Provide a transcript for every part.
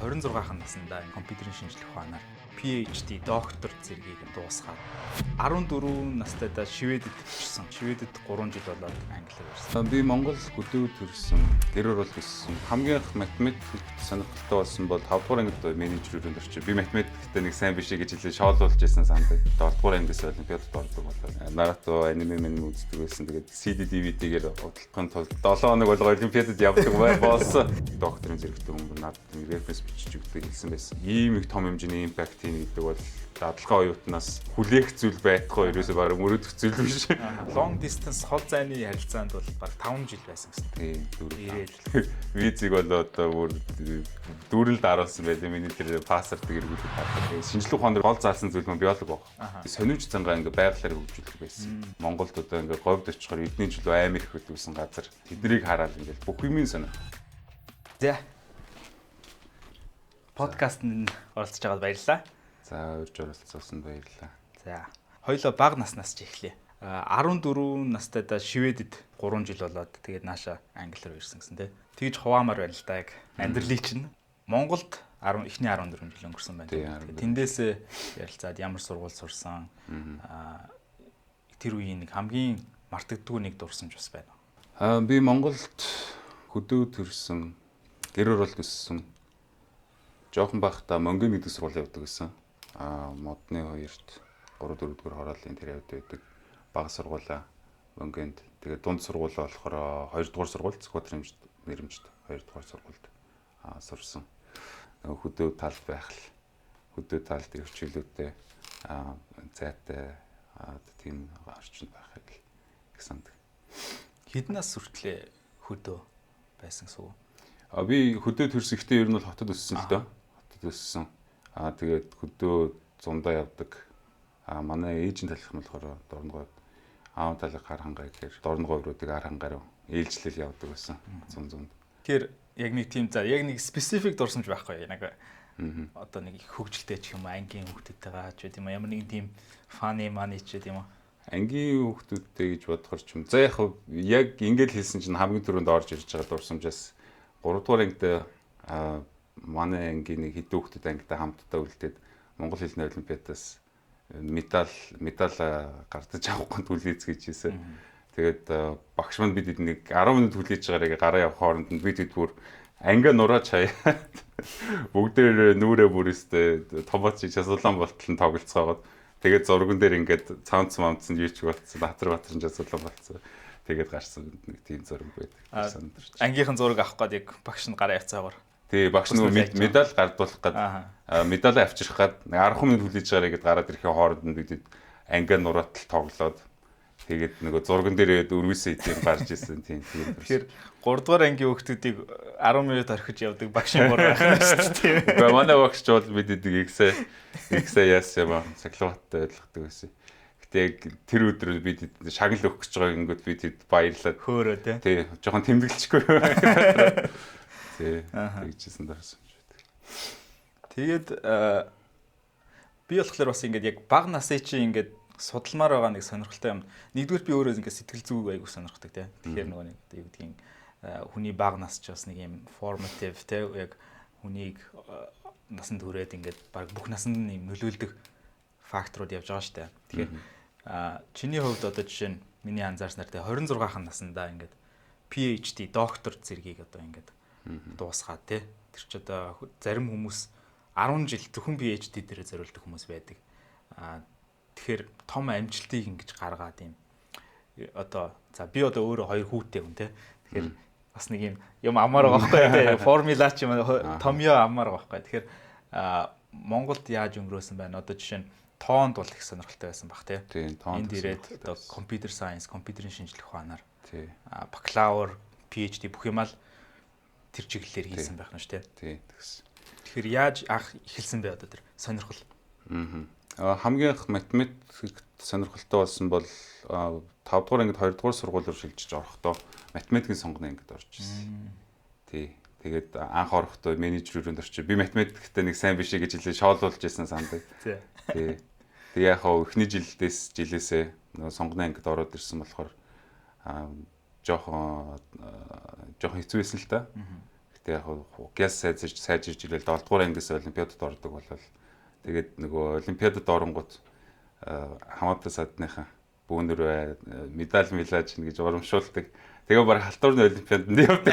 26 наснда компьютерийн шинжлэх ухаанаар PhD доктор зэргийг дуусгаад 14 настайдаа Шведэд ирсэн. Шведэд 3 жил болоод англиар ирсэн. Би Монгол хөдөөд төрсэн, гэр оролт өссөн. Хамгийн их математикт сонирхолтой болсон бол 5 дугаар ангид менежерээр орчих. Би математикт нэг сайн биш гэж хэлээ шоолуулж байсан сандаа. 7 дугаар ангиас олимпиадад ордог болоо. Наруто аниме үздэг байсан. Тэгээд CD DVD-гээр бодлохын тулд 7 хоног болго олимпиадад явдаг болсон. Докторын зэрэгтэй хүмүүс надад референс бичиж өгдөг хэлсэн байсан. Ийм их том хэмжээний импакт хийнэ гэдэг бол дадлага оюутнаас хүлээх зүйл байхгүй ерөөсөө бараг мөрөдөх зүйл биш. Long distance хол зайны харилцаанд бол баг 5 жил байсан гэсэн. Тийм, 4. Визиг бол одоо бүр дүүрэлд аруулсан байлээ. Миний тэр пассворд эргүүлээд тавьсан. Шинжлэх ухаанд гол заасан зүйл нь биологи баг. Сонирч зангаа ингээ байгалаар хөгжүүлэх байсан. Монголд одоо ингээ говьд очихоор эдний чөлөө амар их хөдөлгөсөн газар. Тэднийг хараад ингээ бүх юмын сонир. За. Подкастт оролцож байгаад баярлалаа. За, урьж оролцсон баярлалаа. За, хоёулаа бага наснаас ч эхлэе. 14 настайдаа Шведэд 3 жил болоод тэгээд нааша англиар ирсэн гэсэн тий. Тэгж хуваамаар байна л да яг амьдралыг чинь. Монголд эхний 14 жил өнгөрсөн байна. Тэгээд тэндээсээ ярилцаад ямар сургууль сурсан. Тэр үеийн нэг хамгийн мартагддгүй нэг дурсамж бас байна. Би Монголд хөдөөд төрсэн, гэр оролт өссөн. Жохон байхдаа Монгийн гэдэг сургууль явдаг гэсэн. Модны 2-т 3-4 дугаар хорооллын тэр явд байдаг. Бага сургуулаа Монгинд. Тэгээд дунд сургуулаа болохоор 2 дугаар сургууль Цэцгүрт нэрмжт 2 дугаар сургуульд сурсан. Хөдөө тал байх л. Хөдөө талд хичээлүүдтэй зайтай тийм орчинд байхыг их санд. Хэдэн нас хүртлээ хөдөө байсан гэсэн үг? Би хөдөө төрсөхдөө ер нь бол хотод өссөн л дөө. Хотод өссөн. Тэгээд хөдөө зундаа явдаг. Манай ээжийн талх юм болохоор Дорногойд аав талх гар хангаа гэхээр Дорногой руудыг ар хангаар ээлжлэл явдаг байсан. Зунд. Тэр яг нэг тийм яг нэг специфик дурсамж байхгүй яг одоо нэг хөгжилтэй ч юм уу ангийн хүүхдүүдтэйгээ ч гэдэм ямар нэгэн тийм фаны мани ч гэдэм үү. Ангийн хүүхдүүдтэй гэж бодохоор ч юм. За яг ингэж хэлсэн чинь хамгийн түрүүнд орж ирж байгаа дурсамжаас 3 дугаар ангид манай ангийн нэг хэдэн хүүхдэд ангитай хамтдаа үлдээд Монгол хэлний олимпиадаас медаль гардаж авахгүй түлхийц гэж хэлсэн. Тэгээд багш манд бид нэг 10 минут түлхийж байгаагаа гараа явах хооронд нь бид бүр ангиа нураач хаяа бүгдээр нүрээ бүрээстэй томооч Жасулаан болтол нь тоглолцоогоод тэгээд зурган дээр ингээд цаамц мамцсан юу ч болцсон Батар Жасулаан болцсон. Тэгээд гарсан нэг тийм зураг байдаг. Ангийнхан зураг авах гээд яг багш нь гараа явцаагаар. Тий, багш нөгөө медаль гардуулах гээд медаль авчрах гээд 10 минут хүлээж байгаарэ гээд гараад ирэхийн хооронд нь бид ангиа нураатал тоглоод тэгээд нөгөө зурган дээр өргөсөө идэм гарч ирсэн тийм. Тэгэхээр 3 дугаар ангийн хүүхдүүдийг 10 минут орхиж явдаг багшийн гур байх шүү дээ. Гэхдээ манай багш ч бол бид ихсээ яасан юм саклаваттай ойлгохдаг байсан. Гэтэ тэр өдөр бид шагнал өгөх гэж байгаа ингээд бид баярлаад хөөрөө тий. Жохон тэмдэглэхгүй. Тий. Тэгжсэн дээрсэн шүү дээ. Тэгээд би болохоор бас ингээд яг бага насны чинь ингээд судалмаар байгаа нэг сонирхолтой юм. Нэгдүгээр би өөрөө ингээд сэтгэл зүйг аягүй сонирхдаг тий. Тэгэхээр нөгөө нэг юу гэдгийг хүний бага нас ч бас нэг юм formative тий яг хүнийг насанд хүрээд ингээд баг бүх насанд нь нөлөөлдөг факторууд явж байгаа шүү дээ. Тэгэхээр чиний хувьд одоо жишээ нь миний анзаарснаар тий 26 наснда ингээд PhD доктор зэргийг одоо ингээд дуусгаад тий. Тэр ч одоо зарим хүмүүс 10 жил зөвхөн PhD дээрээ зориулдаг хүмүүс байдаг. Тэгэхээр том амжилтыг ингэж гаргаад юм. Одоо за би одоо өөрөө 2 хүүтэй хүн тий. Тэгэхээр бас нэг юм амаар байгаа байхгүй тий. Формула ч юм томьёо амаар байгаа байхгүй. Тэгэхээр Монголд яаж өнгөрөөсөн байна? Одоо жишээ нь тоонд бол их сонирхолтой байсан баг тий. Энд ирээд одоо computer science, компьютерийн шинжлэх ухаанаар тий. Бакалавр, PhD бүх юмаа тэр чиглэлээр хийсэн байх нь шүү тий. Тэгсэн. Тэгэхээр яаж анх эхэлсэн бэ одоо тэр сонирхол? Хамгийн их математикт сонирхолтой болсон бол 5 дугаар ангид 2 дугаар сургуулиуд шилжиж орохдоо математикийн сонгоны ангид орж ирсэн. Тий. Тэгээд анх орохдоо менежерүүнд орчих. Би математиктэй нэг сайн биш гэж хэлээ шоолуулж байсан сандаа. Тий. Тэг яг эхний жилээсээ нөгөө сонгоны ангид ороод ирсэн болохоор жоохон хэцүү байсан л та. Тэг яг гяс сайжирж ирэл 7 дугаар ангиас олимпиадад ордог болол тэгээд нөгөө олимпиадад оронгууд хамаатан садныхаа бүүнөр медаль гэж урамшуулдаг. Тэгээ баг халтуурны олимпиаданд явдаг.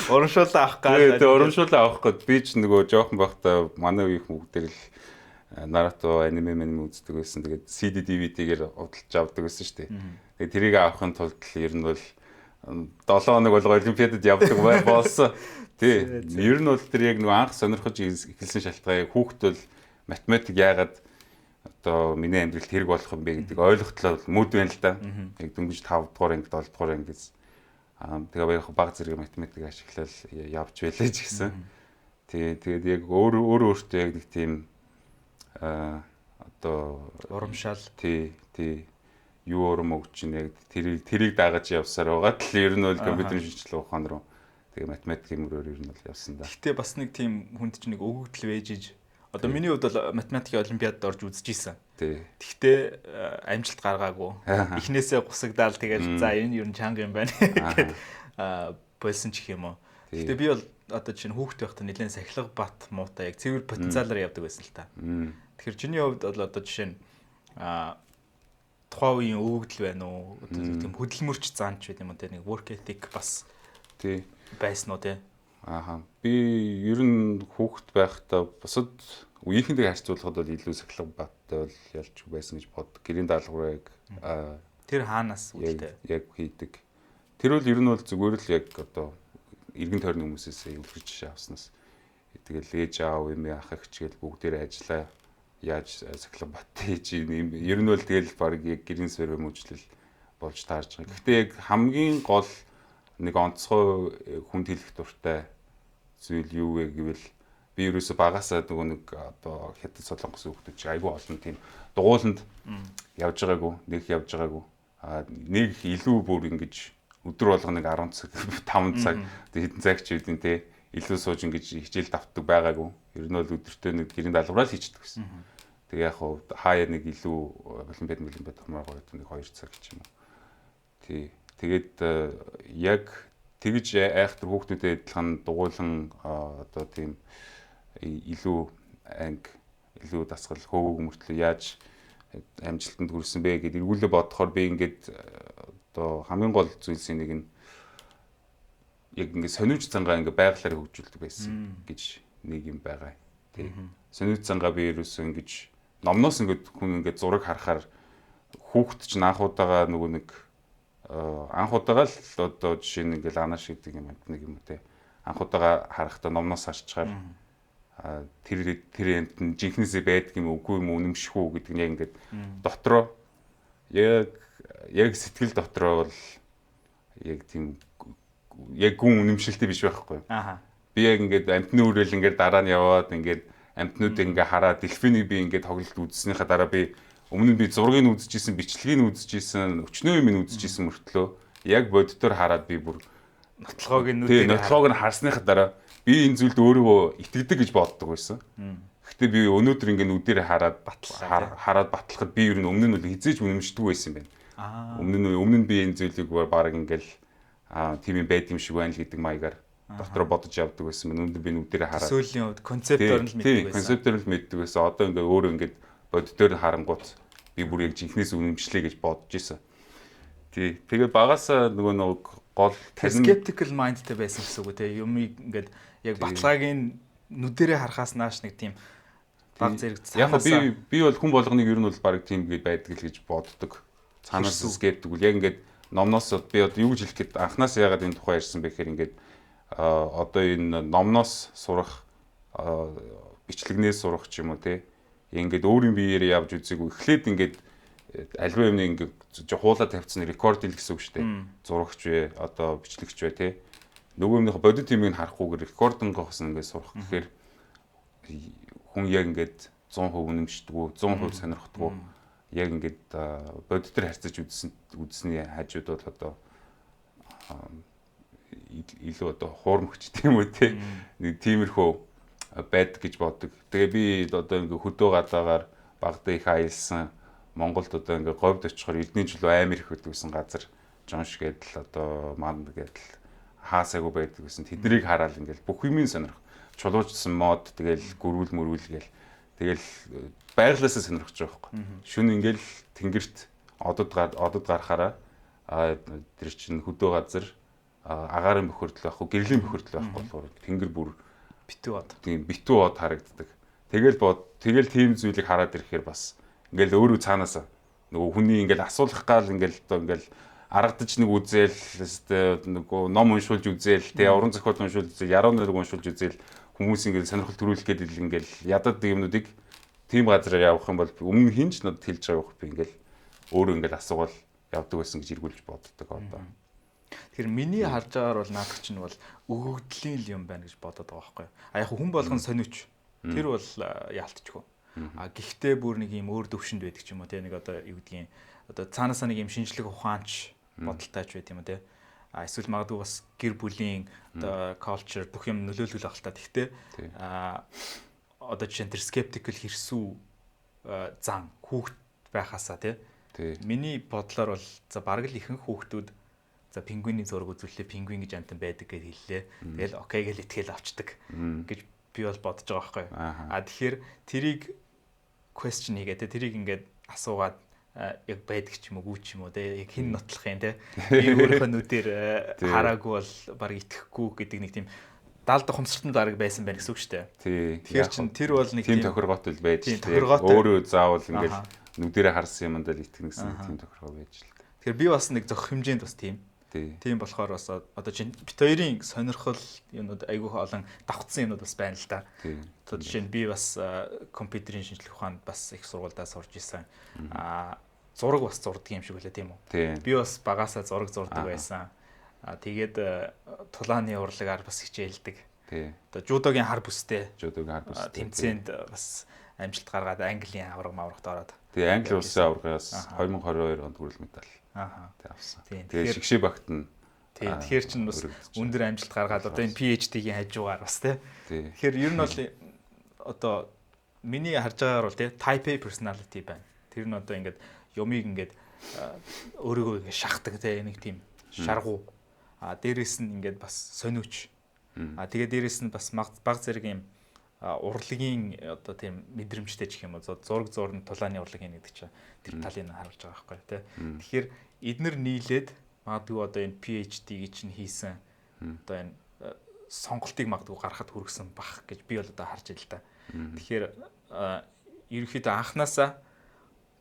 Урамшуулаа авах гал. Тэгээ урамшуулаа авах гээд би ч нөгөө жоохон байхдаа манай үеийн хүүхдэр л Наруто аниме үздэг байсан. Тэгээд CD DVD-гээр удалж авдаг байсан шүү дээ. Тэгээд тэрийг авахын тулд ер нь бол 7 хоног болго олимпиадад явдаг болсон. Тий. Ер нь бол тэр яг нөгөө анх сонирхож эхэлсэн шалтгаан хүүхд бол математик яагаад одоо миний амьдралд хэрэг болох юм бэ гэдэг ойлголтлоо мөд байна л да. Яг дөнгөж 5 дугаар анги 7 дугаар анги гэж. Тэгээ яг баг зэрэг математик ашиглал явж байлаа ч гэсэн. Тэгээд яг өөртөө яг нэг тийм одоо урамшаал тий юу урам өгч ин яг тэрийг дагаж явсаар байгаа л ер нь бол компьютерийн шинжилгээ ухаан руу тэгээ математикийн мөрөөр ер нь бол явсан да. Гэхдээ бас нэг тийм хүнд чинь нэг өгөгдөл вэжиж одоо миний хувьд бол математикийн олимпиадад орж үзэж исэн. Гэхдээ амжилт гаргаагүй. Эхнээсээ гусагдаал тэгээд за энэ ер нь чанга юм байна гэдэг болсон ч гэх юм уу. Гэхдээ би бол одоо чинь хүүхэд байхдаа нэлээд сахилга бат муутай яг цэвэр потенциалаар явдаг байсан л та. Тэгэхээр чиний хувьд бол одоо жишээ нь тухайн үеийн өгөгдөл байна уу? Тийм хөдөлмөрч заанч байт юм уу те нэг work ethic бас байсан уу те? Би ер нь хүүхэд байхдаа бусад үеийнхэндээ харьцуулахад бол илүү сахилга баттай бол ялч байсан гэж бод. Гэрийн даалгаврыг тэр хаанаас үүдтэй яг хийдэг. Тэр бол ер нь бол зүгээр л яг одоо иргэн тойрны хүмүүсээс илэрхийлж жишээ авснаас тэгэл ээж аав эмээ ах эгч гэл бүгдээрээ ажиллаа яаж сахилга бат хийж ер нь бол тэгэл баг яг гэрийн сфер мөжлөл болж таарж байгаа. Гэхдээ яг хамгийн гол нэг онцгой хүнд хэлэх дуртай зүйл юу вэ гэвэл би ерөөсө багасаа нөгөө нэг одоо хятад солонгос хүүхдүүд чи айгүй олон тийм дугууланд явж байгаагүй нэг явж байгаагүй нэг илүү бүр ингэж өдөр болго нэг 10 цаг 5 цаг хэдэн цаг ч үдин те илүү сууж ингэж хичээл давтдаг байгаагүй ер нь бол өдөртөө нэг гэрийн даалгавраа л хийчихдэг гэсэн. Тэгээ яг хаяа нэг илүү олимпиад томроо нэг 2 цаг ч юм уу. Тэгээд яг тэгж айхтар хүүхдүүдэд адилхан дугуйлан одоо тийм илүү анги илүү дасгал хөөгөөг мөртлөө яаж амжилтанд хүрсэн бэ гэдээ эргүүлээ бодохоор би ингээд одоо хамгийн гол зүйлсийн нэг нь яг ингээд сониуч цангаа ингээд байгалаар хөгжүүлдэг байсан гэж нэг юм байгаа. Сониуч цангаа би ерөөсөө ингэж номноос ингээд хүн ингээд зураг харахаар хүүхэд ч анхудаага нөгөө нэг анхудаага л одоо жишээ нь ингээд анаа шиг гэдэг нэг юм үү те анхудаага харахтаа номноос харчаар тэр амт нь жинхнээсээ байдаг юм үгүй юм үнэмших үү гэдэг нь яг ингээд дотроо яг сэтгэл дотроо бол яг тийм яг гүн үнэмшилтэй биш байхгүй. Би яг ингээд амтны үрэл ингээд дараа нь яваад ингээд амтнуудыг ингээд хараад дэлфинийг би ингээд тоглолт үзснийхаа дараа би өмнө нь би зургийг үзчихсэн, бичлэгийг үзчихсэн, өчнөө юм үзчихсэн мөртлөө яг бодитоор хараад би бүр нотлогоог нь харсныхаа дараа би энэ зүйлд өөрийгөө итгэдэг гэж боддог байсан. Гэхдээ би өнөөдөр ингээд нүдээр хараад батлахад би ер нь өмнө нь хизээж үнэмшдэг байсан юм байна. Өмнө нь би энэ зүйлийг баг ингээд тийм юм байд юм шиг байна л гэдэг маягаар дотроо бодож явдаг байсан. Өнөөдөр би нүдээр хараад сүүлийн үед концептоор нь мэддэг байсан. Концептоор нь мэддэг байсан. Одоо ингээд өөрөө ингээд бодитоор харангуут би бүр яг жинхнээс үнэмшлээ гэж бодож исэн. Тэгээд багасаа нөгөө гол skeptical mindтэй байсан гэсэн үг те юмыг ингээд яг баталгаагийн нүдэрээ харахаас нааш нэг тийм баг зэрэг цаанаас би бол хүн болгоныг ер нь бол баг тийм гээд байдаг л гэж боддог. Цаанаас skeptic үл яг ингээд номноос би одоо юу гэж хэлэх гээд анханаас яагаад энэ тухай ярьсан бэ гэхээр ингээд одоо энэ номноос сурах бичлэгнээс сурах ч юм уу те ингээд өөрийн биеэрээ явж үзээгүй эхлээд ингээд альва юмны ингээд хуулаа тавьчихсан рекорд ил гэсэн үг шүү дээ. Зурагч вэ, одоо бичлэгч вэ те. Нөгөө юмны бодит юмыг харахгүйгээр рекордонгоос ингээд сурах гэхээр хүн яг ингээд 100% үнэмшдэг үү, 100% сонирхдаг уу. Яг ингээд бодитоор харьцаж үзсний хажууд бол одоо илүү одоо хуурмагч тийм үү те. Нэг тиймэрхүү байдаг гэж боддог. Тэгээ би одоо ингээд хөдөө гадаагаар багада их аялсан. Монголд одоо ингээд говьд очихоор эдний чөлөө амар их хөдөлгсөн газар Жонш гэдэл одоо манд гэдэл хаасаагүй байдаг гэсэн. Тэднийг хараад ингээл бүх юмыг сонирх. Чулуужсан мод тэгэл гөрүүл мөрүүл гээл. Тэгэл байглаасаа сонирхож байгаа байхгүй. Шүн ингээл тэнгэрт одод гарахаараа тэр чинь хөдөө газар агаарын бохирдол байхгүй, гэрлийн бохирдол байхгүй болохоор тэнгэр бүр битүү од. Тийм битүү од харагддаг. Тэгэл тийм зүйлийг хараад ирэхээр бас ингээл өөрөө цаанаас нөгөө хүний ингээл асуулах гал ингээл аргадаж нэг үзэл нөгөө ном уншуулж үзэл тэ уран зохиол уншуулж үзэл яруу найраг уншуулж үзэл хүмүүс ингээл сонирхол төрүүлэх гэдэг ингээл ядаад юмнуудыг тийм газараар явах юм бол өмнө хинч надад хэлж байгаа байхгүй ингээл өөрөө ингээл асуувал явдаг байсан гэж эргүүлж боддог одоо. Тэгэхээр миний харж байгаагаар бол наадах чинь бол өгөгдлийн юм байна гэж бодоод байгаа байхгүй. Яг хүн болгон сониуч. Тэр бол яалтчгүй. Гэхдээ бүр нэг юм өөр төвшөнд байдаг ч юм уу те нэг одоо юу гэдгийг одоо цаанаасаа нэг юм шинжлэх ухаанч бодолтойч байт юм уу те. Эсвэл магадгүй бас гэр бүлийн одоо culture бүх юм нөлөөлөл авах та. Гэхдээ одоо жишээ нь тэр skeptical хэрсүү зан хүүхд байхасаа те. Миний бодлоор бол за бараг л ихэнх хүүхдүүд за пингвиний зураг үзүүлэлээ пингвин гэж амтан байдаг гэж хэллээ. Тэгэл окей гэж итгэл авчдаг гэж би бол бодож байгаа байхгүй. Тэгэхээр тэрийг question хийгээ тэрийг ингээд асуугаад яг байдаг ч юм уу ч юм уу те яг хэн нотлох юм те би өөрийнхөө нүдээр хараагүй бол баг итгэхгүй гэдэг нэг тийм даалд ухамсартан дараг байсан байх гэсэн үг шүү дээ. Тэгэхээр чин тэр бол нэг тийм тохиргоот л байж л өөрөө заавал ингээд нүдэрээ харсан юмдаа л итгэх гэсэн тийм тохиргоо байж л. Тэгэхээр би бас нэг зөх хэмжээнд бас тийм болохоор бас одоо чинь бит хоёрын сонирхол юмуд айгүйх олон давхцсан юмуд бас байна л да. Одоо жишээ нь би бас компьютерийн шинжлэх ухаанд бас их сургуульдаа сурж исэн. Зураг бас зурдаг юм шиг үлээ тийм үү. Би бас багасаа зураг зурдаг байсан. Тэгээд тулааны урлагаар бас хичээлдэг. Одоо жудогийн хар бүстэй. Тэмцээнд бас амжилт гаргаад Английн аврагт ороод. Тэгээ Англи улсын аврагаас 2022 онд хүрэл медаль. Авсан. Тэгээ шигшээ багт нь. Тэгэхээр чинь бас өндөр амжилт гаргаад одоо энэ PhD-гийн хажуугаар бас тэгэхээр ер нь бол одоо миний харж байгаагаар бол type A personality байна. Тэр нь одоо ингээд юмыг ингээд өөрийгөө ингээд шахдаг нэг тийм шаргуу. Дээрээс нь ингээд бас сониуч. Тэгээ дээрээс нь бас баг зэрэг юм урлагийн одоо тийм мэдрэмжтэй ч юм уу зураг зурны тулааны урлагийн гэдэг чинь тэр талыг харуулж байгаа байхгүй тий. Тэгэхээр эднэр нийлээд магадгүй одоо энэ PhD-г чинь хийсэн одоо энэ сонголтыг магадгүй гаргахад хүргэсэн бах гэж би бол одоо харж ил та. Тэгэхээр ерөнхийдөө анханасаа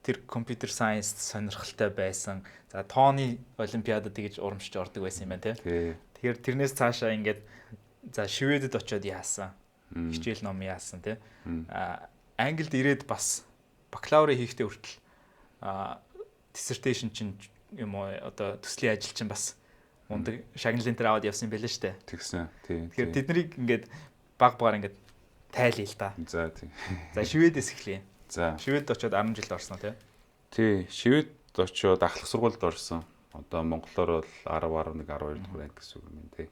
тэр computer science сонирхолтой байсан. За тооны олимпиадад гэж урамшиж ордог байсан юм байна тий. Тэгэхээр тэрнээс цаашаа ингээд за Шведэд очиод яасан. Хичээл ном яасан тий. Англид ирээд бас бакалаврын хийхдээ хүртэл dissertation чинь юм уу одоо төслийн ажил чинь бас мундаг шагналын дээр аваад явсан юм байлаа шүү дээ. Тэгсэн. Тий. Тэгэхээр тэднийг ингээд баг ингээд тайлъя л да. За тий. За Шведээс эхлэе. За Шведд очиод 10 жилд орсон тий. Тий, Шведд очиод ахлах сургуульд орсон. Одоо монголоор бол 10, 11, 12 дугаар анги гэсэн үг юм тий.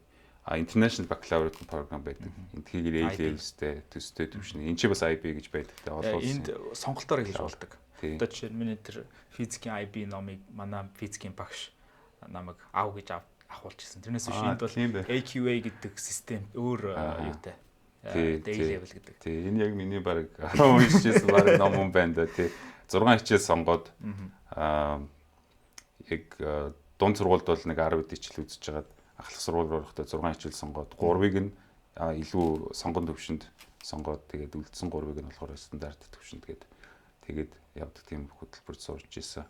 International Baccalaureate program байдаг. Эндхийгээр A-level-тэй төстэй төвшний. Энд чи бас IB гэж байдаг. Энд сонголтоор хэлж болдог. Одоо жишээ нь миний тэр физикийн IB номыг манай физикийн багш намайг ав гэж авахулчихсан. Тэрнээс биш энд бол AQA гэдэг систем өөр юутай. A-level гэдэг. Тий, энэ яг миний баг уншижсэн баг ном юм байна да тий. 6 хичээл сонгоод яг дунд сургуульд бол нэг 10 хичээл үзэж хагаад ахлах сургууль орохдоо 6 хичээл сонгоод 3-ыг нь илүү сонгон төвшөнд сонгоод тэгээд үлдсэн 3-ыг нь болохоор стандарт төвшөнд тэгээд явдаг тийм хөтөлбөрт сурж ирсэн.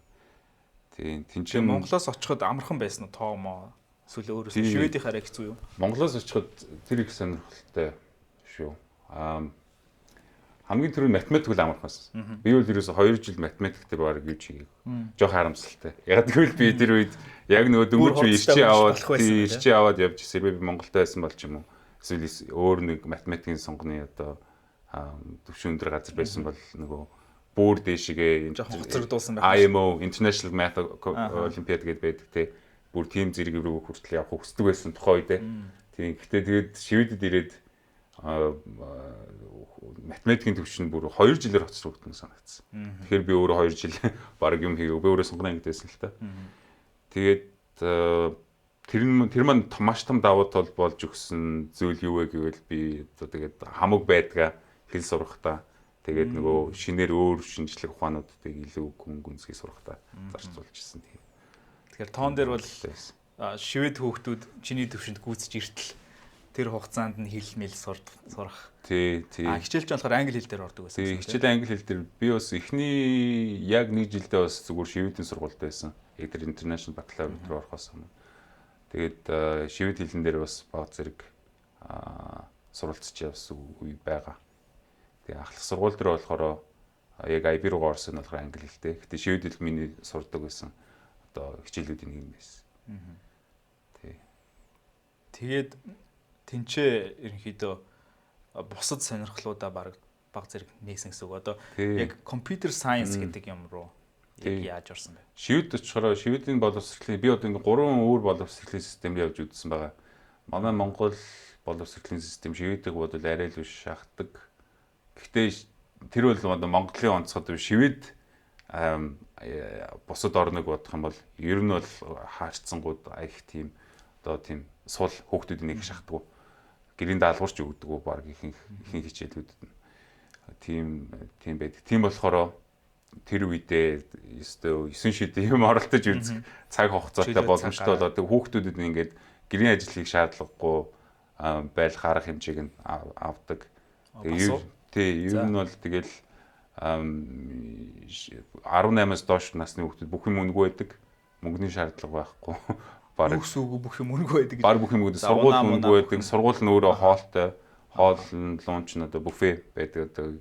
Тийм Монголоос очиход амархан байсан уу тоомоо эсвэл өөрөөс Шведийн хараа хэцүү юу? Монголоос очиход тэр их сонирхолтой шүү. Хамгийн түрүү математик л амархан байсан. Би бол ерөөсө 2 жил математик дээр баг юуч хийгэв. Жохо харамсалтай. Яг гэвэл би тэр үед яг нөгөө дөнгөж ирчээ аваад явж ирсэн. Би Монголд байсан бол ч юм уу. Эсвэл өөр нэг математикийн сонгоны одоо төвшин өндөр газар байсан бол нөгөө бүр дээшгээ хоцрогдуулсан байх. IMO International Math Olympiad гэдэг байдаг те. Бүр тийм зэрэг рүү хүртэл явах хүсдэг байсан тухай үед те. Тийм. Гэхдээ тэгээд Шведэд ирээд математикийн төвшин бүр 2 жилээр хоцрогдсон санагдсан. Тэгэхээр би өөрөө 2 жил баг юм хийгээв. Би өөрөө сонгоно ангид байсан л та. Тэгээд тэр маань маш том давуу тал болж өгсөн зүйл юу вэ гэвэл би одоо тэгээд хамаг байдгаа хэл сурахтаа тэгээд нөгөө шинээр өөр шинжлэх ухаануудыг илүү гүнзгий сурахтаа зарцуулж ирсэн тийм. Тэгэхээр тоон дээр бол шивэд хүүхдүүд чиний төвшөнд гүйцэж иртэл тэр хугацаанд нь хэл мэл сурах. Тий. Хичээлч болохоор англи хэл дээр ордог байсан. Тий, хичээл англи хэл дээр би бас эхний яг нэг жилдээ бас зүгээр шивэдийн сургуульд байсан. Яг тэр international baccalaureate руу орохоос өмнө. Тэгээд шивэд хэлэн дээр бас баг зэрэг суралцж явсан үе байгаа. Тэгээ ахлах сургууль дээр болохоор яг IB руугаа орсон нь болохоор англи хэлтэй. Гэтэ шивэд хэл миний сурдаг байсан. Одоо хичээлүүдийн нэг юм байсан. Тий. Тэгээд тэнцээ ерөнхийдөө бусад сонирхлуудаа баг зэрэг нээсэн гэсэн үг. Одоо яг computer science гэдэг юм руу яг яаж орсон бэ? Шивэд очихороо шивэдийн боловсролын би одоо ингээ 3 өөр боловсролын системээр явж үзсэн байгаа. Манай Монгол боловсролын систем шивэдэг бодвол арай л биш шахдаг. Гэхдээ тэр бол одоо Монголын онцгой шивэд бусад орныг бодох юм бол ер нь бол хаарцсангууд их тийм одоо тийм сул хүүхдүүдийн нэг шахдаг. Гэрийн даалгаварч өгдөг баг ихэнх хичээлүүдэд нь тийм байдаг. Тийм болохоор тэр үедээ өстөө 9 шидэ юм оролдож үзэх цаг хугацаатай боломжтой болоод хүүхдүүдэд ингээд гэрийн ажлыг шаардлагагүй байх арга хэмжээг нь авдаг. Тэгээ ер нь бол тэгэл 18-аас доош насны хүүхдүүд бүх юм үнэгүй байдаг. Мөнгөний шаардлага байхгүй. Бүх юм үнэгүй байдаг. Баг бүх юм үнэгүй. Сургууль үнэгүй байдаг. Сургууль нь өөрөө хоолтой. Хоол, лунч нь одоо буфе байдаг. Одоо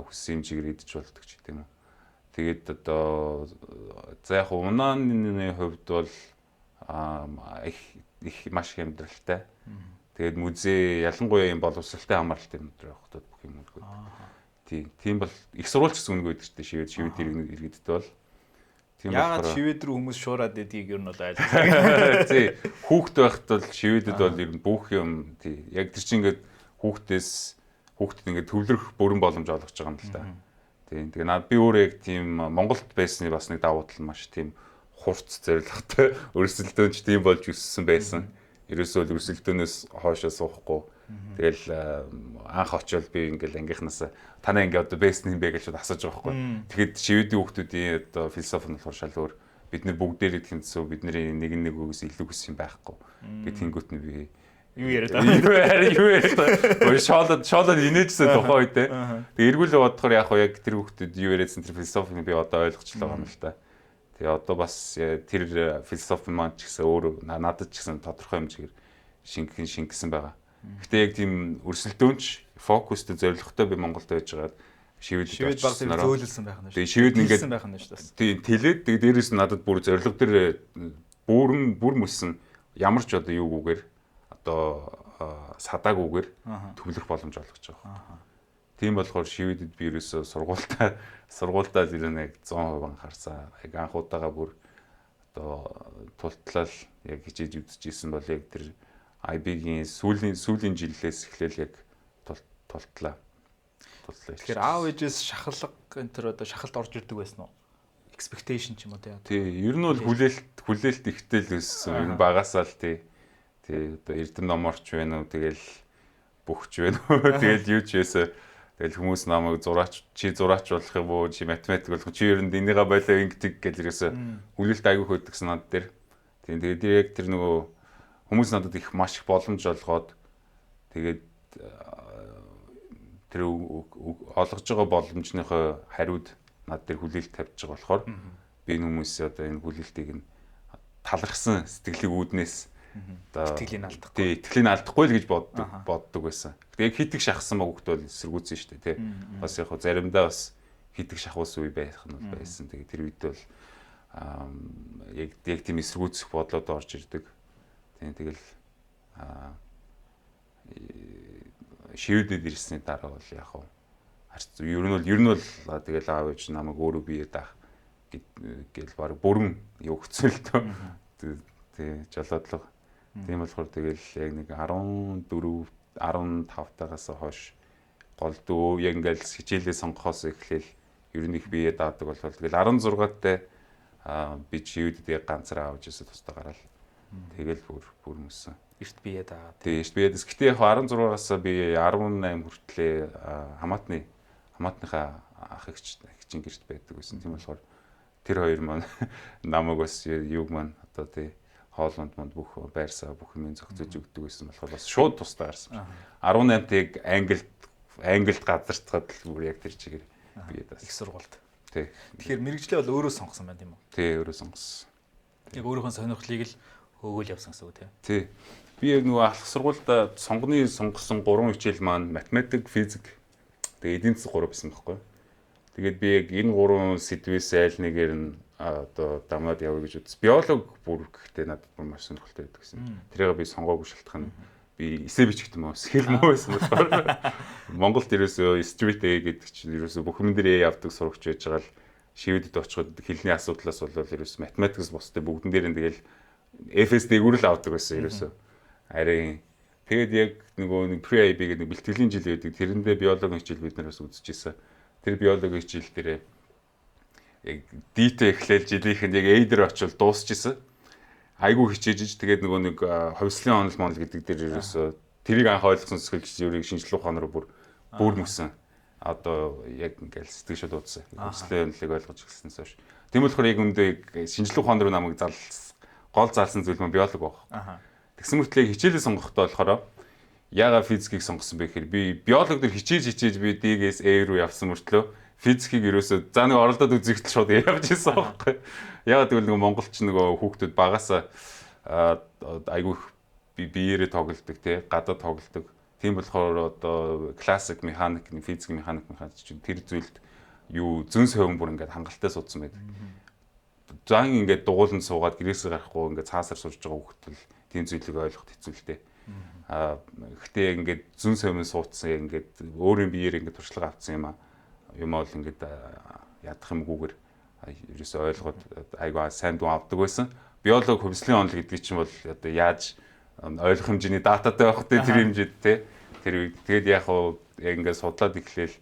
хүссэн хэмжээгээр идэж болдог ч гэдэм үү. Тэгээд одоо за яг унааны хувьд бол их маш их амьдралтай. Тэгээд музей ялангуяа юм боловсралтай хамааралтай юм дээр явахдаа бүх юм үнэгүй. Тийм бол их сурвалж гэсэн үнэгүй байдаг шүү дээ. Шивэд иргэдтэй бол. Яагаад шивэд рүү хүмүүс шуураад байдгийг ер нь бол ойлгосон. Тий. Хүүхэд байхад бол шивэдэд бол ер нь бүх юм тий. Яг тэр чинь ингээд хүүхдэд ингээд төвлөрөх бүрэн боломж олгож байгаа юм л да. Тий. Тэгээ наад би өөрөө яг тийм Монголд байсны бас нэг давуу тал маш тийм хурц зорилготой өрсөлдөөнч тийм болж өссөн байсан. Ерөөсөө л өрсөлдөөнөөс хоошоо суухгүй. Тэгэл анх очивол би ингээл ангийнхнаас танаа ингээ одоо бэст юм бэ гэж асууж байгаа байхгүй. Тэгэхэд шивэдийн хүүхдүүдийн одоо философи нь болохоор шал өөр. Бид нэр бүгдээрээ тэнцүү бидний нэг үгээс илүү хүс юм байхгүй. Би тэнгуут нь би юу яриад байгаа. Юу яриад. Шоолоод инээжсэн тухай үедээ. Тэг эргүүл бодохоор яг тэр хүүхдүүд юу яриадсан тэр философиг би одоо ойлгочлаа юм л та. Тэгээ одоо бас тэр философи маань ч гэсэн өөр надад ч гэсэн тодорхой хэмжээгээр шингэсэн байгаа. Гэтэ яг тийм өрсөлдөөнч фокустэй зорилготой би Монголд байж байгаад шивэд баг зөөлөлсөн байх нь шүү. Тэгээ шивэд ингээд байх нь шүү дээ. Тийм тэлээд тэгээ дээрээс нь надад бүр зорилго дээр бүр мөсөн ямар ч одоо юугүйгээр одоо садаагүйгээр төвлөрөх боломж олгож байгаа. Тийм болохоор шивэдэд би ерөөсөө сургуультаа зэрэг нэг 100% анхаарсан. Яг анхудаага бүр одоо тултлал яг хичээж үзчихсэн бол яг тэр IB-гийн сүүлийн жилээс эхлээл яг тултлаа. Тэгэхээр аав ээжээс шахалга энэ төр одоо шахалт орж ирдэг байсан уу? Expectation ч юм уу тий. Ер нь бол хүлээлт ихтэй л өссөн. Энэ багасаа л тий. Одоо Эрдэм номорч байна уу? Тэгэл бүхч байна уу? Тэгэл юу ч байсан. Тэгэл хүмүүс намайг зураач болох юм уу? Чи математик болох чи ер нь энийгээ болоо ингэдэг гэж ерөөсө хүлээлт аягүй хөдөгсөн над дээр. Тийм тэгээд яг тэр нөгөө хүмүүс надад их маш их боломж олгоод тэгээд тэр олгож байгаа боломжныхоо хариуд над дээр хүлээлт тавьж байгаа болохоор би энэ хүмүүсээ одоо энэ хүлээлтийг нь талархсан сэтгэлийг үүднээс одоо итгэлийг алдахгүй л гэж боддог байсан. Гэтэ яг хитэг шахсан мөгт бол эсэргүүцсэн шүү дээ тий. Бас яг заримдаа бас хитэг шахуулсан үе байх нь бол байсан. Тэгээд тэр үед бол яг тийм эсэргүүцэх бодлоод орж ирдэг. Тэгэл шивэдэд ирсний дараа бол яг хав ер нь бол тэгэл аав ээж намайг өөрөө бие даах гэл баг бүрэн өгцөн л тоо. Тий жолоодлого. Тийм болохоор тэгэл яг нэг 14 15 тагаас хойш гол дөө яг ингээл хичээлээ сонгохоос эхлээл ер нь их бие даадаг болол тэгэл 16-тай би шивэдэд яг ганцаараа авч ирсэн тусдаа гараал. Тэгэл бүр мөссөн. Эрт бие даа. Тэгээ эрт биеэс гэхдээ яг 16-аас би 18 хүртлээ хамаатныхаа ах эгчийн гэрт байдаг гэсэн. Тийм болохоор тэр хоёр маань намайг бас юг маань одоо тий хоолонд манд бүх байрсаа бүх юм зохицож өгдөг гэсэн болохоор бас шууд тусдаа гарсан. 18-ыг Англид газартахад л бүр яг тэр чигээр биед бас их сургуульд. тий. Тэгэхээр мэрэгжлээ бол өөрөө сонгосон байна тийм үү? Тий, өөрөө сонгосон. Яг өөрийнхөө сонирхлыг л хөөгөл явсан гэсэн үг тий. Тий. Би яг нөгөө алах сургуульд сонгоны сонгосон 3 хичээл маань математик, физик, тэгээ эдийн засаг 3 байсан байхгүй. Тэгээд би яг энэ 3 сэдвээс айл нэгээр нь одоо дамаад явъя гэж үзсэн. Биолог бүр гэхдээ надад бүр маш сонирхолтой байдаг гэсэн. Тэрийг би сонгоогүй шалтгаан нь би эсэ бичгт юм уу, схэл муу байсан болохоор. Монголд ерөөсөө street A гэдэг чинь ерөөсөө бүх юм дээр явдаг сурагч байж байгаа л шивэдэд очиход хэлний асуудлаас бол ерөөсөө математикс бусдыг бүгдэн дээр нь тэгэл FS дээгүүр л авдаг байсан ерөөсөө. Арийн тэгээд яг нэг pre-IB гэдэг нэг бэлтгэлийн жил байдаг. Тэрэндээ биологийн хичээл бид нараас үзчихсэн. Тэр биологийн хичээл дээрээ яг D-тэй эхлээл жилийнхэнд яг A дээр очивол дуусчихсан. Айгу хичээж тэгээд нэг ховслын онол монол гэдэг дээр ерөөсөө тэрийг анх ойлгосон зүйл ерийг шинжлэх ухаанаар бүр мөсөн. Одоо яг ингээл сэтгэл шууд уудсан. Ховслын онолыг ойлгож эхэлснээс хойш. Тийм болохоор яг өндөө шинжлэх ухаан руу намайг гол заалсан зүйл маань биолог баг. Тэгсэн мөртлөө хичээлээ сонгохдоо болохоор яагаад физикийг сонгосон бэ гэхээр би биолог дээр хичээж би D-гээс A руу явсан мөртлөө физикийг ерөөсөө за нэг оролдоод үзэхэд шууд явж ирсэн байхгүй. Яагаад гэвэл нэг монголч нөгөө хүүхдүүд багасаа айгүй биеэрээ тоглодог тий гадаад тоглодог. Тийм болохоор одоо классик механик, физик механик чинь тэр зүйлд юу зүүн совин бүр ингээд хангалттай суудсан байдаг. Зан ингээд дугууланд суугаад гэрээсээ гарахгүй ингээд цаасаар сууж байгаа хүүхдэл тийм зүйлийг ойлгох хэцүү л дээ. Гэхдээ ингээд зүүн совин суудсан ингээд өөрийн биеэр ингээд туршлага авсан юм бол ингээд ядах юмгүйгээр ерөөсөө ойлгоод айгаа сайн дуу авдаг байсан. Биолог хөвслийн онол гэдэг чинь бол одоо яаж ойлгох хэмжээний дататай байх вэ тэр хэмжээд те. Тэр тэгээд яг ингээд судлаад эхлээл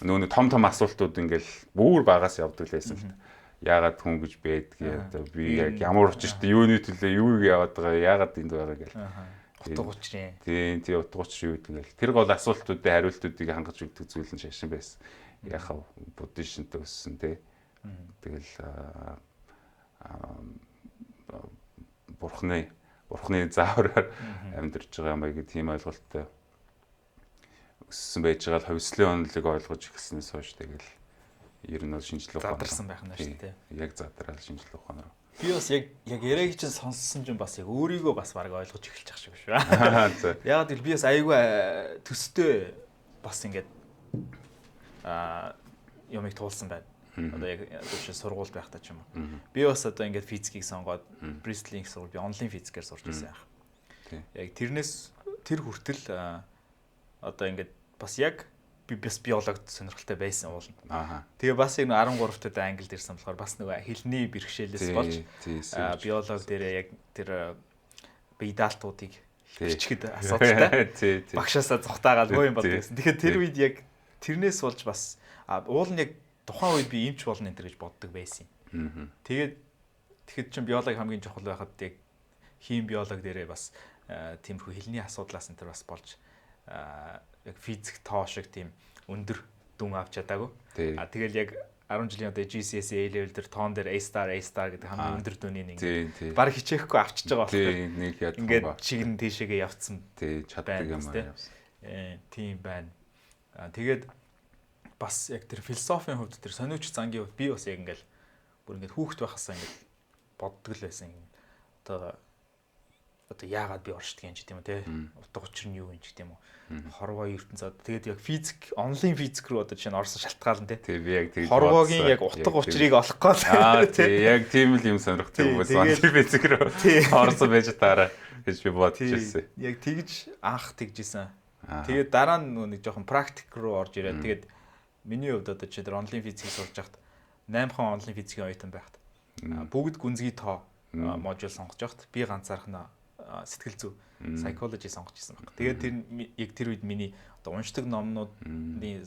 нүүн том асуултууд ингээд бүр багаас явдаг байсан л та. Яагаад хүн гэж байдгийг одоо би яг ямар учиртай юуны төлөө юуг яваад байгаа яагаад энд байгаа гэл. Утга учир. Тийм утга учир юу гэдэг ингээл тэр гол асуултуудын хариултуудыг хангаж өгдөг зүйл нь шашин байсан. Яхав буддизмтэй өссөн тий. Тэгэл бурхны заавраар амьдарч байгаа юм байг тийм ойлголттой өссөн байж байгаа л хөвслийн онолыг ойлгож эхэлснээс хойш тэгэл ер нь бол шинжлэх ухаан задарсан байх нь шүү дээ. Яг задрал шинжлэх ухаан руу. Би бас яг яриг чинь сонссон ч бас яг өөрийгөө бас баг ойлгож эхэлж ах шиг шүү. Яагаад гэвэл би бас айгүй төстэй бас ингээд юмыг туулсан байна. Одоо яг зөвшөө сургууль байхдаа ч юм уу. Би бас одоо ингээд физикийг сонгоод Bristol-ийн сургууль би онлайн физикээр сурч байсан яах. Яг тэр хүртэл одоо ингээд бас яг би бас биологид сонирхолтой байсан уулна. Тэгээ бас яг 13 тад англид ирсэн болохоор бас нөгөө хэлний бэрхшээлээс болж биолог дээрээ яг тэр бие даалтуудыг хичгэд асуудалтай. Багшаасаа зүхтаагаад хөө юм болдог гэсэн. Тэгэхээр тэр үед яг тэрнээс болж бас уул нь яг тухайн үед би эмч болно энэ гэж боддог байсан юм. Тэгэхэд чинь биологи хамгийн чухал байхад яг хим биолог дээрээ бас тиймэрхүү хэлний асуудлаас энэ бас болж яг физик тоо шиг тийм өндөр дүн авч чадаагүй. Тэгэл яг 10 жилийн одоо GCSE A level дээр тоон дээр A star гэдэг хамгийн өндөр дүнийг ингээд баг хичээхгүй авчиж байгаа болохоор ингээд чиг нь тийшээгээ явцсан. Чаддаг юм аа. Тийм байна. Тэгээд бас яг тэр философийн хувьд тэр сониуч зангийн хувьд би бас яг ингээд бүр ингээд хүүхэд байхасаа ингээд боддог л байсан. Одоо яагаад би оршдог юм ч гэдэм үү те. Утга учир нь юу юм ч гэдэм үү. Хорвоо ертөнцид тэгээд яг физик онлайн физик рүү одоо чинь орсон шалтгаалan те. Тэг би яг тэгж хорвоогийн яг утга учирыг олох гол те. Яг тийм л юм сонирхдаг хүмүүс онлайн физик рүү орсон байж таараа гэж би бодож ирсэн. Яг тэгж анх тэгжсэн. Тэгээд дараа нь нэг жоохон практик руу орж ирээд тэгээд миний хувьд одоо чи тэр онлайн физикийг сурж байхад 8 хон онлайн физикийн оюутан байхад бүгд гүнзгий тоо модуль сонгож байхад би ганцаархнаа сэтгэл зүй psychology сонгож ирсэн байна. Тэгээд тэр яг тэр үед миний одоо уншдаг номнуудын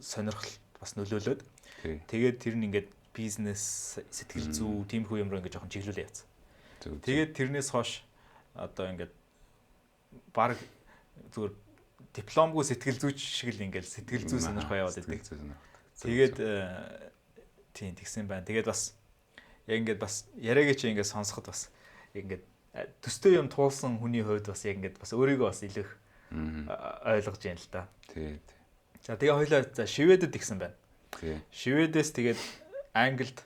сонирхол бас нөлөөлөд тэгээд тэр нь ингээд бизнес, сэтгэл зүй, тиймэрхүү юм руу ингээд жоохон чиглүүлээ явцсан. Зөв. Тэгээд тэрнээс хойш одоо ингээд баг зүгээр дипломгүй сэтгэл зүйч шиг л ингээд сэтгэл зүй сонирхоо яваад байдаг. Тэгээд тийм тэгсэн байна. Тэгээд бас яг ингээд бас яриагээ чи ингээд сонсоход бас ингээд төстэй юм туулсан хүний хувьд бас яг ингээд бас өөрийгөө бас илүү ойлгож байна л да. Тий. За тэгээ хоёлаа за Шведэд игсэн байна. Тий. Шведээс тэгээд Англид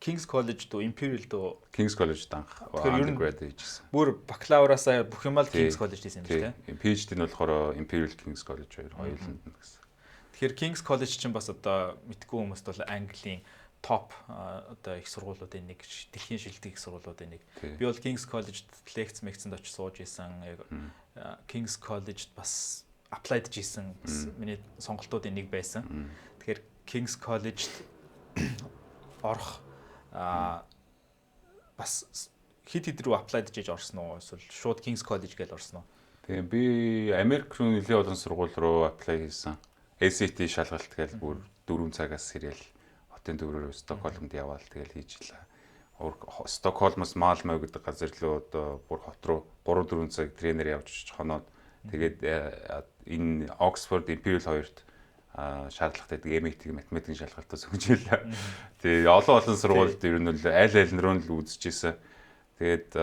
King's College дуу Imperial дуу King's College-д анх undergrad хийжсэн. Бүр бакалавраасаа бүх юм л King's College хийсэн юм шүү дээ. PhD нь болохоор Imperial King's College хоёуланд нь гэсэн. Тэгэхээр King's College чинь бас одоо мэдгүй хүмүүст бол Английн топ одоо их сургуулиудын нэг, дэлхийн шилдэг их сургуулиудын нэг. Би бол King's College-д лекц мэгцэнд очиж сууж исэн. Яг King's College-д бас applied хийсэн миний сонголтуудын нэг байсан. Тэгэхээр King's College-д орох бас хит рүү applied хийж орсон уу? Эсвэл шууд King's College гэж орсон уу? Тэгээ би Америк руу нэлээд олон сургууль руу apply хийсэн. SAT шалгалт гэж бүр 4 цагаас сэрэл хотын төврөөр Стокгольмд яваал тэгэл хийж илаа. Стокгольмоос Малмö гэдэг газар лөө одоо бүр хот руу 3-4 цаг тренер явж хоноод тэгээд энэ Oxford Imperial 2-т шаардлагатай MIT математикийн шалгалтаас өгч илаа. Тэгээ олон сургуульд ер нь аль аль нь руу л үзчихсэн. Тэгээд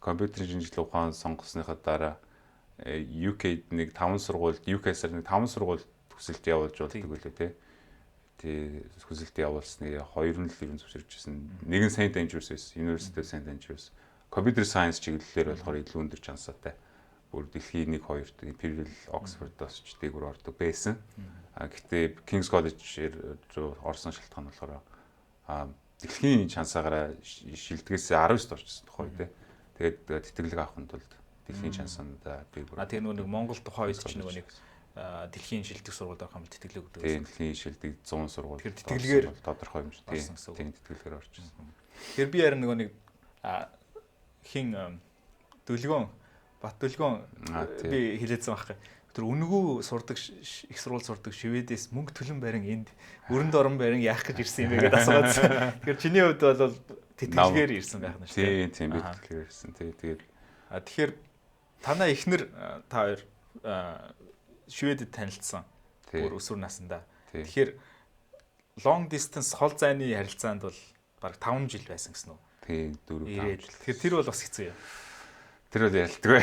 компьютерийн шинжилгээ ухаан сонгосныхаа дараа UK-д нэг 5 сургуульд UK-саар нэг 5 сургуульд хүсэлт явуулж болдог үлээ тий. Тэгээ хүсэлт явуулсныг 2 нь л ер нь зөвшөөрчихсэн. Нэг нь St Andrews байсан. University of St Andrews. Computer Science чиглэлээр болохоор илүү өндөр шансаатай. Бүр дэлхийн 1-2-т Imperial Oxford-оос ч дээгүүр ордог байсан. Гэхдээ King's College руу орсон шалтгаан болохоор дэлхийн шансаагаараа шилдэгээс 19-т орчихсон тухай тий. Тэгээд тэтгэлэг авахын тулд дэлхийн шансанд дээгүүр. Тэгээ нэг Монгол тухай үед ч нэг дэлхийн шилдэг сургуульд орох юм тэтгэлэг өгдөг. Тийм дэлхийн шилдэг 100 сургууль. Тэр тэтгэлгээр тодорхой юм шүү. Тийм тэтгэлгээр орчихсон. Тэгэхээр би харин нэг хин Дөлгөөн Бат Дөлгөөн би хэлээдсэн байхгүй. Тэр үнгүү сурдаг их сургууль сурдаг Шведээс мөнгө төлөн барин энд өрөнд орон барин яах гэж ирсэн юм бэ гэдээ асуусан. Тэгэхээр чиний хувьд бол тэтгэлгээр ирсэн байх нь шүү дээ. Тийм би тэтгэлгээр ирсэн. Тэгээд тэгэхээр танаа эхнэр та хоёр Шведэд танилцсан. Бүр өсвөр насндаа. Тэгэхээр long distance хол зайны харилцаанд бол баг 5 жил байсан гэсэн үү? Тийм 4 жил. Тэгэхээр тэр бол бас хэцүү юм. Тэр бол ярилтгүй.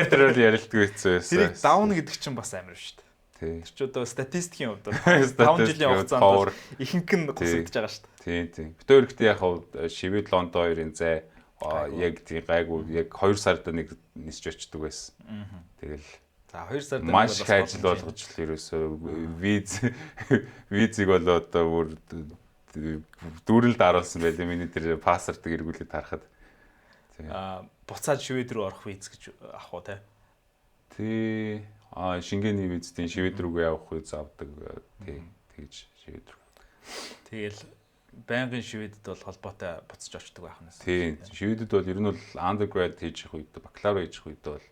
Тэр бол ярилтгүй хэцүү байсан. Тэр даун гэдэг чинь бас амар шүү дээ. Тийм. Тэр ч одоо статистикийн хувьд 5 жилийн хугацаанд ихэнх нь гусагдж байгаа шүү дээ. Тийм. Бид өөрөختөө яг Швед Лондон хоёрын зай яг тийм гайгүй яг 2 сард нэг нисч очдөг байсан. Тэгэл за 2 сард маш их ажил болгож л ерөөсөө визиг бол одоо бүр дүүрэлд харуулсан байлээ миний тэр пассвортыг эргүүлээд харахад. Буцаад Швед рүү орох виз гэж авах уу те? Тий. Шенгений визтэй Швед рүүгээ явах виз авдаг. Тий. Тэгж Швед рүү. Тэгэл байнгын Шведэд бол холбоотой буцаж очдөг байх нь. Тий. Шведэд бол ер нь бол undergrad хийж их үед, бакалавр хийж их үед бол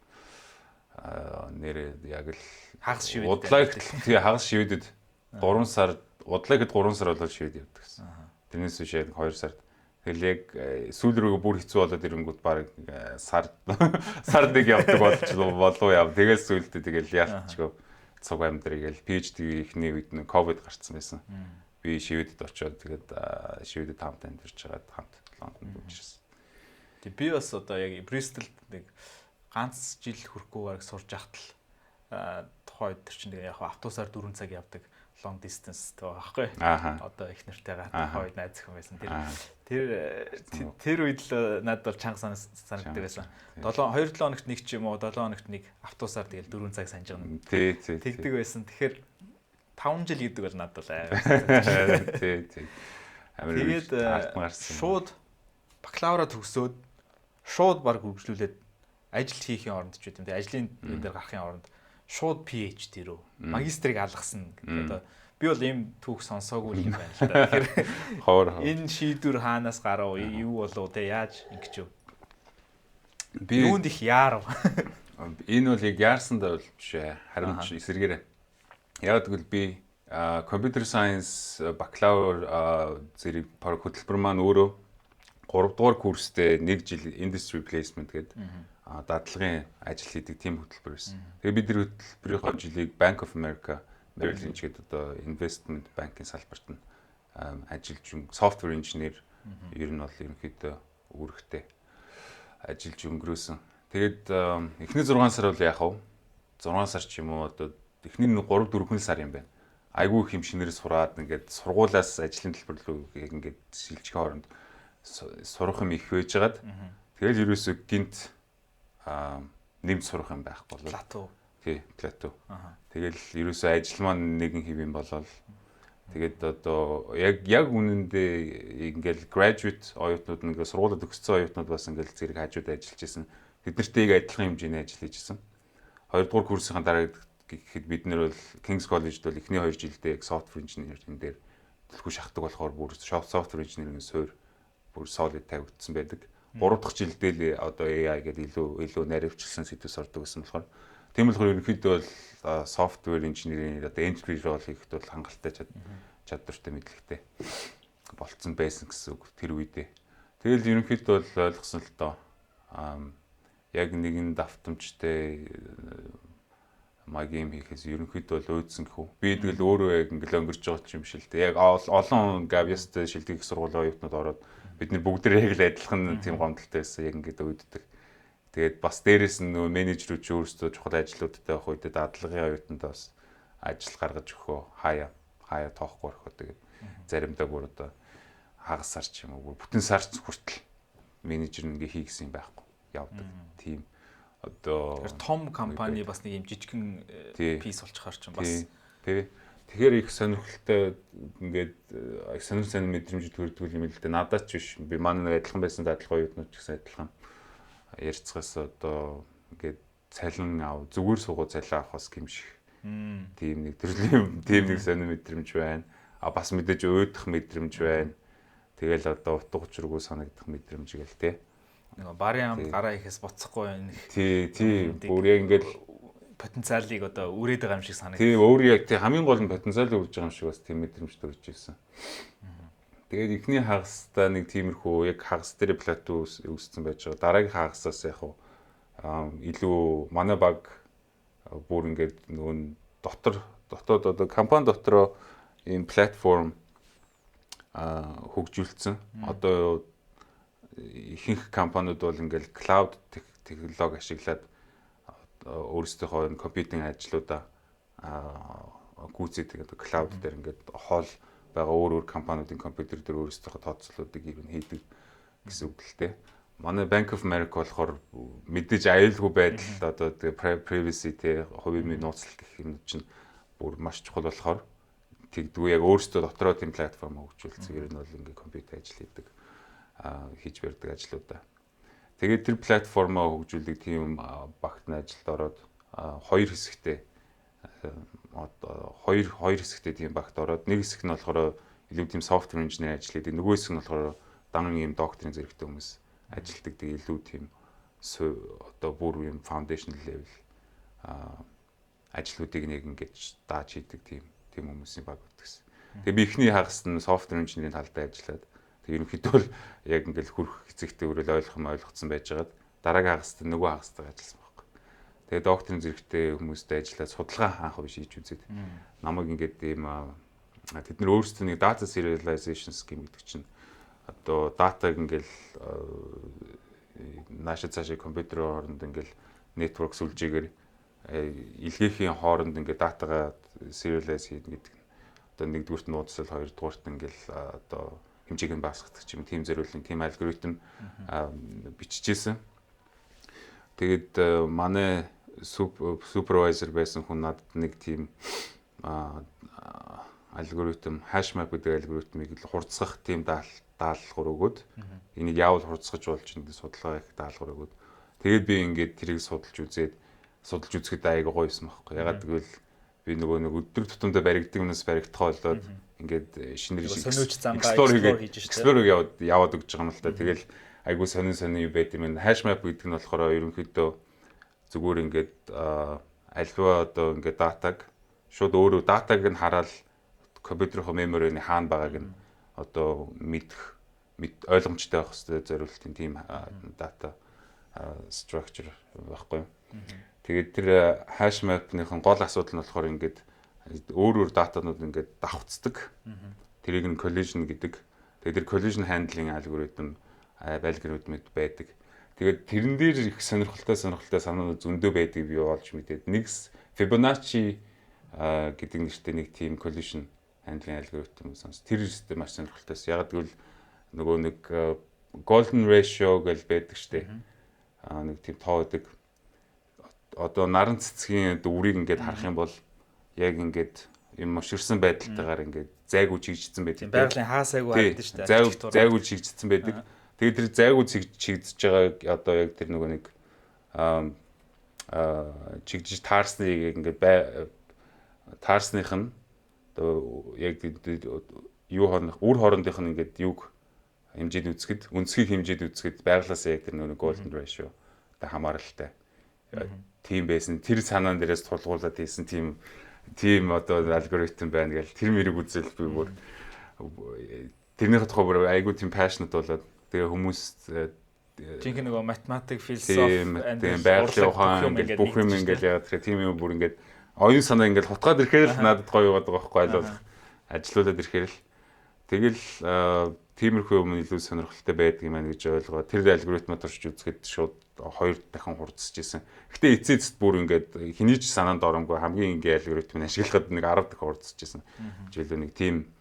нэрээ яг л хагас Швед. Удлаа тий хагас Шведэд 3 сар удлаа гэд 3 сар болоод Швед явдаг гэсэн. Тэрнээс биш яг 2 сард. Тэгэл яг сүүл рүүгээ бүр хэцүү болоод ирэнгүүт баг сард нэг явдаг болов яв. Тэгэл сүүлдээ тэгэл яалтчгүй цуг амьдрыг л PhD ихний үед нь ковид гарцсан байсан. Би Шведэд очиод тэгээд Шведэд хамт амьдарч байгаад хамт Лондонд үжирсэн. Тэг би бас одоо яг Бристолд нэг ганц жил хүрэхгүйгээр сурж ахт л тухайд тэр чинь яг автобусаар 4 цаг явдаг long distance тоо аахгүй. Одоо их нартайгаа тухайд найз охин байсан. Тэр үед л надад бол чанга санагддаг байсан. 2-7 хоногт нэг ч юм уу 7 хоногт нэг автобусаар тэгэл 4 цаг санаж гэнэ. Тэгдэг байсан. Тэгэхээр 5 жил гэдэг бол надад бол тий. Тэгээд шууд бакалавра төгсөөд шууд баг хөгжлүүлээд ажил хийхийн оронд ч үгүй юм. Ажлын дээр гарахын оронд шууд PhD рүү магистрийг алгасан. Одоо би бол ийм түүх сонсоогүй юм байна л да. Тэгэхээр энэ шийдвэр хаанаас гарав? Юу болов те яаж ингэж вэ? Би юунд их яарав? Энэ бол яг яарсандаа бол биш ээ. Харин эсэргээрээ. Яг тэгвэл би Computer Science бакалавр зэрэг хөтөлбөр маань өөрөө 3 дугаар курстэй 1 жил Industry Placement гэдэг дадлагын ажил хийдэг тийм хөтөлбөр байсан. Тэгээ бид нар хөтөлбөрийнхөө жилийг Bank of America Merrill Lynch гэдэг одоо investment банкын салбарт нь ажиллаж software engineer ер нь бол ерөнхийдөө үүрэгтэй ажиллаж өнгөрөөсөн. Тэгээд эхний 6 сар бол яах вэ? 6 сар ч юм уу одоо эхний 3-4 сар юм байна. Айгүй их юм шинээр сураад ингээд сургуулаас ажлын төлбөр рүү ингээд шилжих хооронд сурах юм их байжгаад тэгэл ерөөсөө гинт нэмж сурах юм байхгүй болоо. Плату. Тий, плату. Тэгэл ерөөсөө ажил маань нэгэн хэв юм болол. Тэгээд одоо яг үнэндээ ингээл graduate оюутнууд ингээд сургуулиуд төгссөн оюутнууд бас ингээл зэрэг хажууд ажиллаж исэн. Бид нартэйг адилхан хэмжээний ажил хийж исэн. 2 дугаар курсын дараа гэхэд бид нэр бол King's College-д бол эхний 2 жилдээ software engineering дээр төлхөө шахдаг болохоор бүр software engineering-ийн суурь бүр solid тавигдсан байдаг. 3 дахь жилдээ л одоо AI гэдэг илүү наривчлсан сэдвээс ордог гэсэн болохоор тийм болохоор ерөнхийдөө бол software engineering одоо entry role хийхэд бол хангалттай чадвартай мэдлэгтэй болцсон байсан гэсэн үг тэр үедээ. Тэгэл ерөнхийдөө бол ойлгосон л доо яг нэгэн давтамжтай магийн хийхээс ерөнхийдөө л өөдсөн гэх үү. Би тэгэл өөрөө яг ингээл өнгөрч байгаа юм шиг л дээ. Яг олон гавьястай шилдэг их сургуулийн оюутнууд ороод бид нар бүгдээ яг л адилхан тийм гомдолтой байсан. Яг ингээд өөддөг. Тэгээд бас дээрэс нь нөө менежерүүд ч өөрсдөө чухал ажлуудтай байх үед дадлагын оюутанд бас ажил гаргаж өгөхөө хаяа тоохгүй орхоо. Тэгээд заримдаа бүр одоо хагас сар ч юм уу бүтэн сар хүртэл менежер ингээ хийгсэн юм байхгүй. Явдаг. Тийм одоо том компани бас нэг юм жижигхэн пис болчихоор ч юм бас тий. Тэгэхээр их сонирхолтой ингээд сонир мэдрэмж төрдөг юм л дээ. Надад ч биш. Би манай нэг адилхан байсан адилхан оюутнууд ч гэсэн адилхан ярьцгаас одоо ингээд цалин зүгээр суугаа цалин авахаас гимших. Тийм нэг төрлийн тийм нэг сонир мэдрэмж байна. Бас мэдээж өөдөх мэдрэмж байна. Тэгэл одоо утга учиргүй санагдах мэдрэмж гээл тий. Нэг барын амд гараа ихээс буцахгүй байна. Тий. Бүр яг ингээд потенциалыг одоо үрээд байгаа юм шиг санагдав. Тий, өөр яг тий хамгийн гол нь потенциал үрж байгаа юм шиг бас тийм мэдрэмж төрж ирсэн. Тэгээд эхний хагастай нэг тиймэрхүү яг хагас дээр плату үүссэн байж байгаа. Дараагийн хагасаас яг илүү манай баг бүр ингээд нөгөө дотоод одоо компани дотроо ийм платформ хөгжүүлсэн. Одоо ихэнх компаниуд бол ингээл cloud технологи ашиглаад өөрсдийнхөө компьютерийн ажлуудаа гүйцэтгэдэг одоо cloud дээр ингээд хоол байгаа өөр компаниудын компьютер дээр өөрсдийнхөө тооцоолуудыг хийдэг гэсэн үг л дээ. Манай Bank of America болохоор мэдээж аюулгүй байдал одоо privacy те хувийн минь нууцлал гэх юм чинь бүр маш чухал болохоор тэгдэггүй яг өөрсдөө дотроо тийм платформ хөгжүүлсэн. Ер нь бол ингээд компьютер ажил хийдэг хийж барьдаг ажлуудаа. Тэгээд тэр платформоо хөгжүүлдэг тийм багтны ажилд ороод хоёр хэсэгтэй хоёр хэсэгтэй тийм багт ороод нэг хэсэг нь болохоор илүү тийм software engineer ажил хийдэг. Нөгөө хэсэг нь болохоор дан ийм докторийн зэрэгтэй хүмүүс ажилтдаг. Тэгээд илүү тийм одоо бүр юм foundational level ажлуудыг нэг ингэж дааж хийдэг тийм хүмүүсийн баг гэдэгсэн. Тэгээд би эхний хагаст нь software engineering талдаа ажиллаад тэг ерөнхийдөө л яг ингээл хөрөх хэцэгтэй өрөөл ойлгоцсон байжгаад дараагийн хагаст нөгөө хагастайгаа ажилласан байхгүй. Тэгээ докторийн зэрэгтэй хүмүүстэй ажиллаад судалгаа анх биш хийж үзээд намайг ингээд ийм тэд нар өөрсдөө нэг data serialization scheme гэдэг чинь одоо датаг ингээл наашаа цаашаа компьютерийн хооронд ингээл network сүлжээгээр илгээхийн хооронд ингээд датагаа serialize хийх гэдэг нь одоо нэгдүгürt нууцлал хоёрдугаарт ингээл одоо хэмжээг нь багасгадаг юм тийм зориулын тийм алгоритм бичижсэн. Тэгэд манай супервайзер байсан хүн надад нэг тийм алгоритм HashMap гэдэг алгоритмыг л хурцгах тийм даалгавар өгөөд энийг яавал хурцгаж болж ингэ судалгаа их даалгавар өгөөд тэгээд би ингээд тэрийг судалж үзэхэд айгаа гоё юм байхгүй. Ягаад гэвэл би нөгөө нэг өдөр тутамдаа баригддаг юмнаас баригдахаа болоод ингээд шинээр explore яваад өгч байгаа юм л та. Тэгэл айгуу сонин юу байд юм. HashMap гэдэг нь болохоор ерөнхийдөө зүгээр ингээд альва одоо ингээд датаг шууд өөрөө датаг нь хараад компьютерийн меморины хаана байгааг нь одоо мэдэх ойлгомжтой байх хэрэгтэй зориултын тийм data structure байхгүй. Тэгээд тэр hash map-ийн гол асуудал нь болохоор ингээд өөр датанууд ингээд давхцдаг. Тэрийг нь collision гэдэг. Тэгээд тэр collision handling алгоритм алгоритмд байдаг. Тэгээд тэрэн дээр их сонирхолтой санаанууд зөндөө байдгийг би олж мэдээд нэг Fibonacci гэдэг нэртэй нэг team collision handling алгоритм сонс. Тэр систем маш сонирхолтой. Яг гэвэл нөгөө нэг golden ratio гэж байдаг штеп. Нэг тийм тоо байдаг. Одоо наран цэцгийн үрийг ингээд харах юм бол яг ингээд юм ширсэн байдалтайгаар ингээд зайгүй чигжсэн байдаг. Тийм байгалийн хаасайгүй харагдаж штеп. Зайгүй чигжсэн байдаг. Тэгээд тэр зайгүй чигдэж байгааг одоо яг тэр нөгөө нэг чигжиж таарсныг ингээд таарсных нь одоо яг юу хоорондох үр хоорондынх нь ингээд юг хэмжээд үзэхэд өнцгийг хэмжээд үзэхэд байглаас яг тэр нөгөө golden ratio та хамааралтай тийм байсан. Тэр санаан дээрээс тулгуурлаад хийсэн тийм одоо алгоритм байна гэл тэр мэрийг үзэл би бүр тэрнийхээ тухай бүр айгуу тийм passionate болоод тэгээ хүмүүс жинхэнэ нөгөө математик, философи, байгалийн ухаан ингээд бүх юм ингээд яагаад тэгэхээр тийм юм бүр ингээд оюун санаа ингээд хутгаад ирэхээр надад гоё яваад байгаа байхгүй ойлгох ажилуулад ирэхээр л тэгэл тиймэрхүү юм илүү сонирхолтой байдаг юм байна гэж ойлгоо. Тэр алгоритмаар турш үзэхэд шууд 2 дахин хурцсаж исэн. Гэтэ эцээст бүр ингээд хэний ч санаанд оромгүй хамгийн ингийн алгоритмыг ашиглахад нэг 10 дахин хурцсаж исэн. Жишээлбэл нэг тийм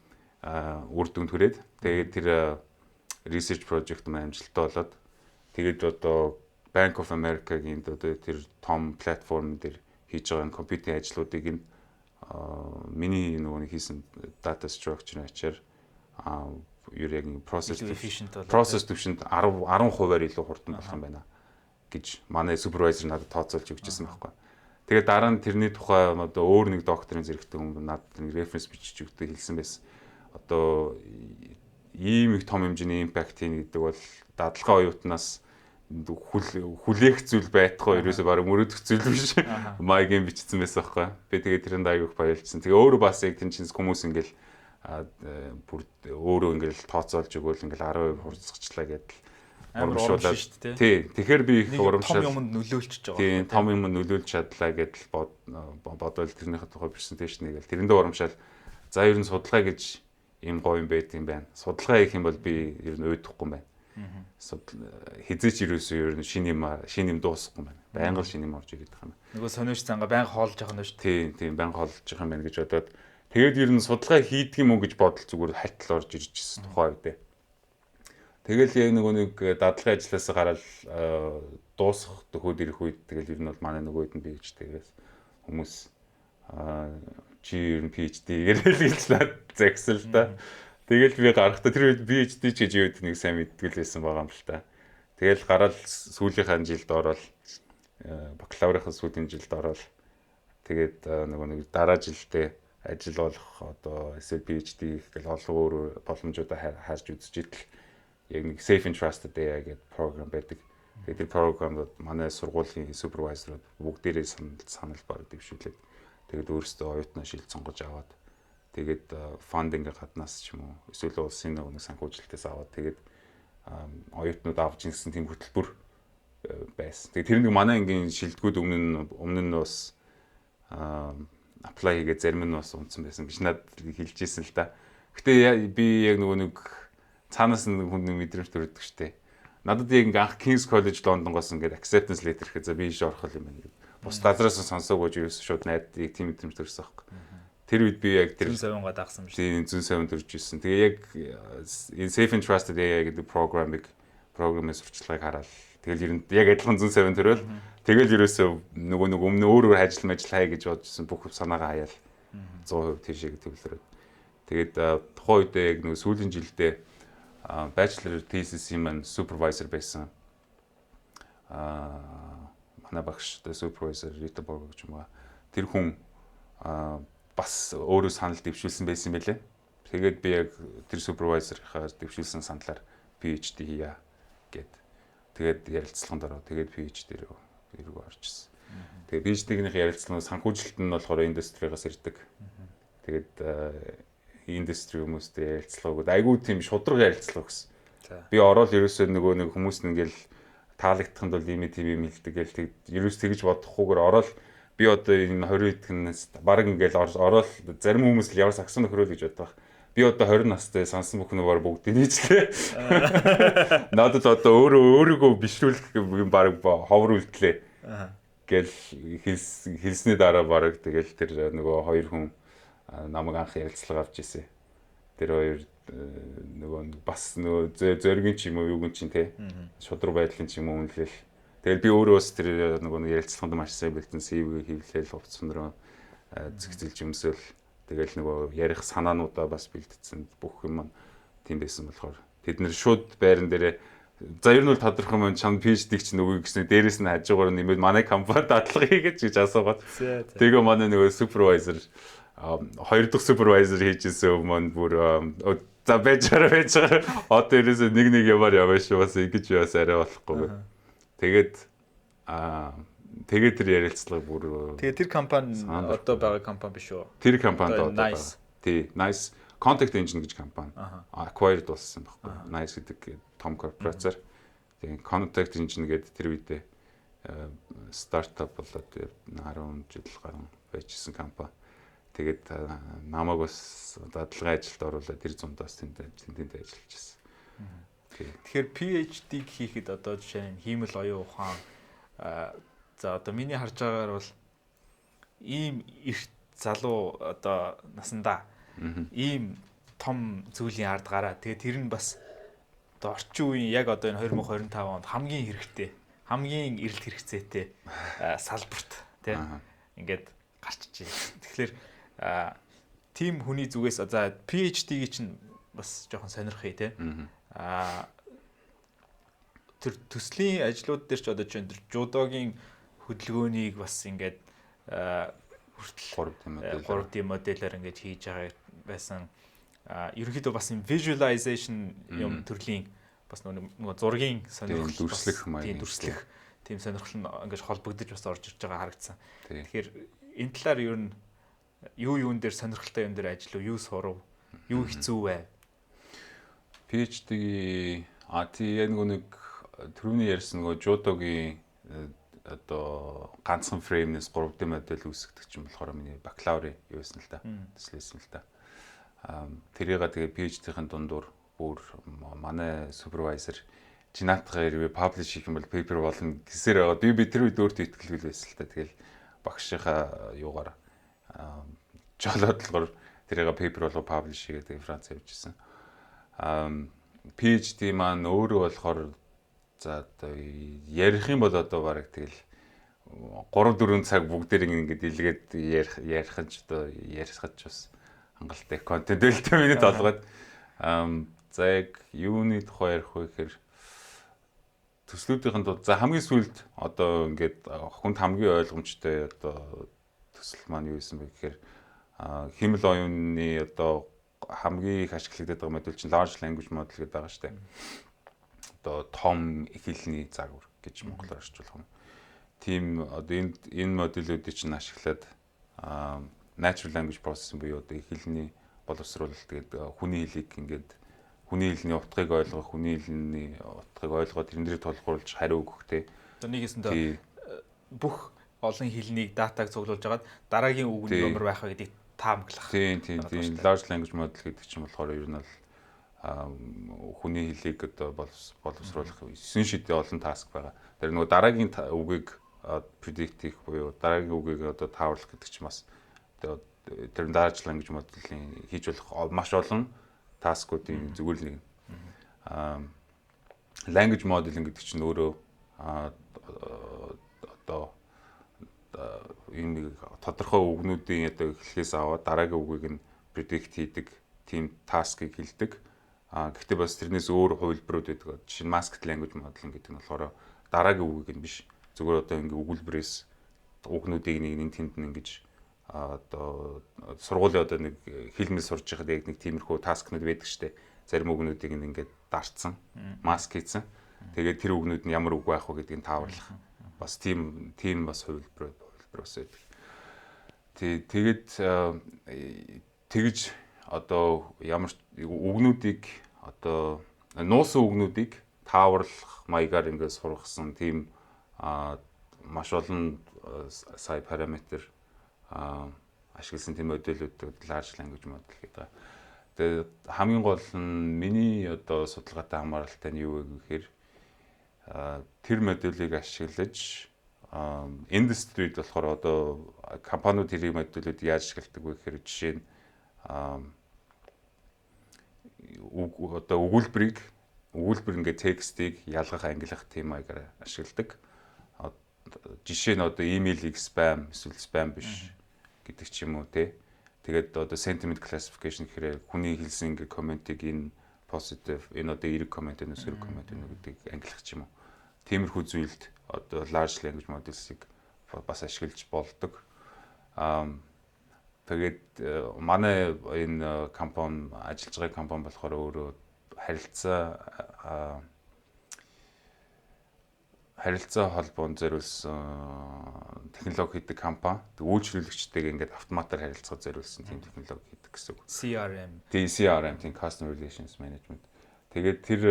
үр дүн төрээд тэгээд тэр research project маань амжилттай болоод тэгээд одоо Bank of America-гийн одоо тэр том платформ дээр хийж байгаа компьютерийн ажлуудыг нь миний нөгөө хийсэн data structure ачаар яг process төвшөнд 10% илүү хурдан болох юм байна гэж манай супервайзер надад тооцоолж өгчээсэн байхгүй. Тэгээд дараа нь тэрний тухай одоо өөр нэг докторийн зэрэгтэй хүн надад референс бичиж өгдөө хэлсэн байсан. Одоо ийм их том хэмжээний импакт хийн гэдэг бол дадлага оюутнаас хүлээх зүйл байхгүй ерөөсөө бараг мөрөдөх зүйл биш. Майгийн бичсэн байсан байхгүй. Би тэгээд тэрэнд аяг их баярлжсэн. Тэгээ өөрөө бас яг тэнцэнс хүмүүс ингээл бүр өөрөө ингээл тооцоолж өгөөл ингээл 10% хурцгачлаа гэдэл урамшуулаад тий. Тэгэхээр би их урамшаад том юмд нөлөөлчихөж байгаа. Тий, том юмд нөлөөлж чадлаа гэдэл бодвол тэрнийхээ тухай презентацийг ингээл тэрэндээ урамшаал. За ер нь судалгаа гэж ийм гоё юм байт юм байна. Судалгаа хийх юм бол би ер нь уйдахгүй юм байна. Хизээч ерөөсөө ер нь шин юм дуусахгүй байна. Байнга шин юм орж ирээд байгаа юм. Нөгөө сониуч занга байнга хоолж байгаа нь шүү дээ. Тийм байнга хоолж байгаа юм байна гэж бодоод тэгээд ер нь судалгаа хийдэг юм уу гэж бодол зүгээр хальтал орж ирж ирсэн тухай үедээ. Тэгэл яг нэг дадлагын ажлаас гараад дуусах төхөөд ирэх үед тэгэл ер нь бол манай нөгөөд нь би гэж тэгээс хүмүүс чи ер нь PhD гэрэл хэлж загсал та. Тэгэл би гарахдаа тэр үед PhD ч гэж юу гэдэг нэг сайн мэдтгэл байсан байгаа юм л та. Тэгэл гараад сүүлийнхаа жилд ороод бакалаврынхаа сүүлийн жилд ороод тэгээд нэг дараа жилдээ ажил олох одоо эсвэл PhD гэх олон өөр боломжуудаа харж үзэж идэл яг нэг Safe and Trusted AI гэдэг програм байдаг. Тэгээд тэр програмд манай сургуулийн супервайзерууд бүгдээрээ санал баг дэвшүүлээд тэгээд өөрсдөө оюутнаа шил сонгож аваад тэгээд фандинг гаднаас ч юм уу эсвэл улсын нэг санхүүжилтээс аваад тэгээд оюутнууд авч ирсэн тийм хөтөлбөр байсан. Тэгээд тэр нэг манай ангийн шилдэгүүд өмнө нь бас apply хийгээд зарим нь бас унтсан байсан гэж надад хэлж ирсэн л да. Гэтэ би яг нөгөө нэг цаанаас нэг хүн мэдрэмж төрөдөг штэ. Надад яг анх King's College Лондонгоос ингээд acceptance letter ихэд за би ийш орох юм байна гэдэг. Бус газраас сонсоогүй юу шууд найддаг тийм мэдрэмж төрсөн аахгүй. Тэр үед би яг тэр зүүн савингаа дагсан биш. Тийм зүүн савин төрж ирсэн. Тэгээ яг энэ Safe and Trusted AI гэдэг програмын сурчлагыг хараад тэгэл яг адилхан зүүн савин төрөөл тэгэл ерөөсөө нөгөө өмнө өөр ажил хаяа гэж бодчихсон бүх санаагаа хаяал 100% тийшээ төвлөрөөд. Тэгээд тухайн үедээ яг нөгөө сүүлийн жилдээ bachelor thesis-ийн маань supervisor байсан. Манай багш supervisor Rita Borg гэж юм аа. Тэр хүн бас өөрөө санал дэвшүүлсэн байсан байлээ. Тэгээд би яг тэр супервайзерийнхаа дэвшүүлсэн саналаар PhD хийя гэд. Тэгээд ярилцлаганд ороо. Тэгээд PhD рүү орчихсон. Тэгээд PhD-ийн ярилцлага санхүүжилт нь болохоор индустригаас ирдэг. Тэгээд индастри хүмүүстэй ярилцлагууд айгүй тийм шудраг ярилцлага гэсэн. За. Би ороод ерөөсөө нөгөө нэг хүмүүс ингээл таалагдахын тулд ийм хэлдэг гээл ерөөс тэгж бодохгүйгээр ороод би одоо энэ 20 эдгэнээс баг ингээл ороод зарим хүмүүс л ямар сагсан нөхрөө гэж боддог. Би одоо 20 настай сансан бүхнээр бүгд дийжлээ. Надад одоо өөрийгөө бишрүүлэх юм баг ховор үлдлээ. Гэл хэлсний дараа баг тэгэл тэр нөгөө хоёр хүн намайг анх ярилцлага авч ирсэн. Тэр хоёр нөгөө бас нөгөө зөргийн ч юм уу юуг чинь те шудраг байдлын ч юм уу үнэлэл. Тэгэл би өөрөө бас тэр нөгөө ярилцлаганд маш сайн бэлдсэн CV хийлээл хувцсан руу зэгцэлж өмсөөл тэгэл нөгөө ярих санаануудаа бас бэлдсэн бүх юм тийм байсан болохоор тэд нэр шууд байран дээрээ за ер нь бол тодорхой юм чам PhD чинь нөгөө гэсэн дээрээс нь хажуугаар нэмээд манай компанид дадлага хийгээд гэж асуугаад тэгээ манай нөгөө супервайзер хоёр дахь супервайзер хийжсэн өмнө бүр за байж одоо ерөөсөө нэг ямаар яваа шүү бас ингэж яас арай болохгүй. Тэгээд тэр ярилцлага бүр тэгээд тэр компани одоо байгаа компани биш үү? Тэр компанид одоо байгаа. Тий, Nice Contact Engine гэж компани. Acquired болсон байхгүй. Nice гэдэг том корпорацаар. Тэгээд Contact Engine гэдэг тэр үедээ стартап болоод 10 жил гарсан байжсэн компани. Тэгээд намайг бас дадлага ажилд оруулаад тэр зундаас тэнд ажиллаж байсан. Тэгэхээр PhD хийхэд одоо жишээ нь хиймэл оюун ухаан за одоо миний харж байгаагаар бол ийм эрт залуу одоо насандаа ийм том зүйлийн ард гараа. Тэгээд тэр нь бас одоо орчин үеийн яг одоо энэ 2025 онд хамгийн хэрэгтэй, хамгийн эрэлт хэрэгцээтэй салбарт тий ингээд гарч ижээ. Тэгэхээр тим хүний зүгээс за PhD-г чинь бас жоохон сонирхъя тий. Тэр төслийн ажлууд дээр ч одоо чинь жудогийн хөдөлгөөнийг бас ингээд хүртэл 3D модельээр ингээд хийж байгаа байсан. Ерөнхийдөө бас юм visualization юм төрлийн бас нөгөө зургийн сонирхол дүрслэх тийм сонирхол нь ингээд холбогдож бас орж ирж байгаа харагдсан. Тэгэхээр энэ талаар ер нь юун дээр сонирхолтой юм дээр ажиллав, юу сурав, юу хэцүү вэ? PhD нэг түрүүний ярьсан нөгөө жудогийн одоо ганцхан фреймнээс 3D модель үүсгдэг юм болохоор миний бакалаврын юу байсан л да. Төслөөсөн л да. Тэрийга тэгээ PhD-ийн дундуур бүр манай супервайзер чинаатгаар ирвэ паблиш хийх юм бол пейпер болно гэсээр байгаа. Би тэр үед өөртөө итгэлгүй байсан л да. Тэгэл багшийнхаа юугаар жолоодлогоор тэрийга пейпер болго паблиш хийгээд Франц явжсэн. PhD маань өөрөө болохоор за одоо ярих юм бол одоо бараг тэгэл 3-4 цаг бүгдээр ингээд илгээд ярих ч одоо ярихад ч бас хангалттай контент байлтай миний толгойд за яг юуны тухай ярих вэ гэхээр төслүүдийн тулд за хамгийн сүүлд одоо ингээд хүнд хамгийн ойлгомжтой одоо төсөл маань юу байсан бэ гэхээр хэмэл оюуны одоо хамгийн их ашиглагддаг байгаа модуль чинь large language model гэдэг байгаа шүү дээ. Одоо том хэлний загвар гэж монголоор орчуулах юм. Тийм одоо энэ модулуудыг чинь ашиглаад natural language processing буюу одоо хэлний боловсруулалт гэдэг хүний хэлийг ингээд хүний хэлний утгыг ойлгох, хүний хэлний утгыг ойлгоод тэрнэрийг тулгуурлаж хариу өгөх те. Одоо нэг хэсэндээ бүх олон хэлнийг датаг цуглуулж агаад дараагийн үг нь ямар байх вэ гэдгийг таамаглах. Тийм large language model гэдэг чинь болохоор ер нь бол хүний хэлийг одоо боловсруулах 9 шидэ олон таск байгаа. Тэр нөгөө дараагийн үгийг predict хийх буюу дараагийн үгийг одоо тааруулах гэдэг чинь бас тэр large language model-ийн хийж болох маш олон таскуудын зүгээр л нэг. Language modeling гэдэг чинь өөрөө одоо энэ тодорхой үгнүүдийн одоо эхлээс аваад дараагийн үгийг нь predict хийдэг тийм таскыг хэлдэг. Гэхдээ бас тэрнээс өөр хувилбарууд байдаг. Жишээ нь masked language modeling гэдэг нь болохоор дараагийн үгийг нь биш. Зүгээр одоо ингээ өгүүлбэрээс үгнүүдийг нэг тэнд нь ингэж одоо сургуулийн одоо нэг хэлмэл сурж байхад яг нэг тиймэрхүү таскнууд байдаг штэ. Зарим үгнүүдийг ингээд дарцсан, маск хийсэн. Тэгээд тэр үгнүүд нь ямар үг байх вэ гэдгийг тааруулах. Бас тийм бас хувилбар бас байдаг. Тэгээд тэгж одоо ямар үгнүүдийг одоо нуусан үгнүүдийг тааварлах маягаар ингээд сургасан тийм маш олон сая параметр ашигласан тийм модулүүд large language model гэдэг. Тэгээд хамгийн гол нь миний одоо судалгаатай хамааралтай нь юу вэ гэхээр тэр модулийг ашиглаж индустрид болохоор одоо компаниуд тэрийг модулүүд яаж ашигладаг вэ гэхээр жишээ нь одоо өгүүлбэр ингээд текстийг ялгах, ангилах тийм маягаар ашигладаг. Жишээ нь одоо имэйлийг спам эсвэл спам биш гэдэг ч юм уу те. Тэгээд одоо sentiment classification гэхээр хүний хэлсэн ингээ комментиг энэ positive, энэ одоо эерэг коммент энэ сөрөг коммент энэ гэдэг ангилах ч юм уу. Тиймэрхүү зүйлд одоо large language models-ыг бас ашиглаж болдог. Тэгээд манай энэ компани ажиллаж байгаа компани болохоор өөрөө харилцаа холбоонд зориулсан технологи хийдэг компани. Тэг үйлчлүүлэгчтэйгээ ингээд автоматар харилцаа зориулсан тийм технологи хийдэг гэсэн үг. CRM. CRM, тийм Customer Relations Management. Тэгээд тэр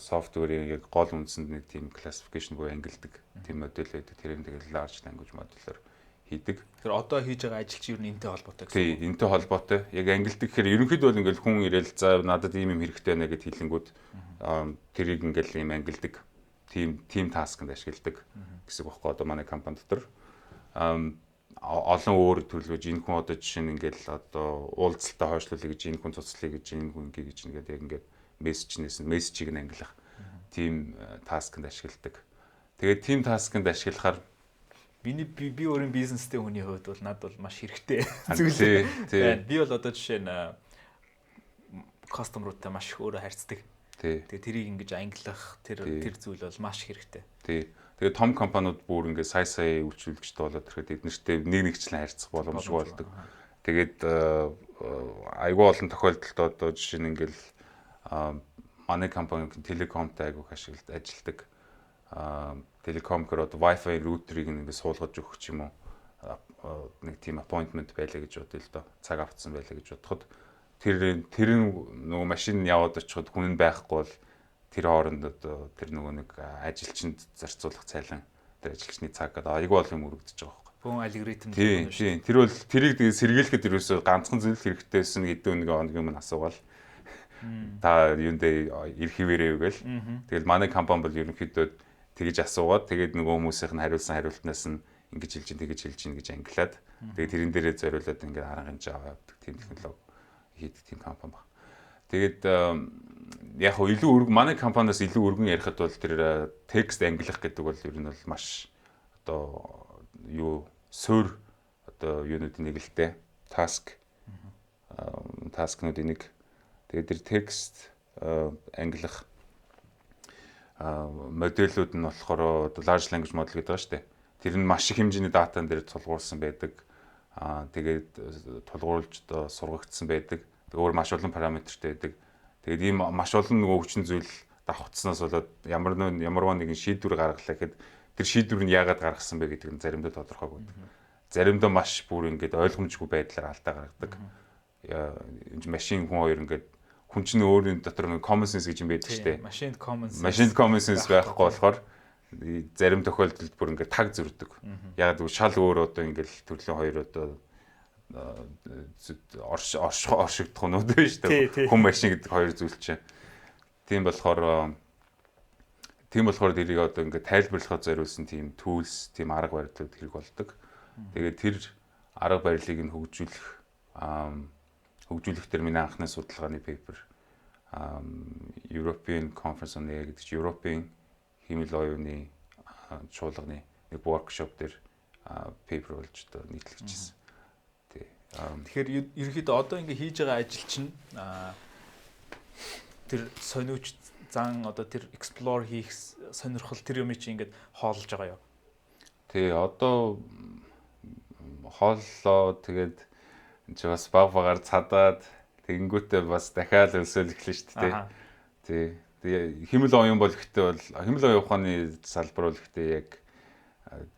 софтверийн яг гол үндсэнд нэг тийм classification буюу ангилдаг тийм модель байдаг. Тэр нь тэгээд large language model-оор хийдэг. Тэгэхээр одоо хийж байгаа ажил чинь юу нэнтэй холбоотой гэсэн. Тийм, энтэй холбоотой. Яг ангилдаг гэхээр ерөнхийдөө бол ингээл хүн ирээл за надад ийм юм хэрэгтэй байна гэд хэлэнгүүд тэрийг ингээл ийм ангилдаг. Team task-нд ашигладаг гэсэн үг байхгүй одоо манай компани дотор. Олон өөр төрлөж энэ хүн одоо жишээ нь ингээл одоо уулзалтаа хойшлуулъя гэж энэ хүн цуцлая гэж энэ хүн ингэ гэж ингээд яг ингээд мессежийг нь ангилах team task-нд ашигладаг. Тэгээд team task-нд ашиглахаар би өөрийн бизнестэй хүний хувьд бол надад бол маш хэрэгтэй зүйл. Би бол одоо жишээ нь customer-уудтай маш их өөрөө харьцдаг. Тэгээ тэрийг ингэж ангилах тэр зүйл бол маш хэрэгтэй. Тэгээ том компаниуд бүр ингээд сая үйлчлүүлэгчтэй болоод ирэхэд эднэртэй нэгчлэн харьцах боломжгүй болдог. Тэгээд айгүй олон тохиолдолд одоо жишээ нь ингээл манай компани телекомтай айгүй ажилладаг. Телеком гэр одоо Wi-Fi router-ыг ингээд суулгаж өгөх ч юм уу нэг тийм appointment байлаа гэж бодъё л доо. Цаг авцсан байлаа гэж бодоход тэр нөгөө машин яваад очиход хүн байхгүй бол тэр хооронд одоо тэр нөгөө нэг ажилчинд зарцуулах цайлан тэр ажилчны цаг гэдэг айгүй бол юм өргөдөж байгаа байхгүй. Бүүн алгоритм тийм шүү. Тэр бол тэрийг тэгээ сэргийлэхэд ерөөсөө ганцхан зүйл хэрэгтэйсэн гэдэг нэг юм асуугаал. Та юундээ ирэх хിവэрээ гээл. Тэгэл манай компани бол ерөнхийдөө тэгэж асуугаад тэгээд нөгөө хүмүүсийнх нь хариулсан хариултнаас нь ингэж хэлж гэж ангилаад тэгээд тэрэн дээрээ зориулаад ингээд арга хэмжээ аваад тийм технологи хийдэг тийм компани баг. Тэгээд яг хөө илүү манай компаниас илүү өргөн ярихад бол тэр текст ангилах гэдэг бол ер нь бол маш одоо суур одоо юунуудын нэг л дээ таскнуудын нэг. Тэгээд тэр текст ангилах модулууд нь болохоор large language model гэдэг байгаа шүү дээ. Тэр нь маш их хэмжээний датан дээр тулгуурсан байдаг. Тэгээд тулгуурлж сургагдсан байдаг. Өөр маш олон параметртэй байдаг. Тэгээд ийм маш олон нөгөө хүчин зүйл давхцснаас болоод ямар нэгэн шийдвэр гаргалаа гэхэд тэр шийдвэр нь яагаад гаргасан бэ гэдэг нь заримдаа тодорхойгүй байдаг. Заримдаа маш бүр ингээд ойлгомжгүй байдлаар алдаа гаргадаг. Машин хүн хоёр ингээд хүн чинь өөрийн дотор нэг common sense гэж юм байдаг шүү дээ. Машин common sense байхгүй болохоор зарим тохиолдолд бүр ингээд таг зөрдөг. Яг л шал өөр одоо ингээд төрлийн хоёр одоо оршигдох нь үү шүү дээ. Хүн машин гэдэг хоёр зүйл чинь. Тийм болохоор тэрийг одоо ингээд тайлбарлахад зориулсан тийм tools, тийм арга барилууд хэрэг болдог. Тэгээд тэр арга барилыг нь хөгжүүлэх төр миний анхны судалгааны пейпер European Conference on AI гэдэг чинь Европын хэмэл оюуны чуулганы нэг workshop дээр пейпер болж одоо нийтлэгдчихсэн. Тэгэхээр ерөнхийдөө одоо ингэ хийж байгаа ажил чинь тэр сониуч зан одоо тэр explore хийх сонирхол тэр юм чинь ингээд хоолж байгаа юу? Тий, одоо хооллоо тэгээд энэ бас багаар цадаад тэгэнгүүтээ бас дахиад өлсөөл эхлэн шүү дээ. Тий. Тэгээ хэмэл оюун бол ихтэй бол хэмэл оюун ухааны салбар бол ихтэй яг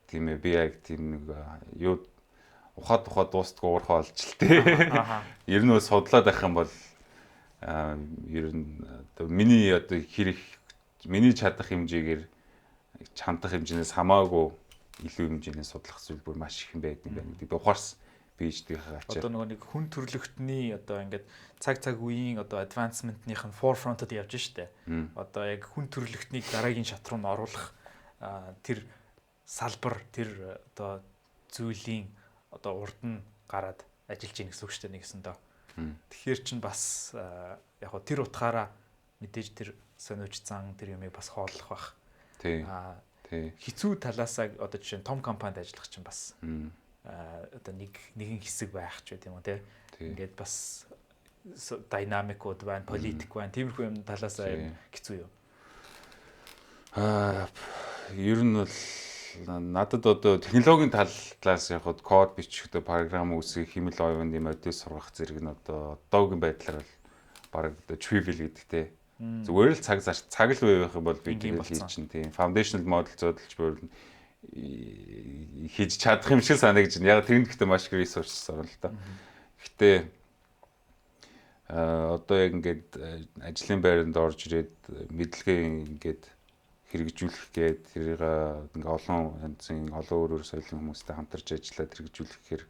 тийм ээ би яг тийм нэг ухаад дуустдаг уурхай болж л тий. Ер нь судлаад байх юм бол ер нь миний одоо хэрэг миний чадах хэмжээгээр хандах хэмжээс хамаагүй илүү хэмжээний судлах зүйл бүр маш их юм байд юм байна гэдэг ухаарсан PhD хаагачаа. Одоо нэг хүн төрөлхтний одоо ингээд цаг үеийн одоо advancement-ных нь forefront-д явж штэ. Одоо яг хүн төрөлхтнийг дараагийн шат руу н оруулах тэр салбар тэр одоо зүйлийн одоо урд нь гараад ажиллаж ийн гэсэн үг штэ нэгсэн доо. Тэгэхээр чин бас яг хөө тэр утгаараа мэдээж тэр сониуч зан тэр юмыг бас хооллох бах. Тий. Хэцүү талаасаа одоо жишээ нь том компанид ажиллах чинь бас одоо нэгэн хэсэг байх ч гэдэм үү те. Ингээд бас динамикуд байна, политик байна. Тиймэрхүү юм талаасаа юм хэцүү юу? Ер нь бол надад одоо технологийн талаас яг код бичих одоо програм үүсгэх хэмэл оюун юм өдөө сургах зэрэг нь одоо одоогийн байдлаар бол баг одоо trivial гэдэг те. Зүгээр л цаг л байх юм бол би тийм чинь тийм foundational model зөдөлж буурна хийж чадах юм шиг санагдаж байна. Яг тэр нь гэхдээ маш их resources орно л доо. Гэхдээ одоо яг ингээд ажлын байранд орж ирээд мэдлэгээ ингээд хэрэгжүүлэх гээд тэрийг ингээ олон янзын олон өөрөөр соёлын хүмүүстэй хамтарч ажиллаад хэрэгжүүлэхээр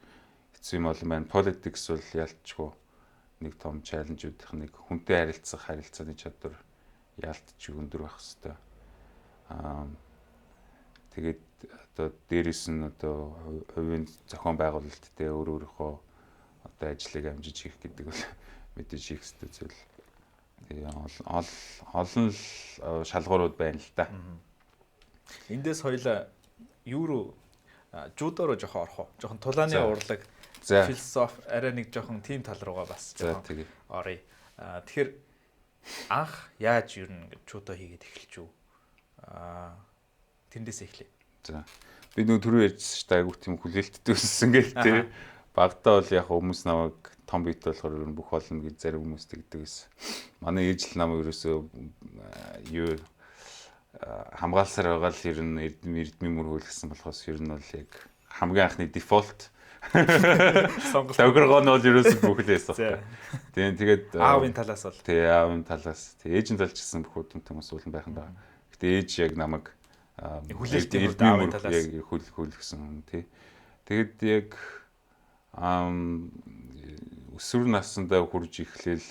хэцүү юм олон байна. Politics бол ялцгүй нэг том чаленжуудынх нэг хүнтэй харилцааны чадвар яалтч өндөр байх хэвээр. Тэгээд одоо дээрэс нь одоо хувийн зохион байгуулалт те өөрийнхөө одоо ажлыг амжиж хийх гэдэг бол мэдээж хийх хэрэгтэй зүйл. Тэгээ олон шалгуурууд байна л да. Эндээс хоёлаа юу руу жудо руу жоохон орох уу? Жоохон тулааны урлаг, философи арай нэг жоохон тийм тал руугаа бас жоохон оръё. Тэгэхээр анх яаж юу н жудо хийгээд эхэлж юу? Тэндээс эхлэе. За. Би нөгөө түрүү ярьжсэн шүү дээ айгуу тийм хүлээлттэй өссөн гэл тий. Багтаа бол яг хүмүүс намайг том бит болохоор ер нь бүх болно гэж зарим хүмүүс тэгдэг байсан. Манай ээж л намайг ерөөсөө юу хамгаалсаар байгаа л ер нь эрдмийн мөр хөлгсөн болохоос ер нь бол яг хамгийн анхны дефолт сонголт нь бол ерөөсөө бүх л байсан. Тийм тэгээд аавын талаас бол тий аавын талаас тий ээжийн талч гэсэн бүх үдэмтэй хүмүүс уулан байх юм байна. Гэтэ ээж яг намайг хүлээлтийн аавын талаас яг хөлгсөн тий. Тэгэд яг өсвөр насндаа хурж эхлээл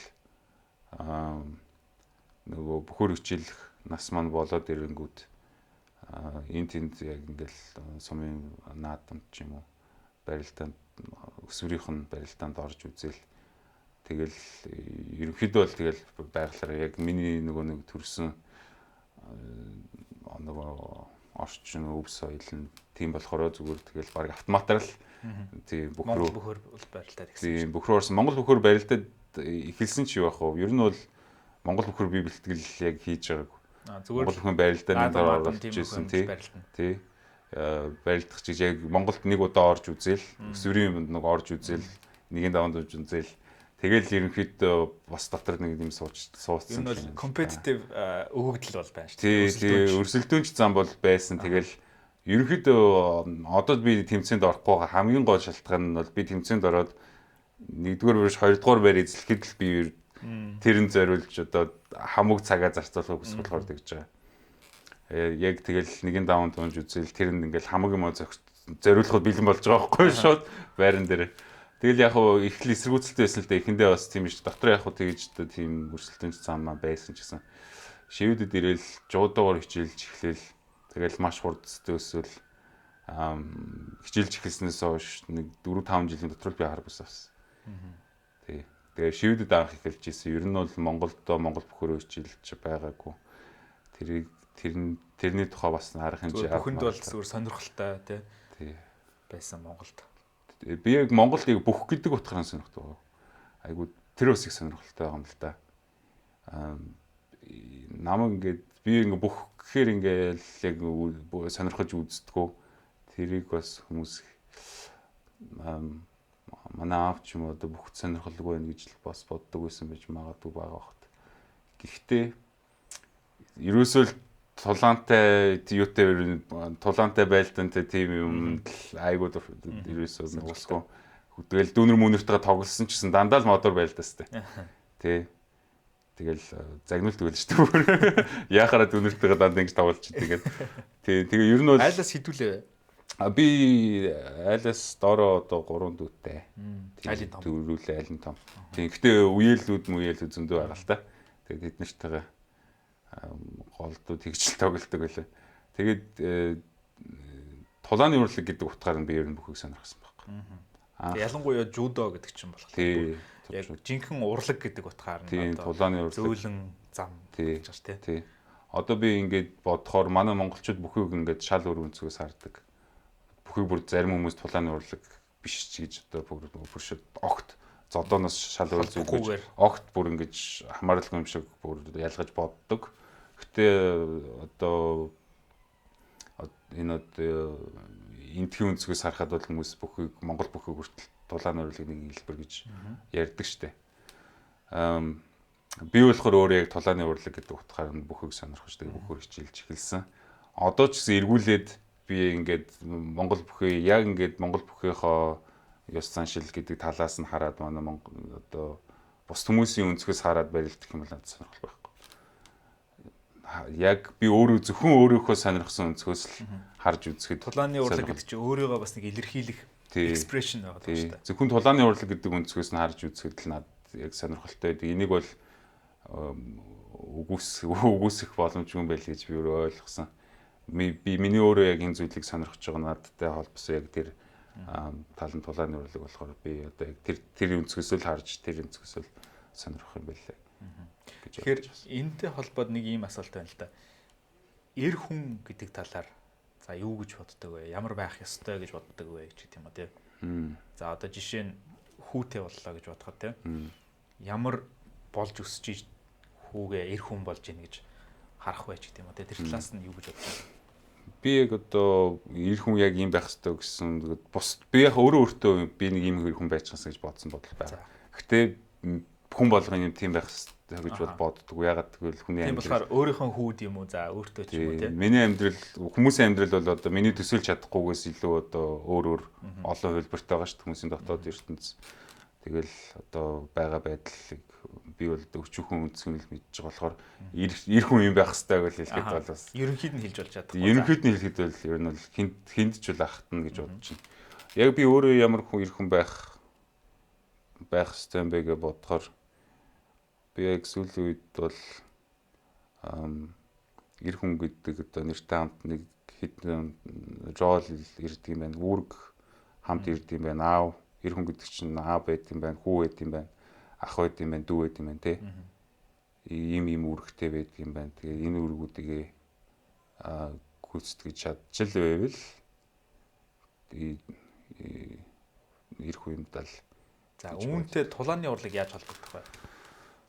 нөгөө бөхөр хичээлэх нас маань болоод ирэнгүүт энэ тэнд яг ингээл сумын наадамд ч юм уу барилдаанд өсвөрийнх нь барилдаанд орж үзэл тэгэл ерөнхийдөө бол тэгэл байглаараа яг миний нөгөө нэг төрсөн нөгөө орчин өв соёл нь тийм болохоор зүгээр тэгэл баг автоматар л тийм бөхөр барилдаад гэсэн. Тийм бөхөр орсон Монгол бөхөр барилдаад эхэлсэн ч юу ах вэ? Ер нь бол Монгол бөхөр бие бэлтгэл яг хийж байгааг. Монгол бөхөр барилдааны дараа орж ирсэн тий. Барилдах чиг яг Монголд нэг удаа орж үзэл, өсвөрийн юмд нэг орж үзэл, нэгэн даванд орж үзэл. Тэгэл ерөнхийдөө бас дотор нэг юм суудсан. Энэ бол competitive өгөгдөл бол байна шүү дээ. Тий, өрсөлдөөнч зам бол байсан. Тэгэл ерөнхийдөө одоо би тэмцээнд орохгүй хамгийн гол шалтгаан нь бол би тэмцээнд ороод нэгдүгээр биш хоёрдугаар байр эзлэхэд л би тэрэн зориулж одоо хамаг цагаа зарцуулах гэсэн болохоор тэгж байгаа. Яг тэгэл нэгэн даван тунж үзэл тэрэнд ингээл хамаг юм зориулахад бэлэн болж байгаа байхгүй шууд байран дээр. Тэгэл яг хуу их л эсэргүүцэлтэй байсан л да эхэндээ бас тийм биш дотор яг хуу тэгж одоо тийм өрсөлдөөнч зам маань байсан ч гэсэн шивэдэд ирээл жуудуугаар хичээлж эхлээл тэгэл маш хурдтай өсвөл хичээлж эхэлснээс хойш нэг 4-5 жилийн дотор би харгуус авсан. Тий. Тэгээ шивэдэд анх эхэлж ийсэн. Ер нь бол Монгол бөхөрөө хичээлж байгаагүй. Тэрний тухай бас арга хэмжээ авах. Бүхэнд бол зүгээр сонирхолтой тий байсан Монголд. Би яг Монголыг бүх гэдэг утгаараа сонирхдаг байгаа. Айгу тэр бас их сонирхолтой байгаа юм л да. Намайг ингээд би ингээ бүх гэхээр ингээл яг сонирхож үздэггүй. Тэрийг бас хүмүүс манай аав ч юм уу одоо бүх сонирхолгүй байна гэж бас боддог байсан байж магадгүй байгаа багт. Гэхдээ ерөөсөө тулаантай юутай тулаантай байлдантай тийм юм айгуу ерөөсөө уусгүй. Тэгэл дүүнер мөнөртэйгээ тоглосон ч гэсэн дандаа л модор байлдаа сте. Тий. Тэгэл загнуулт байл шүү дээ. Яахаараа дүүнертэйгээ дандаа ингэж тоглож тэгээд тэгээ ер нь бол айлаас хідүүлээ. Би айлаас доороо одоо 3 дүүтэй. Айлын том. Дөрүүлээ айлын том. Тийм. Гэтэ үеэлүүд зөндөө байгаа л та. Тэгээд бид нартэйгээ голдуу тэгжл тоглолдог байлаа. Тэгээд тулааны урлаг гэдэг утгаар нь би ер нь бүхийг сонирхсан байхгүй. Ялангуяа жудо гэдэг чинь болох. Яг жинхэнэ урлаг гэдэг утгаар нь тулааны урлаг зөөлөн зам гэж байна тий. Одоо би ингээд бодохоор манай монголчууд бүхийг ингээд шал өөр өнцгөөс хардаг. Бүхийг бүр зарим хүмүүс тулааны урлаг биш ч гэж одоо бүршөд огт зодооноос шал өөр зүйл гэж огт бүр ингэж хамааралгүй юм шиг бүр ялгаж боддог. Гэтэ одоо энэ энтхийн өнцгөөс харахад бол хүмүүс бүхийг Монгол бүхийг хүртэл тулааны урлагийн нэг хэлбэр гэж ярьдаг штэ. Би болохоор өөрөө яг тулааны урлаг гэдэг утгаар нь бүхийг сонирхож тэгээ бүхөө хичээлж эхэлсэн. Одоо ч гэсэн эргүүлээд би ингээд Монгол бүхий яг ингээд Монгол бүхийнхоо ёс заншил гэдэг талаас нь хараад манай Монгол одоо бус хүмүүсийн өнцгөөс хараад барилдах юм бол надад сонирхол байхгүй. Яг би өөрөө зөвхөн өөрийнхөө сонирхсан өнцгөөс л харж үзэхэд тулааны урлаг гэдэг чинь өөрийгөө бас нэг илэрхийлэх экспрешн байгаа шүү дээ. Зөвхөн тулааны урлаг гэдэг өнцгөөс нь харж үзэхэд л надад яг сонирхолтой байдаг. Энийг бол үгүйсэх боломжгүй байл гэж би өөрөө ойлгосон. Миний өөрөө яг энэ зүйлийг сонирхож байгаа надтай холбосон яг тэр талын тулааны урлаг болохоор би одоо яг тэр өнцгөөс л харж тэр өнцгөөс л сонирхох юм байлаа. Тэгэхээр энэтэй холбоод нэг ийм асуулт байна л да. Эр хүн гэдэг талаар за юу гэж боддог вэ? Ямар байх ёстой гэж боддог вэ гэх юм уу тий. За одоо жишээ нь хүүтэй боллоо гэж бодоход тий. Ямар болж өсөж хүүгээ эр хүн болж ийн гэж харах вэ гэх юм уу тий. Тэр талаас нь юу гэж бодож байна? Би яг одоо эр хүн яг ийм байх ёстой гэсэн бус би яг өөрөө би нэг ийм эр хүн байцгаасан гэж бодсон бодол байна. Гэхдээ хүн болгоны юм тийм байх ёстой гэж боддог. Ягаад гэвэл хүний амьдрал. Тийм болохоор өөрийнхөө хүүд юм уу за өөртөө ч юм уу тийм. Миний амьдрал хүмүүсийн амьдрал бол одоо миний төсөөлж чадахгүйгээс илүү одоо өөр олон хөлбөртэй байгаа шүү дээ хүмүүсийн дотоод ертөнц. Тэгэл одоо байгаа байдлыг би бол өчүүхэн үндсгэн л мэдж байгаа болохоор эр хүн юм байх хэрэгтэй гэж хэлэхэд бол бас ерөнхийд нь хэлж болж чадахгүй. Ерөнхийд нь хэлэхэд бол ер нь бол хинд ч үл ахтана гэж бодож байна. Яг би өөрөө ямар хүн эр хүн байх хэрэгтэй юм бэ гэж бодохоор би яг сүүлийн үед бол эр хүн гэдэг одоо нэртэй хамт нэг хэдэн рол ирдэг юм байна. Үүрэг хамт ирдэг юм байна. Аав эр хүн гэдэг чинь аав байт юм байна, хүү байт юм байна, ах байт юм байна, дүү байт юм байна тий. Ийм үүрэгтэй байт юм байна. Тэгээ энэ үүргүүдийг гүйцэтгэж чадчихл байвал эр хүн юм даа л. За үүнтэй тулааны урлаг яаж холбогдох вэ?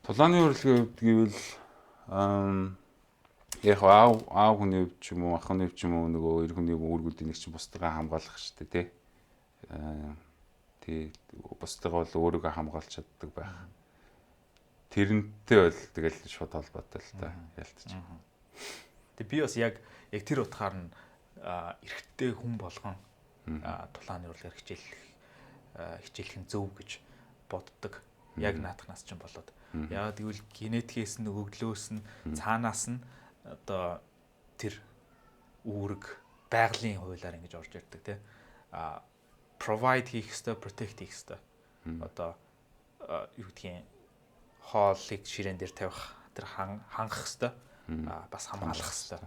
Тулааны урлаг гэвэл яг аав хүний хувьд ч юм уу, ах хүний хувьд ч юм уу нөгөө эр хүний үүргүүдийн нэг чинь бусдгаа хамгаалах шүү дээ тий. Бусдгаа бол өөрийгөө хамгаалж чаддаг байх. Тэрнтэй бол тэгэл шууд холбоотой л та ялтаж. Тэг би бас яг тэр утгаар нь эрэгтэй хүн болгон тулааны урлаг хичээлэх нь зөв гэж боддог. Яг наадахнаас ч юм болоод. Яагаад гэвэл генетикээс нь өгөгдлөөс нь цаанаас нь одоо тэр үүрэг байгалийн хуулиар ингэж орж ирдэг тий. Provide хийх ёстой, protect хийх ёстой. Одоо юу гэдгийг хоолыг ширээн дээр тавих, тэр хангах ёстой. Бас хамгаалах ёстой.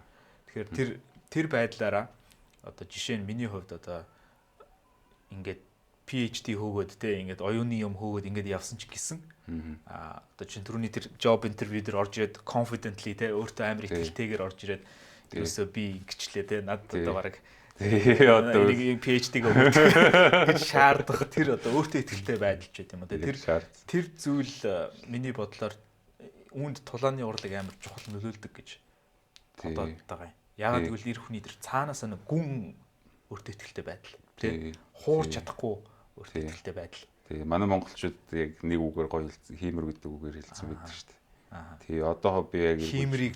Тэгэхээр тэр байдлаараа одоо жишээ нь миний хувьд одоо ингээд PhD хөөгөөд те ингээд оюуны юм хөөгөөд ингээд явсан ч гэсэн одоо чин түрүүний тэр job interview дээр орж ирээд confidently те өөртөө амар ихтэйгээр орж ирээд ерөөсөө би ингэчлээ те надад одоо бараг одоо нэг PhD-г өгөх гэж шаардах тэр одоо өөртөө ихтэй байдал ч гэдэм юм те тэр зүйл миний бодлоор үүнд тулааны урлаг амар чухал нөлөөлдөг гэж бодоод байгаа юм. Яагаад гэвэл эр хүний тэр цаанаас нэг гүн өөртөө ихтэй байдал те хуурч чадахгүй өөртөө ихтэй байдал. Тэгээ манай монголчууд яг нэг үгээр гоё хиймэр гэдэг үгээр хэлсэн байдаг шүү дээ. тий одоо би яг химрийг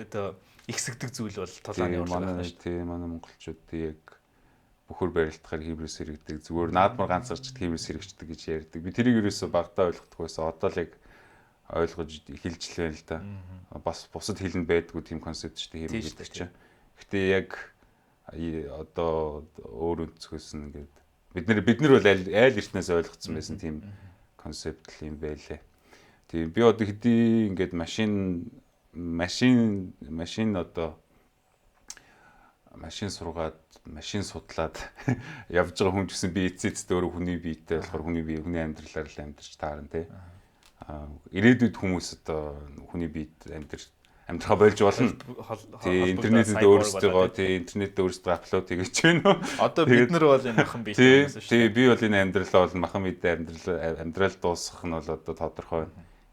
одоо ихсэгдэг зүйл бол тулааны урлаг байна шүү. Тий манай монголчууд яг бүхөр барилдахаар химрээс хэрэгдэг. Зүгээр наадмар ганц зарчд химрээс хэрэгждэг гэж ярьдаг. Би тэрийг ерөөсөө багтаа ойлгохгүй байсан. Одоо л яг ойлгож эхэлж л байна л да. Бас бусад хэлэнд байдгүй тийм концепт шүү дээ химэр гэдэг чинь. Гэтэ яг одоо өөр өнцгөөс нь ингээд бид нар бол айл эртнээс ойлгоцсон байсан тийм концепт л юм байлээ. Тийм би одоо хэдий ингээд машин одоо машин сургаад машин судлаад явж байгаа хүн гэсэн би эцэцтэй өөрөө хүний биетэй болохоор хүний амьдралаар л амьдарч таарна тий. Ирээдүйд хүмүүс одоо хүний биед амьдрахаа болж болно. Тий интернетэд өөрсдөө апплод хийж байна уу? Одоо бид нар бол энэ махан биетэй хүмүүс шүү. Тий би бол энэ амьдралаа бол махан биетэй амьдрал дуусгах нь бол одоо тодорхой.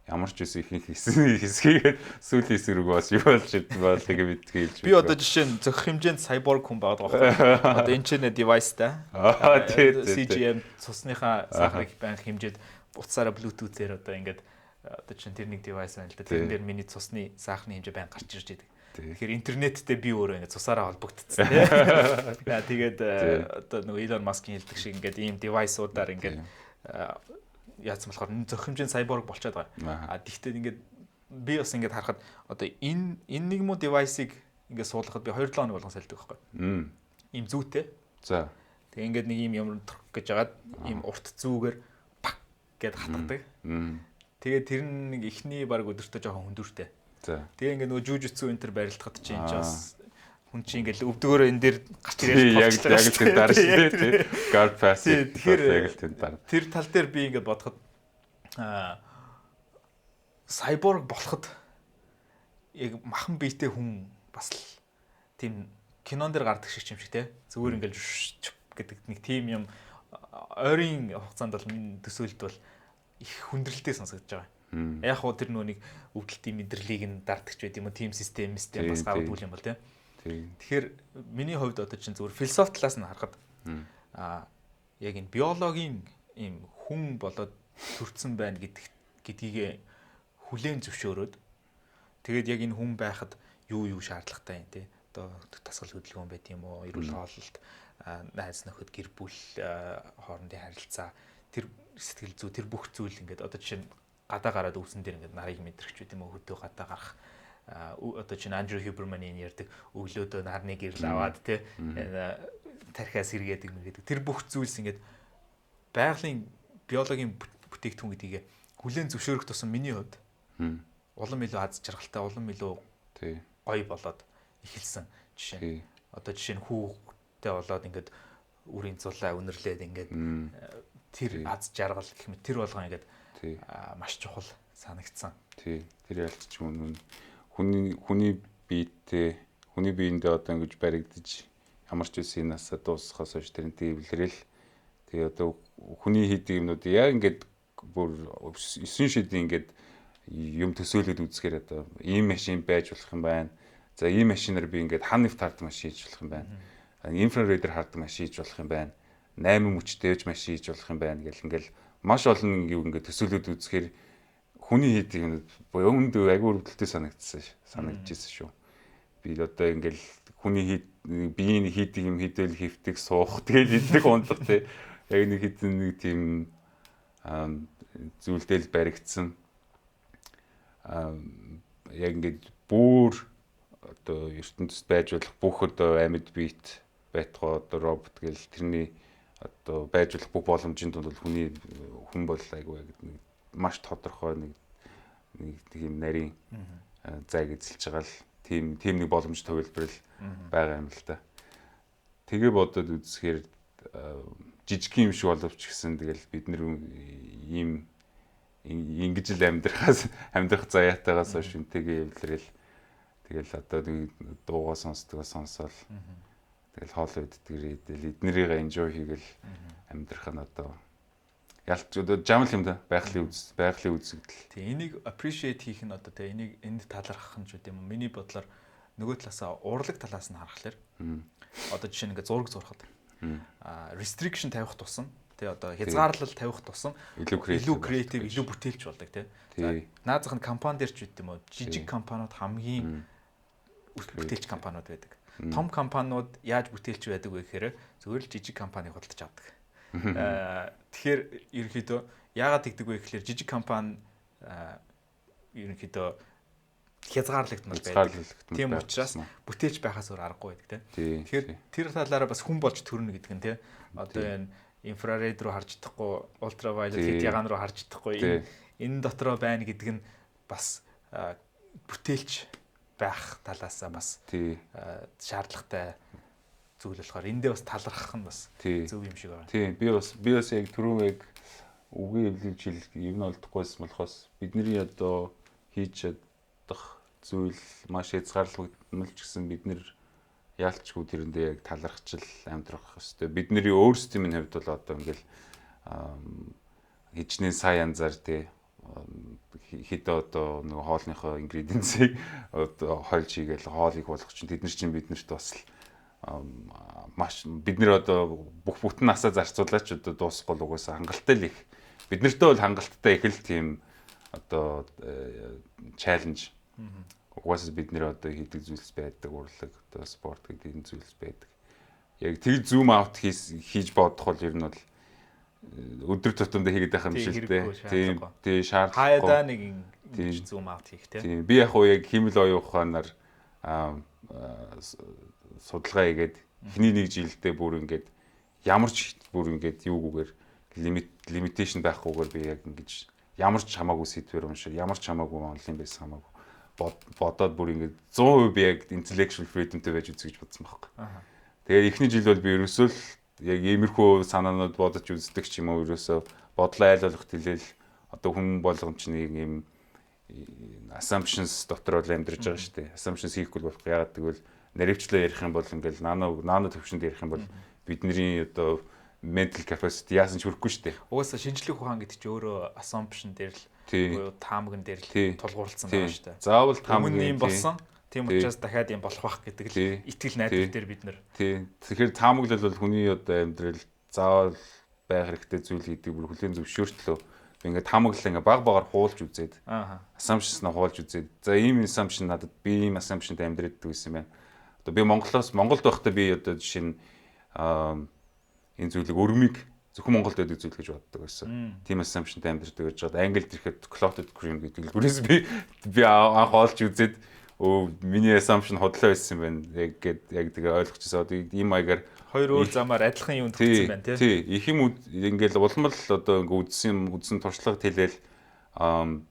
Ямар ч үсэн ихэнх хэсгийг сүүлийн хэсэг рүү бас юу болж байгааг мэдээж. Би одоо жишээ нь зөх хэмжээнд cyborg хүн байгаа байхгүй. Одоо энэ ч нэ девайстай. CGM цусныхаа сахарыг банк хэмжээд буцаараа Bluetooth-ээр одоо ингээд одоо чинь тэр нэг девайс байна л да. Тэрэн дээр миний цусны сахарны хэмжээ банк гарч ирж байдаг. Тэгэхээр интернеттэй би өөрөө ингээд цусаараа холбогдсон тийм. Тэгээд одоо нөгөө Elon Musk-ийн хэлдэг шиг ингээд ийм девайсуудаар ингээд яатсан болохоор зөх хэмжээнд cyborg болчиход байгаа. Тэгвэл ингээд би бас ингээд харахад одоо энэ нэг муу девайсыг ингээд суулгахад би 2-7 хоног болгон сэлдэг байхгүй. Ийм зүйтэй. За. Тэгээ ингээд нэг ийм ямар гэж агаад ийм урт зүүгээр пак гэд хатгадаг. Тэгээ тэр нэг ихний баг өдөртөө жоохон хөндөртэй. За. Тэгээ ингээд нөгөө жужитсу энэ төр барилдахад чинь жаас хүн чинь ингээд өвдгөөрөө энэ дээр гарч ирээд яг тэр дараа шүү дээ. Guard pass. Тэр тал дээр би ингээд бодоход cyborg болоход яг махан биетэй хүн бас л тийм кинон дээр гардаг шиг юм шиг те. Зүгээр ингээд гэдэг нэг тим юм ойрын хугацаанд бол төсөөлт бол их хүндрэлтэй сонсогдож байгаа. Яг хоо тэр нөгөө нэг өвдөлтийн мэдрэлийг нь дардагч байд юм уу, team system бас гавдгүй юм бол тийм. Тэгэхээр миний хувьд одоо чинь зүгээр философи талаас нь харахад яг энэ биологийн ийм хүн болоод төрсэн байна гэдгийг хүлээн зөвшөөрөөд тэгээд яг энэ хүн байхад юу шаардлагатай юм те. Одоо тасгал хөдөлгөөн байт юм уу, эрүүл хооллолт, найз нөхөд гэр бүл хоорондын харилцаа, тэр сэтгэл зүй, тэр бүх зүйл ингээд одоо жишээ нь гадаа гараад үүсэн дээр ингээд нарыг мэдрэгч байт юм уу, хөдөө гадаа гарах одоо чинь Андрю Хюберманийн ярьдаг өглөөдөө нарны гэрэл аваад тий тархиас сэргээдэг мэгэдэг тэр бүх зүйлс ингээд байгалийн биологийн бүтээгдэхүүн гэдгийг хүлээн зөвшөөрөх тусам миний хувьд улам илүү аз жаргалтай улам илүү гоё болоод эхэлсэн жишээ. Одоо жишээ нь хүүхдтэй болоод ингээд үрийн цулаа үнэрлээд ингээд тэр аз жаргал гэх мэт тэр болгоо ингээд маш чухал санагдсан. Тэр ялцч хүний биендээ одоо ингэж баригдаж ямар ч үсэн насаа дуусахаас хойш тэрнтэй эвлэрэл тэгээ одоо хүний хийдэг юмнууд яг ингээд бүр 9 шидийн ингээд юм төсөөлөд үзэхээр одоо ийм машин байж болох юм байна. За ийм машинаар би ингээд хан нефт хардаг машин хийж болох юм байна. Инфраредээр хардаг машин хийж болох юм байна. 8 мөчтэй машин хийж болох юм байна гэл ингээл маш олон юм ингээд төсөөлөд үзэхээр хүний хийдэг юм өнд агуур өвдөлтөй санагдчихсэн шүү. Би одоо ингээл хүний биеийн хийдэг юм хийдэл хэвтэг суух тэгэл идэх ундаг те. Яг нэг хэдэн нэг тийм зүйлдэл баригдсан. Яг ингээд бүр одоо ертөнцид байж болох бүх одоо амьд биет байтугай одоо робот гэл тэрний одоо байж болох бүх боломжийн дунд бол хүн бол айгүй маш тодорхой нэг тийм нарийн зайг эзэлж байгаа л тийм нэг боломж төвлөрөл байгаа юм л да. Тэгээ бодоод үзэхээр жижиг юм шиг боловч гэсэн тэгэл бид нэр ийм ингэж л амьдрах заяатайгаас хойш үнтэйгээ эвлэрэл тэгэл одоо нэг дуугаа сонсоол тэгэл хоол иддэг идэл эднэрийг enjoy хийгээл амьдрах нь одоо ялч одоо жамл юм да байгалийн үзэгдэл. Тэг энийг appreciate хийх нь одоо тэг энд талархах нь ч үгүй юм. Миний бодлоор нөгөө талаасаа урлаг талаас нь харахаар одоо жишээ нь ингээ зураг зурхад restriction тавих тусам тий одоо хязгаарлал тавих тусам илүү креатив, илүү бүтээлч болдог тий. Наазах нь компани дээр ч үт юм уу жижиг компаниуд хамгийн бүтээлч компаниуд байдаг. Том компаниуд яаж бүтээлч байдаг вэ гэхээр зөвхөн л жижиг компани худалдаж авдаг. Тэгэхээр ерөнхийдөө яагаад тэгдэг вэ гэхээр жижиг компани ерөнхийдөө хязгаарлагдмал байдаг. Тийм учраас бүтээлч байхаас өөр аргагүй байдаг тийм. Тэгэхээр тэр талаараа бас хүн болж төрнө гэдэг нь тийм. Одоо энэ инфраред руу харж чадахгүй, ультравайолет хэд ягаан руу харж чадахгүй энэ дотроо байна гэдэг нь бас бүтээлч байх талаасаа бас шаардлагатай зүйл болохоор эндээ бас талархах нь бас зөв юм шиг байна. Тийм би бас яг түрүү яг үгүй эвлүүлж хэл юм олдохгүйсэн болохоос бидний одоо хийж чадах зүйл маш хязгаарлагдмал ч гэсэн бид нэр яалтчгүй тэрэндээ яг талархчил амьдрах хэвээр бидний өөрсдийн хувьд бол одоо ингээл хичнээн сайн янзаар тий хэд одоо нэг хоолныхоо ингредиенцийг одоо хольж хийгээл хоолыг болгох чинь тэд нар чинь биднэрт бас маш бид нэр одоо бүх бүтэн насаа зарцуулаач одоо дуусахгүй л угаасаа хангалттай л их бид нартай бол хангалттай их л тийм одоо чаленж угаасаа бид нэр одоо хийдэг зүйлс байдаг урлаг одоо спорт гэдэг энэ зүйлс байдаг яг тэр зум аут хийж бодох бол ер нь бол өдөр тутамдаа хийгээд байх юм шиг дээ. Тийм шаардлагагүй. Хаяада нэг зум аут хийх тийм. Би яг уу яг химэл оюун ухаанаар судалгаа хийгээд эхний нэг жилдээ бүр ингээд ямар ч бүр ингээд юугүйгээр лимитейшн байхгүйгээр би яг ингэж ямар ч хамаагүй сэдвэр уншаад ямар ч хамаагүй онлайн байсан хамаагүй бодоод бүр ингээд 100% би яг intellectual freedomтэй байж үзье гэж бодсон байхгүй. Тэгээд эхний жил бол би ерөөсөө л яг иймэрхүү санаанууд бодож үздэг ч юм уу ерөөсөө бодлоо айл болох хэлэл одоо хүн болгоомч нэг юм assumptions дотор л амьдарч байгаа шүү дээ. Assumptions хийхгүй болохгүй яагаад гэвэл наривчлаа ярих юм бол ингээл нано төвшөнд ярих юм бол бидний одоо mental capacity яасан ч хүрэхгүй шүү дээ. Угаасаа шинжлэх ухаан гэдэг чинь өөрөө assumption дээр л таамагн дээр л тулгуурласан байгаа шүү дээ. Заавал таамаг юм болсон. Тийм учраас дахиад юм болох байх гэдэг л итгэл найдвар дээр бид нар. Тийм. Тэгэхээр таамаглал бол хүний одоо амьдрал заавал байх хэрэгтэй зүйл гэдэг бүр хүлээн зөвшөөртлөө ингээд таамаглал ингээ баг багаар хуулж үзээд assumptions-ыг хуулж үзээд за ийм assumption надад би ийм assumption-д амьдраад байсан байна. Одоо би Монголд байхдаа би одоо жишээ нь энэ зүйлийг өргөмийг зөвхөн Монголд байдаг зүйл гэж боддог байсан. Тийм assumption-д амьдрдаг гэж бодоод Англид ирэхэд clotted cream гэдэг дэлгүүрээс би анх олж үзээд миний assumption хотлоо байсан байна. Яг тэгээ ойлгочихсон. Одоо ийм маягаар хоёр өөр замаар адилхан юм төгссөн байна тий. Их юм ингээл улмал одоо ингээ үдсэн туршлагад хэлээл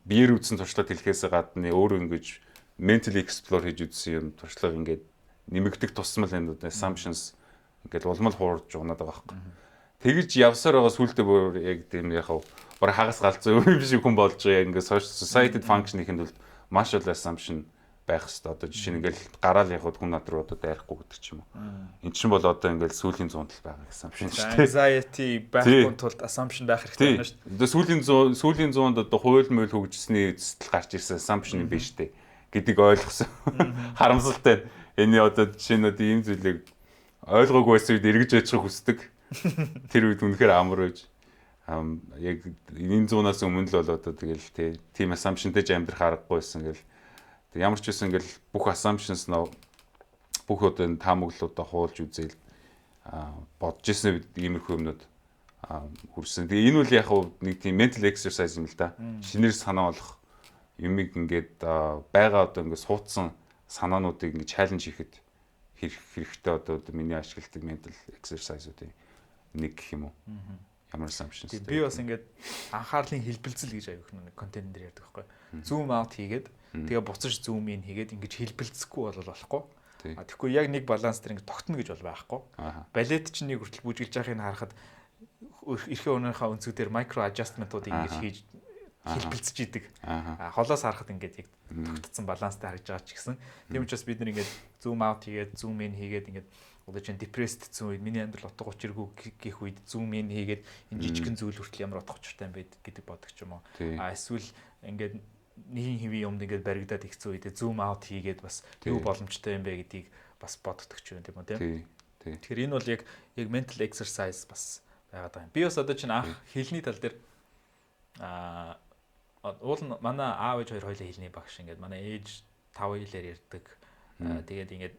биеэр үдсэн туршлагад хэлэхээс гадна өөрөө ингэж mentally explore хийж үзсэн юм туршлага ингээд нэмэгдэх тусмал энэ assumptions ингээд улмал хуурж унаад байгаа байхгүй. Тэгэж явсаар байгаа сүултээ бүр яг тийм яг баг хагас галзуу юм шиг хүн болж байгаа. Ингээд society function-ийн хувьд маш ол assumption байх хэвээр одоо жишээ нь ингээл гараал явахад хүн над руу одоо дайрахгүй гэдэг ч юм уу. Энд чинь бол одоо ингээл сүүлийн 100 тал байгаа assumption шүү дээ. Anxiety байхгүй тулд assumption байх хэрэгтэй байна шүү Одоо дээ. сүүлийн 100-д одоо хууль мөл хөгжсөний эцэстэл гарч ирсэн assumption юм биш үү гэдэг ойлгосон. Харамсалтай. Энэ одоо жишээнүүд ийм зүйлийг ойлгоогүй байсан үед эргэж очих хүсдэг. Тэр үед үнэхээр амар байж яг энэ 100-аас өмнө л бол одоо тэгэл тийм assumptionтэй амьдрах аргагүй байсан гэл ямар ч байсан ингээл бүх assumptions бүх одоо энэ таамаглалуудаа хуулж үзээл бодож ирсэн иймэрхүү юмнууд хүрсэн. Тэгээ энэ үл яг нэг тийм mental exercise юм л да. Шинээр санаа олох юмыг ингээд байгаа одоо ингээд суудсан санаануудыг ингээд challenge хийхэд хэрэгтэй одоо миний ашигладаг mental exercise-уудын нэг гэх юм уу. Ямар assumptions. Би бас ингээд анхаарлын хэлбэлцэл гэж аяг нэг контент дээр ярьдаг байхгүй. Zoom out хийгээд тэгээ буцаж zoom in хийгээд ингэж хэлбэлцэхгүй болохгүй. Тэгэхгүй яг нэг баланс дээр ингэ тогтно гэж бол байхгүй. Балет чинь нэг хүртэл бүжиглж байгаахыг харахад эрхээ өнөөхөө өнцгүүдээр micro adjustment-уудыг ингэж хийж хэлбэлцэж идэг. Холоос харахад ингээд яг тогтцсон баланстай харагдж байгаа ч гэсэн. Тийм учраас бид нар ингээд zoom out хийгээд zoom in хийгээд ингээд одоо чинь depressed гэсэн үед миний амьдрал утга учиргүй гэх үед zoom in хийгээд энэ жижигхэн зүйл хүртэл ямар утга учиртай юм бэ гэдэг бодог ч юм уу. Эсвэл ингээд нэгэн хэвийн юмд ингээд баригдаад ихсэн үед zoom out хийгээд бас юу боломжтой юм бэ гэдгийг бас боддог ч юм тийм үү тийм. Тэгэхээр энэ бол яг mental exercise бас байгаад байгаа юм. Би бас одоо чинь анх хэлний тал дээр уул нь манай аав ээж хоёр хоёулаа хэлний багш ингээд манай ээж 5 хэлээр ярьдаг. Тэгээд ингээд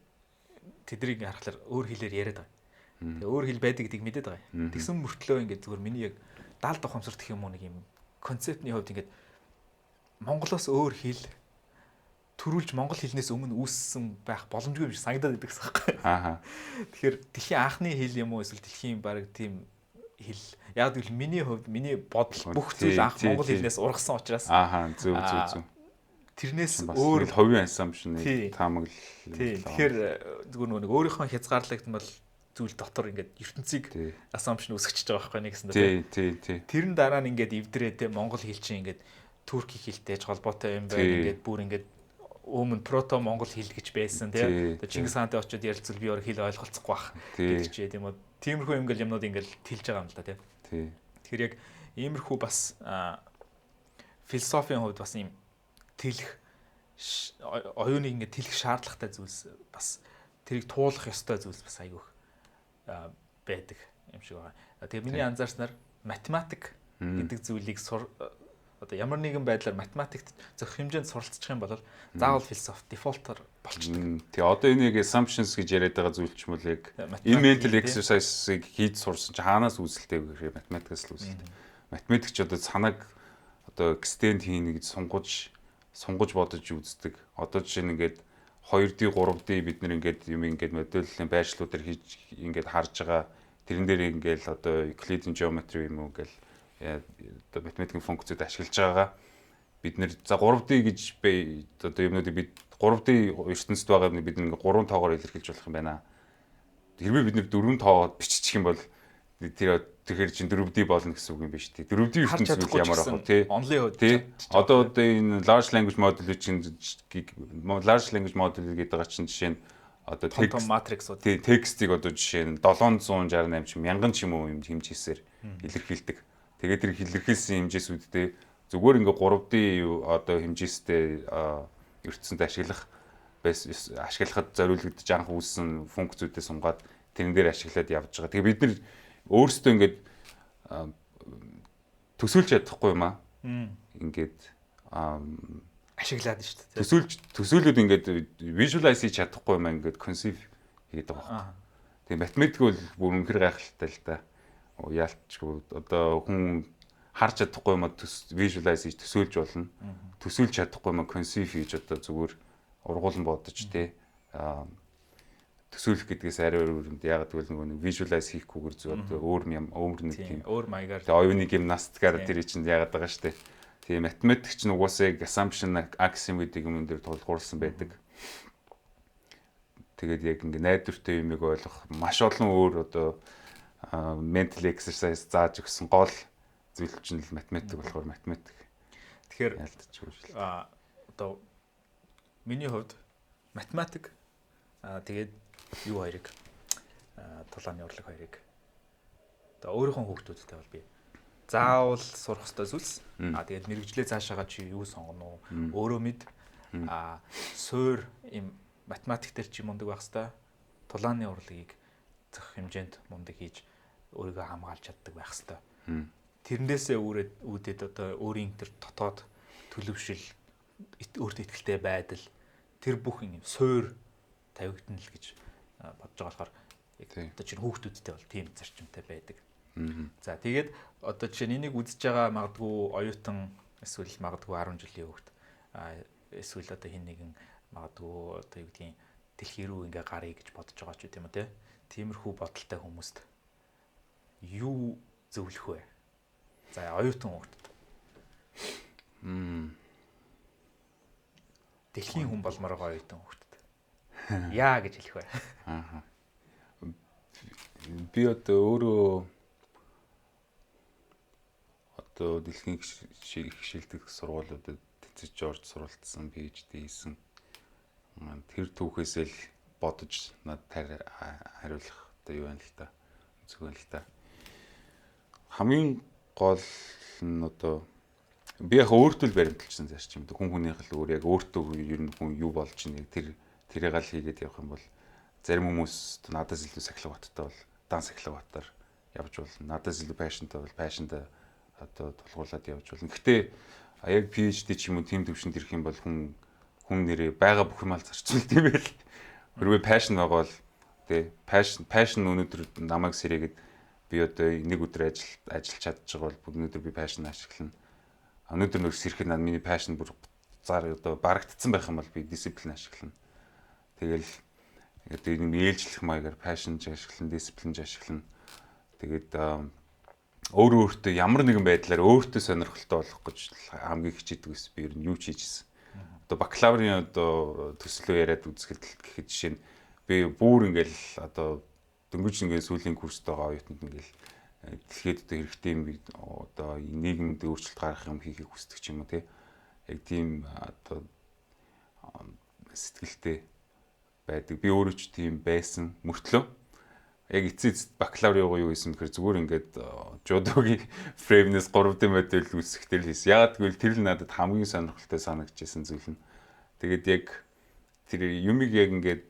тэднийг харахаар өөр хэлээр яриад байгаа. Тэгээ өөр хэл байдаг гэдгийг мэдээд байгаа. Тэгсэн мөртлөө ингээд зүгээр миний яг даалд ухамсарт гэх юм уу нэг юм концептний хувьд ингээд Монголоос өөр хэл төрүүлж монгол хэлнээс өмнө үүссэн байх боломжгүй юм шиг санагдаад байдаг гэсэн юм. Тэгэхээр дэлхийн анхны хэл юм уу эсвэл дэлхийн баг тийм хэл. Яг л миний хувьд миний бодол бүх зүйл анх монгол хэлнээс ургасан учраас зөв. Тэрнээс өөр хувийн assumption таамаглал. Тэгэхээр зүгээр нэг өөрийнхөө хязгаарлагдсан бол зүйл дотор ингээд ертөнцийг assumption үүсгэж байгаа байхгүй нэгсэн дээ. Тэрэн дараа нь ингээд эвдрээ те монгол хэл чинь ингээд турки хэлтэй холбоотой юм байна. Ингээд бүр ингээд өмнө прото монгол хэл гэж байсан те. Чингис хаантай очиод ярилцвал би өөр хэл ойлголцохгүй бах гэдэг ч юм уу. Тиймэрхүү юмгэл юмнууд ингээд тэлж байгаа юм л да те. Тэгэхээр яг иймэрхүү бас философийн хувьд бас юм тэлэх оюуныг ингээд тэлэх шаардлагатай зүйлс бас тэрийг туулах ёстой зүйлс бас айгүйх байдаг юм шиг байна. Тэгээ миний анзаарснаар математик гэдэг зүйлийг одоо ямар нэгэн байдлаар математикт зөв хэмжээнд суралцчих юм бол заавал философи дефолтоор болчихдог. Тэгээ одоо энийг assumptions гэж яриад байгаа зүйл ч юм уу яг энэ mental exercise-ыг хийж сурсан чи хаанаас үүсэлтэй вэ гэхээр математикаас л үүсэлтэй. Математикч одоо санааг одоо extend хийнэ гэж сунгаж бодож үздэг. Одоо жишээ нь ингээд 2D 3D бид нэр ингээд юм ингээд модельийн байршлуудаар хийж ингээд харж байгаа. Тэрэн дээр ингээд одоо Euclidean geometry юм уу гэл одоо математикийн функцүүд ашиглаж байгаа. Бид нэр за 3D гэж одоо юмнуудыг бид 3D ертөнцид байгаа юм бид нэг 3 тоогоор илэрхийлж болох юм байна. Хэрвээ бид нэр 4 тоогоор биччих юм бол тэгэхээр чинь 4D болно гэсэн үг юм биш үү? 4D ертөнцид ямар ах вэ? Тий. Одоо энэ large language model чинь large language model гэдэг байгаа чинь жишээ нь одоо matrix-ууд текстийг одоо жишээ нь 768 ч мянган ч юм уу юм хэмжээсээр илэрхийлдэг. Тэгээд тэр илэрхийлсэн хэмжээсүүдтэй зүгээр ингээ 3D одоо хэмжээстэй ертөнцид ашиглахад зориулагдж анх үүссэн функцүүдээ сунгаад тэрэн дээр ашиглаад явж байгаа. Тэгээ бид нэр өөрсдөө ингээд төсөөлж чадахгүй юм аа. Ингээд ашиглаад шүү дээ. Төсөөлөд ингээд visualize хийж чадахгүй юм аа ингээд conceive хийгээд байгаа. Тэгээ математик бол бүр үнэхэр гайхалтай л та. Яалтчгүй одоо хүн харж чадахгүй юм аа visualize хийж төсөөлж болно. Төсөөлж чадахгүй юм аа conceive хийж одоо зүгээр ургуулan бодож тий. Төсөөлөх гэдгээс арай өөр юм. Яг гэвэл нэг visualize хийхгүйгээр зөв өөр нэг тийм өөр маягаар оюуны гимнастикаар тэр чинь яагаад байгаа штэ. Тийм математикч нь угаасаа assumption axiom гэдэг юм дээр тулгуурласан байдаг. Тэгээд яг ингээ найдвартай юмыг ойлгох маш олон өөр одоо mental exercise зааж өгсөн гол зүйл чинь л математик болохоор математик. Тэгэхээр одоо миний хувьд математик тэгээд юу хоёрыг тулааны урлаг хоёрыг одоо өөрийнхөө хүүхдүүдтэй бол би заавал сурах ёстой зүйлс. Тэгээд мэрэгжлээ цаашаага чи юу сонгоно уу? Өөрөө мэд суур им математик дээр чи мундаг байх ёстой. Тулааны урлагийг зөх хэмжээнд мундаг хийж өөрийгөө хамгаалж чаддаг байх ёстой. Тэрнээсээ үүдээд одоо өөрийн тэр дотоод төлөвшил өөртөө ихтэй байдал тэр бүх юм суур тавигдана л гэж бодож байгаа болохоор одоо чинь хүүхдүүдтэй бол тийм зарчимтай байдаг. За тэгээд одоо жишээ нь энийг үзэж байгаа магадгүй оюутан эсвэл магадгүй 10 жилийн хүүхд эсвэл одоо хин нэгэн магадгүй одоо юу гэдгийг дэлхий рүү ингээ гарыг гэж бодож байгаа ч үгүй юм те. Тиймэрхүү бодолтой хүмүүст юу зөвлөх вэ? За оюутан хүүхдэд. Дэлхийн хүн болмоор байгаа оюутан хүүхдэд. Яа гэж хэлэх вэ? Би одоо өөрөө одоо дэлхийн хичээлдэг сургуулиудад тэнцэж орж суралцсан PhD хийсэн. Тэр түүхээсээ л бодож надад хариулах одоо юу байна л та. Зүгээр л та. Хамгийн гол нь одоо би яг өөртөө л баримталжсан зарчим. Хүн хүнийх л өөр яг өөртөө ер нь хүн юу болж нэг тэрийг л хийгээд явах юм бол зарим хүмүүс надаас илүү сахилга баттай бол дан сахилга батаар явж болно. Надаас илүү passionтай бол passionтай одоо тулгуурлаад явж болно. Гэхдээ яг PhD ч юм уу team төвшөнд ирэх юм бол хүн нэрээ байгаа бүх юмал зарцуулт юм байл. Хэрвээ passion байгаа бол тий passion өнөөдөр намайг сэрээгээд би одоо нэг өдөр ажиллаж чадчих бол өнөөдөр би passion ашиглана. Өнөөдөр нөр сэрхэд миний passion бүр одоо барагдсан байх юм бол би discipline ашиглана. Тэгэл нэг ээлжлэх маягаар passion ашиглана, discipline ашиглана. Тэгээд өөртөө ямар нэгэн байдлаар өөртөө сонирхолтой болох гэж хамгийн хичээдэг ус би ер нь юу ч хийжсэн. Одоо бакалаврын одоо төслөө яриад үзэхэд гэхэд жишээ нь би бүр ингээл одоо дөнгөж ингээл сүүлийн курстэй байгаа оюутнууд ингээл дэлхийд одоо хэрэгтэй юм одоо нийгэмд өөрчлөлт гаргах юм хийхийг хүсдэг ч юм уу тий. Яг тийм одоо сэтгэлтэй байдаг. Би өөрөө ч тийм байсан мөртлөө яг эцэст бакалаврын юу гэсэн гэхээр зүгээр ингээд жудогийн фреймнес 3D модель үүсгэхдээ л хийсэн. Ягаад гэвэл тэр л надад хамгийн сонирхолтой санагдчихсэн зүйл нь. Тэгээд яг тэр юмыг яг ингээд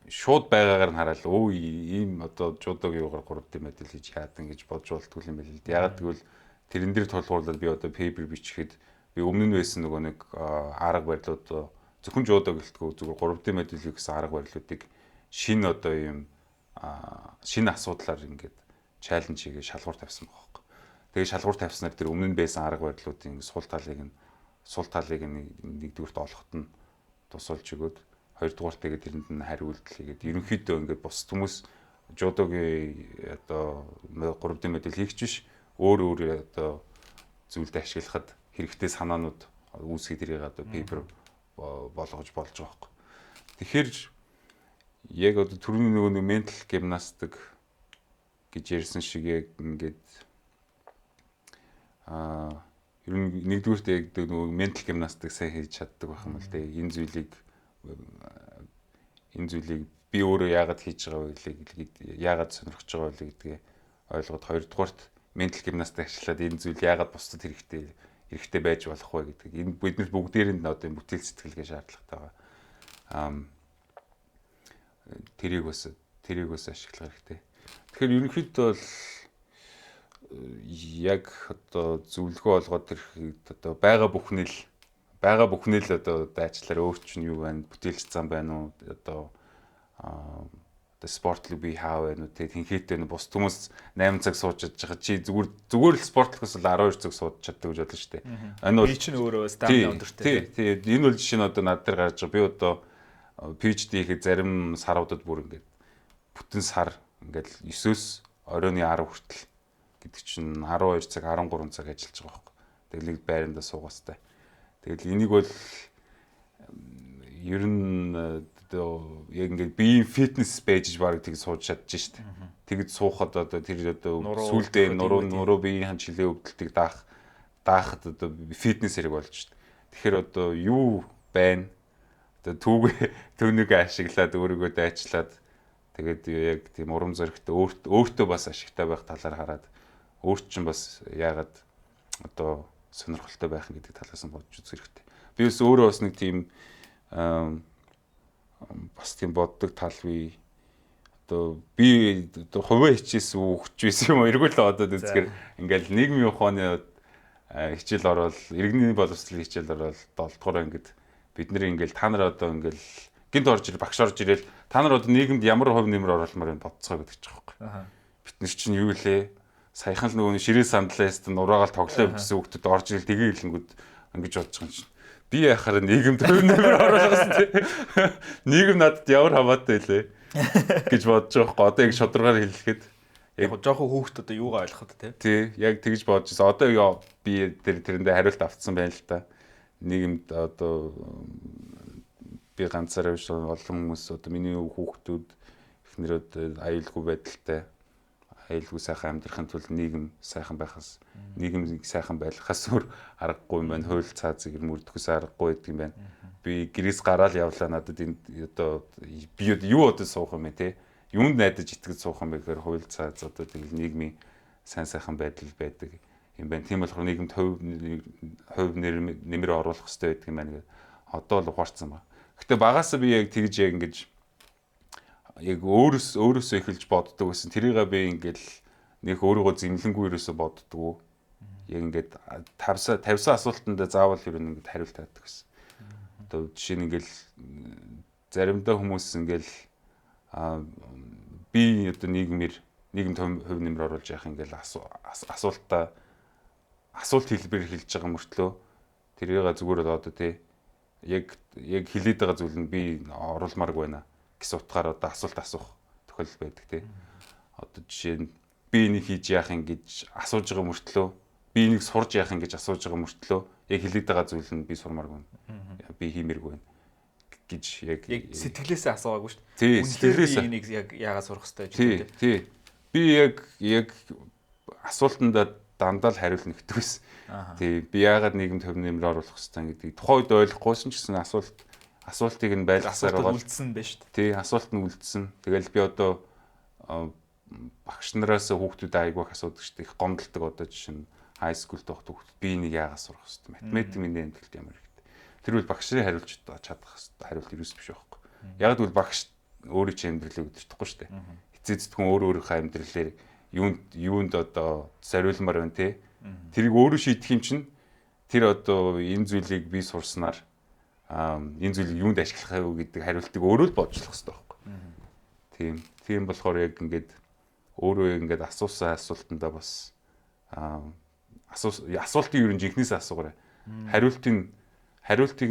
шууд байгаагаар нь хараад өө ийм одоо жудогийн юугаар 3D модель хийж яадан гэж бодж болтгүй юм байл л. Ягаад гэвэл тэрэн дээр тулгуурлаад би одоо пейпер бичиххэд би өмнө нь байсан нөгөө нэг арга барилууд зөвхөн жудо гэлтгүй зүгээр 3D модель гэсэн арга барилуудыг шинэ одоо юм шинэ асуудлаар ингээд чаленж хийгээ шалгуур тавьсан байхгүй. Тэгээ шалгуур тавьснаар тэр өмнө нь байсан арга барилуудын сул талыг нэгдүгürt олоход нь тусалж өгөөд хоёрдугаарт тэгээд тэрэнд нь хариулт хийгээд ерөнхийдөө ингээд бус хүмүүс жудогийн одоо 3D модель хийгч биш өөр одоо зүйлд ашиглахад хэрэгтэй санаанууд үүсгээд ирээ одоо пейпер болгож болж байгаа байхгүй. Тэгэхээр яг одоо түрүүний нөгөө ментал гимнастик гэж ярьсан шиг яг ингээд ер нь нэгдүгürt яг нөгөө ментал гимнастик сайн хийж чаддаг байх юм л дээ. Энэ зүйлийг би өөрөө яагаад хийж байгаа вэ гэдгийг яагаад сонирхож байгаа вэ гэдгийг ойлгоод хоёрдугаарт ментал гимнастик ашиглаад энэ зүйл яагаад бусдад хэрэгтэй байж болох вэ гэдэг. Энэ биднес бүгдээрээ одоо бүтээл сэтгэлгээ шаардлагатай байгаа. Тэрийг бас ашиглах хэрэгтэй. Тэгэхээр ерөнхийдөө бол яг одоо зөвлөгөө олгоод тэр одоо байгаа бүхнэл одоо дайчлаар өөрч нь юу байна, бүтээлч зам байна уу, одоо спортлог би хаа байна уу, тэгээд хинхээтэй нь бус хүмүүс 8 цаг сууж чадж байгаа чи зүгээр л спортлогоос л 12 цаг сууж чаддаг гэж бодлоо шүү дээ. Энэ бол би чинь өөрөө стамина өндөртэй. Тийм. Энэ бол жишээ нь одоо над дээр гарч байгаа. Би одоо PhD хийхэд зарим саруудад бүр ингээд бүтэн сар ингээд 9-өөс оройн 10 хүртэл гэдэг чинь 12 цаг 13 цаг ажиллаж байгаа байхгүй. Тэгэл нэг байранда суугаастай. Тэгэл энийг бол ер нь одоо яг ингээд биеийн фитнес байж баг тийг сууж чадчих штеп. Тэгж суухад одоо тэр одоо сүулдэ нуруу биеийн чилээ өвдөлтийг даахад одоо фитнес хэрэг болж штеп. Тэгэхээр одоо юу байна? Түүнийг ашиглаад өөрийгөө дайчлаад тэгээд яг тийм урам зоригтой өөртөө бас ашигтай байх талаар хараад өөрт чинь бас яагаад одоо сонирхолтой байх нь гэдэг талаас нь бодож үзэх хэрэгтэй. Би бас өөрөө бас нэг тийм бас тийм боддог тал бий. Одоо би одоо хувиа хичээсэн үгч байсан юм эргүүл одоо үзэхээр ингээл нийгмийн ухааны хичээл ороод иргэний боловсролын хичээл ороод 7 дугаар ангид бид нэр ингээл та нар одоо ингээл гинт орж ирэл багш орж ирэл та нар одоо нийгэмд ямар хувь нэмэр оруулмаар байна бодцоо гэдэг ч байхгүй. Бид нар чинь юу лээ саяхан л нөгөө ширээ сандлааст нураагаал тоглоо гэсэн хүүхдүүд орж ирэл тгээ хэлэнгүүд ингэж бодож байгаа юм чинь. Би яхаар нийгэмд хувь нэмэр оруулахсан тийм. Нийгэм надад ямар хамаатай лээ гэж бодож байгаа байхгүй. Одоо яг шударгаар хэлэхэд яг жоохон хүүхд одоо юугаа ойлгоход тий яг тэгж бодож байсан. Одоо би тэрэндээ хариулт авцсан байна л та. Нийгэмд одоо би ганцаараа биш олон хүмүүс одоо миний хүүхдүүд эхнэрүүд аюулгүй байдалтай аюулгүй сайхан амьдрахын тулд нийгэм сайхан байхаас нийгэм сайхан байлгахаас өөр аргагүй юм байна. Хууль цаазыг мөрдөхөөс аргагүй гэдэг юм байна. Би гэрээс гараал явлаа надад энэ одоо би юу одоо суух юм бэ те юунд найдаж итгэж суух юм бэ гэхээр хууль цааз одоо тэгэл нийгмийн сайн сайхан байдал байдаг юм байна. Тийм болохоор нийгэмд хувь нэмэр оруулах хэрэгтэй байдаг юм байна гэдэг одоо л ухаарсан ба. Гэтэ багасаа би яг тэгж яг ингэж яг өөрөөсөө эхэлж боддог гэсэн. Тэрийг би ингээл нэг өөрийгөө зэмлэнгүй ерөөсөө боддгоо. Яг ингээд 50 асуултанд заавал ер нь ингээд хариулт тавьдаг гэсэн. Одоо жишээ нь ингээл заримдаа хүмүүс ингээл би одоо нийгэмд хувь нэмэр оруулж яах ингээл асуулт хэлбэр хэлж байгаа мөртлөө тэрийг зүгээр одоо тий яг хэлээд байгаа зүйл нь би оруулмааргүй байна гэсэн утгаар одоо асуулт асуух тохиолдол байдаг тий. Одоо жишээ нь би энийг хийж яах юм гэж асууж байгаа мөртлөө би энийг сурж яах юм гэж асууж байгаа мөртлөө яг хэлээд байгаа зүйл нь би сурмааргүй байна. Би хиймээргүй байна гэж яг сэтгэлээсээ асуугаагүй шүү дээ. Тий, сэтгэлээсээ энийг яг яагаад сурах хэрэгтэй гэж. Тий. Би яг асуултанд дандаа л хариулна гэдэг байсан. Тий, би яагаад нийгэмд хөв нэмэр оруулах хэрэгтэй гэдгийг тухайн үед ойлгохгүйсэн ч гэсэн асуултыг нь байлгасаар байгаа. Үлдсэн байна шүү дээ. Тий, асуулт нь үлдсэн. Тэгэл би одоо багш нараас хүүхдүүд айгүйх асуудаг шүү дээ. Их гомдолдог одоо жишээ нь high school тохт хүүхдүүд би энийг яагаад сурах хэрэгтэй. Математик миний амжилт ямар хэрэгтэй. Тэр үл багш нарыг хариулж чадах хэрэгтэй. Хариулт ерөөс биш байхгүй. Яг л багш өөрийн чинь амьдралыг өдөртөхгүй шүү дээ. Эцэцэдхэн өөрийнхөө амьдралээр юунд одоо зориулмаар байна те. Тэрийг өөрөө шийдэх юм чинь тэр одоо энэ зүйлийг би сурснаар энэ зүйлийг юунд ашиглах вэ гэдэг хариултыг өөрөө л бодж болох хэрэгтэй байхгүй. Тийм болохоор яг ингээд өөрөө ингээд асуусан асуултандаа бас асуултыг ер нь жинхнээсээ асуугаарай. Хариултыг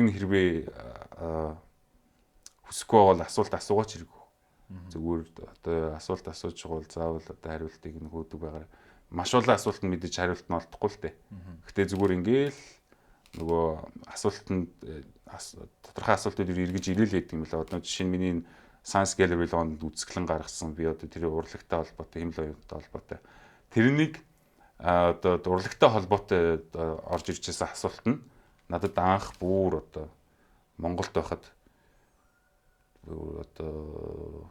нь хэрвээ хүсэхгүй бол асуулт асуугаач хэрэггүй. Зүгээр одоо асуулт асууж байгаа бол заавал одоо хариултыг нь хөөдөг байгаарай. Маш олон асуулт нь мэдээж хариулт нь олдохгүй л дээ. Гэхдээ зүгээр ингээл нөгөө асуултанд тодорхой асуултууд эргэж ирээл гэдэг юм л. Одоо жишээ нь миний Science Gallery Londонд үзэсгэлэн гаргасан. Би одоо тэр урлагтай холбоотой, хэмэл оюунтай холбоотой. Тэрнийг одоо урлагтай холбоотой орж ирж байсан асуулт нь надад анх бүр одоо Монголд байхад одоо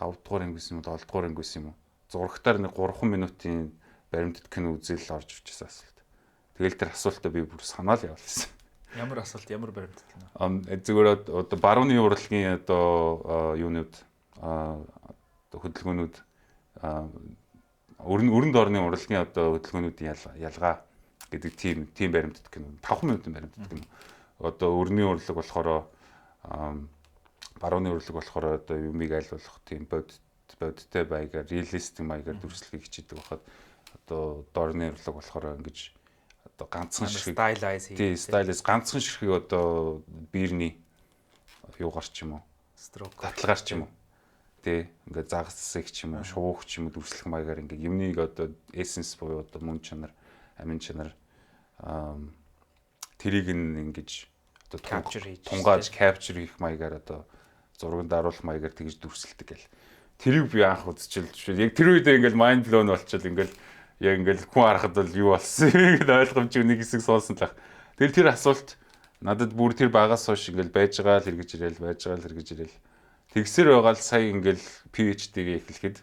5 дугаар анги гэсэн юм уу 7 дугаар анги гэсэн юм уу зурагтаар нэг 3 минутын баримтат кино үзэл орж ирж байсан асуулт. Тэгэл тэр асуултаа би бүр санаал явуулсан. Ямар асуулт, ямар баримтат кино? Зүгээр одоо барууны урлагийн одоо юунууд хөдөлгөөнүүд өрөнд орны урлагийн одоо хөдөлгөөнүүдийн ялгаа гэдэг тийм баримтат кино. 5 минутын баримтат кино. Одоо өрний урлаг болохоор барууны урлаг болохоор одоо юмыг айлуулах тийм бодиттой байгаар реалистик маягаар дүрслэхийг хичээдэг байхад одоо дорны урлаг болохоор ингэж одоо ганцхан ширхэг стайлайз ганцхан ширхэг одоо биерний юугаар ч юм уу татлагаар ч юм уу тий ингээд загасыг ч юм уу шуух ч юм уу дүрслэх маягаар ингээд юмныг одоо эссенс буюу одоо мөн чанар амин чанар тэрийг ингэж одоо тунгааж capture хийх маягаар одоо зурганд харуулах маягаар тэгж дүрсэлдэг гэл. Тэрийг би анх үзчихэл яг тэр үедээ ингээл mind blown болчихвол ингээл яг ингээл хүн харахад бол юу болсон гэдэг ойлгомжгүй нэг хэсэг суулсан л ах. Тэр асуулт надад бүр тэр багаас хойш ингээл байж байгаа л хэрэгж ирээл. Тэгсэр байгаа л сая ингээл PhD-гээ эхлэхэд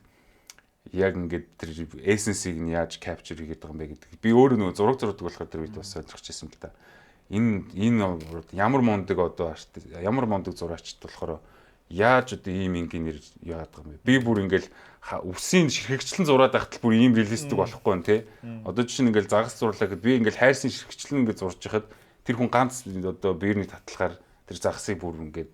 яг ингээд тэр essence-ийг нь яаж capture хийгээд байгаа юм бэ гэдэг. Би өөрөө нөгөө зураг зурдаг болохоор тэр үед бас ойлгож ирсэн л да. Энэ ямар мундаг одоо ямар мундаг зурагчд болохоор яаж одоо ийм инженеэр яагаад байгаа юм бэ? Би бүр ингээл үсийн ширхэгчлэн зураад байхад бүр ийм реалистик болохгүй юм те. Одоо жишээ нь ингээл загас зурлаа гэхэд би ингээл хайрсын ширхэгчлэн ингээд зурж яхад тэр хүн ганц одоо биерний татлагаар тэр загасыг бүр ингээд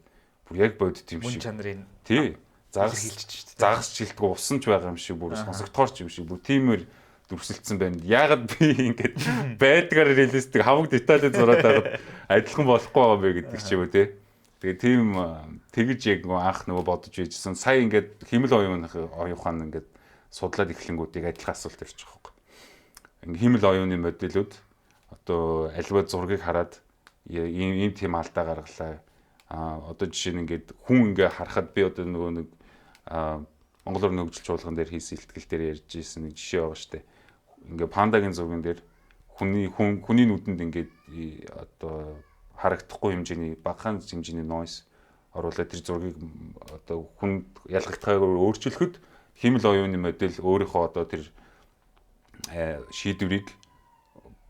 бүр яг бодит юм шиг. Мөн чанарын тий. Загас жилтгүү усан ч байгаа юм шиг бүр сонсогдохоор ч юм шиг бүр тиймэр дүрсэлцсэн байна. Яагаад би ингээд байдгаар реалистик хамаг деталь зураад байгаад адилхан болохгүй байгаа юм бэ гэдэг ч юм уу те. Тэгээ тийм тэгж яг анх нөгөө бодож байжсэн. Сая ингээд химэл оюухан ингээд судлаад эхлэнгүүдийг адилхан асуулт ирж байгаа юм. Химэл оюуны модулүүд одоо аливаа зургийг хараад ийм тийм алдаа гаргалаа. Одоо жишээ нь ингээд хүн ингээ харахад би одоо нөгөө нэг Монгол Орны хөгжил чуулган дээр хийсэн илтгэл дээр ярьж ирсэн нэг жишээ байгаа штэ. Ингээ пандагийн зурган дээр хүний нүдэнд ингээд одоо харагдахгүй хэмжээний багахан хэмжээний noise оруулаад тэр зургийг одоо хүнд ялгагдахаагаар өөрчлөхөд химэл оюуны модель өөрийнхөө одоо тэр шийдвэрийг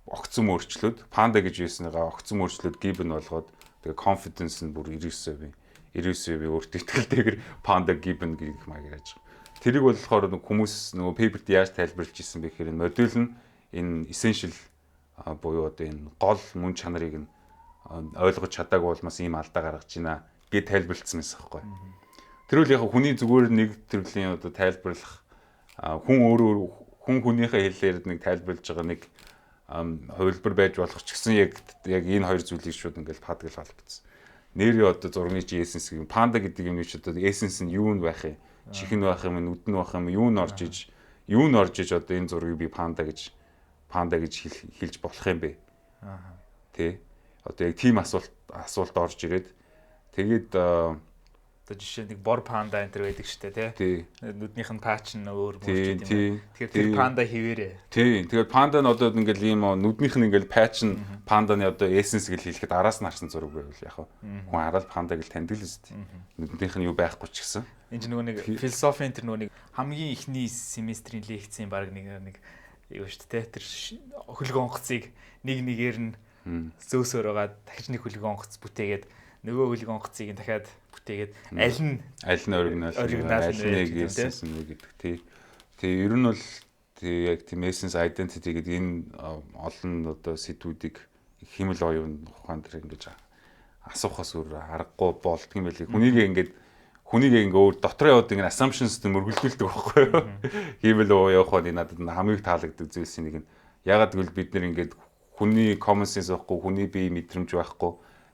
огцом өөрчлөөд панда гэж байсныгаа огцом өөрчлөөд given болгоод тэгээ confidence нь бүр 99%. 99% би өөртөө итгэлтэйгээр panda given гэх маягаар яаж байгаа. Тэрийг болохоор хүмүүс нөгөө paper-т яаж тайлбарлаж ирсэн бэ гэхээр модуль нь энэ essential буюу одоо энэ гол мөн чанарыг нь ойлгож чадаагүй улмаас ийм алдаа гаргаж байна гэж тайлбарлагдсан байсан байхгүй. Тэр үл яг хүний зүгээр нэг төрлийн одоо тайлбарлах хүн хүнийхээ хэлээр нэг тайлбарлаж байгаа нэг хувилбар байж болох ч гэсэн яг энэ хоёр зүйлийг шууд ингээл падгал холбогдсон. Нэрээ одоо зургийн чи essence гэх панда гэдэг юм чи одоо essence нь юу нь байх юм? Чихэн байх юм, нүд нь байх юм, юу нь орж иж одоо энэ зургийг би панда гэж хэлж болох юм бэ? Тэ. Одоо яг тийм асуулт орж ирээд тэгээд одоо жишээ нэг бор панда энэ төр байдаг штэ тий. Нүднийх нь патч нь өөр мөрчд юм. Тэгэхээр тэр панда хിവэрэ. Тий. Тэгээд панда нь одоо ингээл ийм нүднийх нь ингээл патч нь панданы одоо эссенс гэж хэлэхэд араас нь харсан зураг байвал яг хүн хараад панда гэж таньдаг л үст. Нүднийх нь юу байхгүй ч гэсэн. Энд нөгөө нэг философийн тэр нөгөө нэг хамгийн ихний семестрийн лекцийн баг нэг юу штэ тий. Тэр хөлгөө онгоцыг нэгээр нь зөөсөөр байгаа дахиж нэг хөлгөө онгоц бүтээгээд нөгөө хөлгөө онгоцыг дахиад бүтээгээд аль нь оригинал нэг эссенс нэг гэдэг тий. Тэгээ ер нь бол яг тийм essence identity гэдэг энэ олон одоо сэдвүүдийг хэмэл оюун ухаан дээр ингэж асуухаас өөр аргагүй болдго юм байлиг. Хүнийг ингээ өөр дотор яваад ингээ assumptions дээр мөргөлдүүлдэг байхгүй юу? Хэмэл явах нь надад хамгийн таалагддаг зүйлсийн нэг нь. Ягаад гэвэл бид нэр ингээд хүний common sense байхгүй, хүний бие мэдрэмж байхгүй.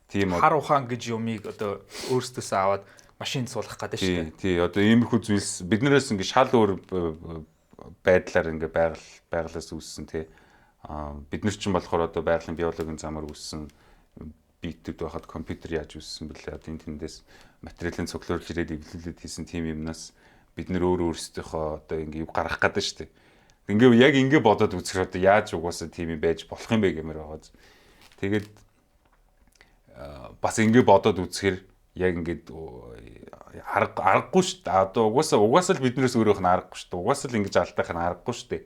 Тийм хар ухаан гэж юмыг одоо өөрсдөөсөө аваад машинд суулгах гэдэг шүү дээ. Тий, одоо иймэрхүү зүйлс биднээс ингээ шал өөр байдлаар ингээ байгалаас үүссэн тий. Бид нар чинь болохоор одоо байгалийн биологийн замаар үүссэн биетүүд байхад компьютер яаж үүссэн бэлээ. Одоо энэ тэндээс материалын цуглуулж ирээд эвлүүлээд хийсэн тийм юмнаас бид нар өөрсдийнхөө одоо ингээ гаргах гэдэг шүү дээ. Ингээ яг ингээ бодоод үзэхээр одоо яаж угаасаа тийм юм байж болох юм бэ гэмээр байгаа. Тэгээд бас ингээ бодоод үзэхээр яг ингээд аргагүй шүү дээ. Одоо угаасаа л биднээс өөрөөх нь аргагүй шүү дээ. Угаасаа л ингэж алдах нь аргагүй шүү дээ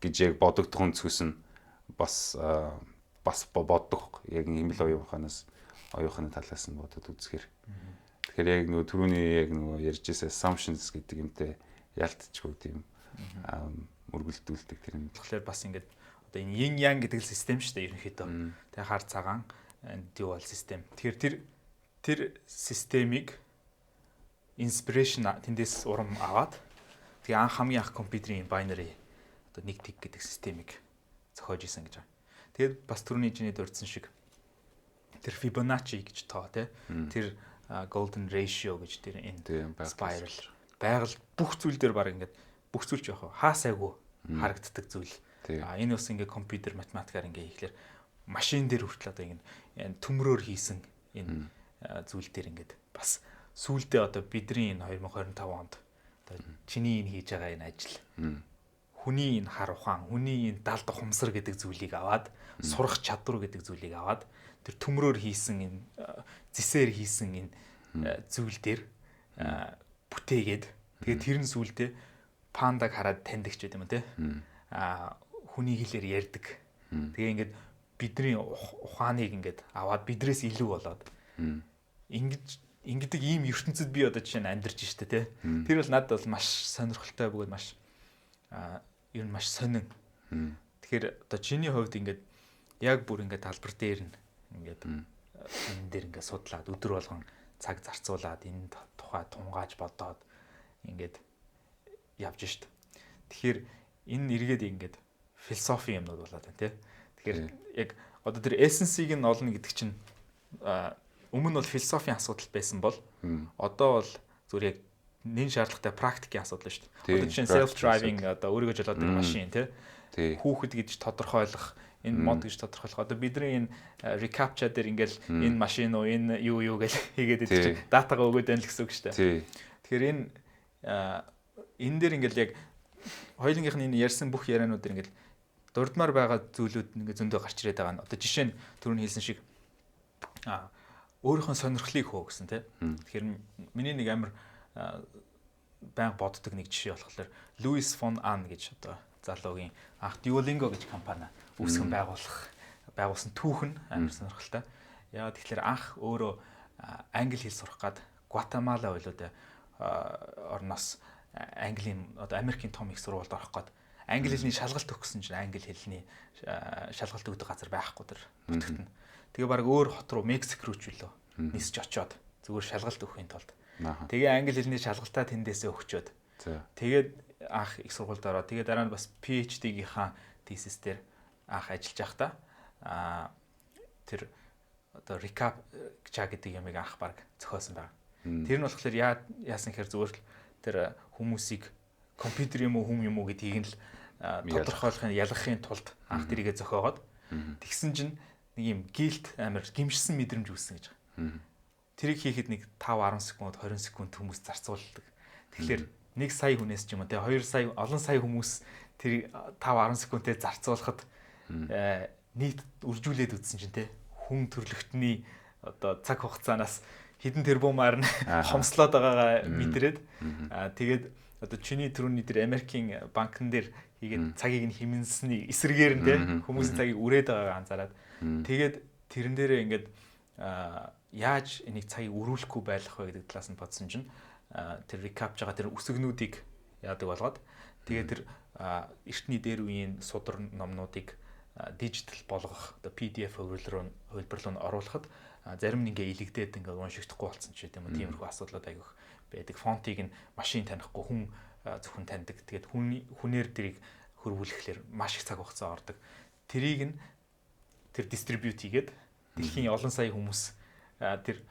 гэж яг бодогдох өнцгөөс нь бас боддог. Яг хэмэл оюун ухааны талаас нь бодоод үзэхээр. Тэгэхээр яг нөгөө түрүүний яг нөгөө ярьжсэн assumptions гэдэг юмтай ялтчихгүй тийм мөргөлдүүлдэг тэр юм. Тэгэхээр бас ингээд одоо энэ yin yang гэдэг систем шүү дээ ерөнхийдөө. Тэгээ хар цагаан dual систем. Тэгэхээр тэр системийг inspiration тэндээс урам аваад тэгээ хамгийн анх компьютерийн binary одоо нэг тиг гэдэг системийг зохиож исэн гэж байна. Тэгээд бас түрүүний чиний дурдсан шиг тэр Fibonacci гэж тоо тий. Тэр golden ratio гэж тэр энэ spiral байгаль бүх зүйл дээр баг ингээд бүх зүйл ч яах вэ? Хаасайгүй харагддаг зүйл. Энэ бас ингээд компьютер математикаар ингээд ихлээр машин дээр хүртэл одоо ингээд төмрөөр хийсэн энэ зүйл дээр ингээд бас сүүлдээ одоо бидний энэ 2025 онд одоо чиний энэ хийж байгаа энэ ажил хүний энэ хар ухаан, хүний энэ далд ухамсар гэдэг зүйлийг аваад сурах чадвар гэдэг зүйлийг аваад тэр төмрөөр хийсэн энэ зисээр хийсэн энэ зүйл дээр бүтээгээд тэгээд тэр нь сүүлдээ пандаг хараад таньдаг ч гэдэм юм те. Хүний хэлээр ярьдаг. Тэгээ ингээд бидний ухааныг ингээд аваад бидрээс илүү болоод ингээд ийм ертөнцид би одоо жишээ нь амьдарч штэ те. Тэр бол надад бол маш сонирхолтой бөгөөд маш ер нь маш сонин. Тэгэхээр одоо чиний хувьд ингээд яг бүр ингээд талбар дээр нь ингээд энэ дээр ингээд судлаад өдөр болгон цаг зарцуулаад энэ тухай тунгааж бодоод ингээд явж штэ. Тэгэхээр энэ эргээд ингээд философи юмнууд болоод байна тий. Тэгэхээр яг одоо тэр эссенсийг нь олно гэдэг чинь өмнө бол философийн асуудал байсан бол одоо бол зүгээр яг нэн шаардлагатай практикийн асуудал шүү дээ. Одоо жишээ нь self driving одоо өөрийгөө жолоодог машин тий. Хүүхэд гэж тодорхойлох, энэ мод гэж тодорхойлох. Одоо бидний энэ recaptcha дээр ингээл энэ машин уу, энэ юу гэж хийгээд идэх чинь датагаа өгөөд байна л гэсэн үг шүү дээ. Тэгэхээр энэ дээр ингээл яг хоёулынхын энэ ярьсан бүх ярианууд дээр ингээл дурдмаар байгаа зүйлүүд ингээ зөндөө гарч ирээд байгаа нь. Одоо жишээ нь түрүүн хэлсэн шиг өөрийнхөө сонирхлыг хөө гэсэн тий. Тэгэхээр миний нэг амар байнга боддог нэг жишээ болохоор Луис фон Ан гэж одоо залуугийн анх Duolingo гэж компани үүсгэн байгуулсан түүх нь амар сонирхолтой. Яагаад тэгэхээр анх өөрөө англи хэл сурах гад Гватемала байлоо те орноос Английн одоо Америкийн том их сургуульд орох гээд англи хэлний шалгалт өгсөн чинь англи хэлний шалгалт өгдөг газар байхгүй тэр нутагт нь. Тэгээ баг өөр хот руу Мексик руу ч үлээ нисж очоод зүгээр шалгалт өгөхийн тулд. Тэгээ англи хэлний шалгалтаа тэндээсээ өгчөөд. Тэгээд анх их сургуульд ороод тэгээ дараа нь бас PhD-гийнхаа thesis дээр анх ажиллаж байхдаа тэр одоо recaptcha гэдэг ямыг анх баг зохиосон байна. Тэр нь болохоор яасан гэхээр зүгээр л тэр хүмүүсийг компьютер юм уу хүн юм уу гэдгийг нь л тодорхойлохын ялгахын тулд анх тэрийгэ зохиогоод тэгсэн чинь нэг юм гилт амар гимшсэн мэдрэмж үүссэн гэж байгаа. Тэрийг хийхэд нэг 5-10 секунд 20 секунд хүмүүс зарцуулдаг. Тэгэхээр 1 сая хүнээс ч юм уу те 2 сая олон сая хүмүүс тэр 5-10 секундтэй зарцуулахад нийт үржүүлээд үтсэн чинь те хүн төрлөختний одоо цаг хугацаанаас хэдэн тэрбумаар нь хомслоод байгаагаа мэдрээд тэгээд одоо чиний түрүүний тэр Америкийн банкн дээр хийгээд цагийг нь хэмнэсний эсрэгээр нь те хүмүүсийн цагийг үрээд байгаагаа анзаараад тэгээд тэрэн дээрээ ингээд яаж энийг цагийг өрүүлэхгүй байлгах вэ гэдэг талаас нь бодсон чинь тэр recaptcha тэр үсгнүүдийг яадаг болгоод тэгээд тэр эртний дээр үеийн судар номнуудыг дижитал болгох одоо PDF хөвөрлөөр нь оруулахад зарим нь ингээ илэгдээд ингээ уншигдахгүй болсон ч гэдэм юм тиймэрхүү асуудлууд айгүйх байдаг. Фонтыг нь машин танихгүй хүн зөвхөн таньдаг. Тэгээд хүнээр тэрийг хөрвүүлэхлээр маш их цаг хугацаа ордог. Тэрийг нь тэр дистрибьют хийгээд дэлхийн олон сая хүмүүс тэр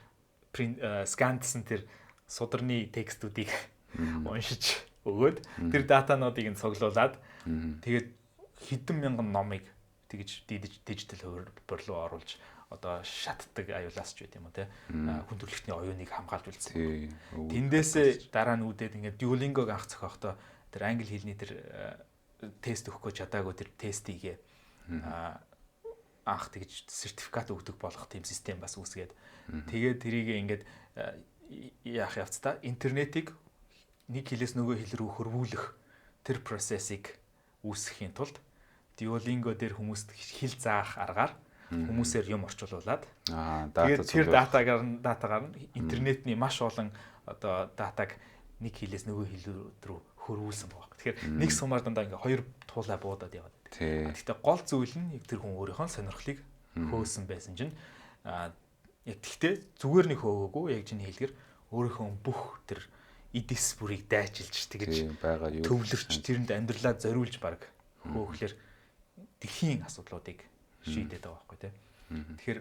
скандсан тэр сударны текстүүдийг уншиж өгөөд тэр датануудыг нь цуглуулад тэгээд хэдэн мянган номыг тэгж дижитал хөвөр рүү оруулж одоо шатдаг аюулаас ч байт юм уу те хүн төрөлхтний оюуныг хамгаалж үлдсэн. Тэндээсээ дараа нь үүдээд ингээд Duolingo-г анх зохиохдоо тэр англи хэлний тэр тест өгөхгүй чадаагүй тэр тестийг анх тэгж сертификат өгдөг болох тийм систем бас үүсгээд тэгээд тэрийг ингээд яах явцдаа интернетийг нэг хэлээс нөгөө хэл рүү хөрвүүлэх тэр процессыг үүсгэхийн тулд Duolingo дээр хүмүүст хэл заах аргаар хүмүүсээр юм орчуулуулад тэгээд тэр датагаар нь интернетний маш олон одоо датаг нэг хэлээс нөгөө хэл рүү хөрвүүлсэн байгаа. Тэгэхээр нэг сумаар дандаа ингээ хоёр туулаа буудаад яваад байдаг. Гэхдээ гол зүйл нь яг тэр хүн өөрийнхөө сонирхлыг хөөсөн байсан чинь яг тэгтээ зүгээр нэг хөөгөөгүй яг чиний хэлгэр өөрийнхөө бүх тэр эдис бүрийг дайчилж тэгэж төвлөрч тэрэнд амьдралаа зориулж баг хөөхлөөр дэлхийн асуудлуудыг шийдээд байгаа байхгүй тий. Тэгэхээр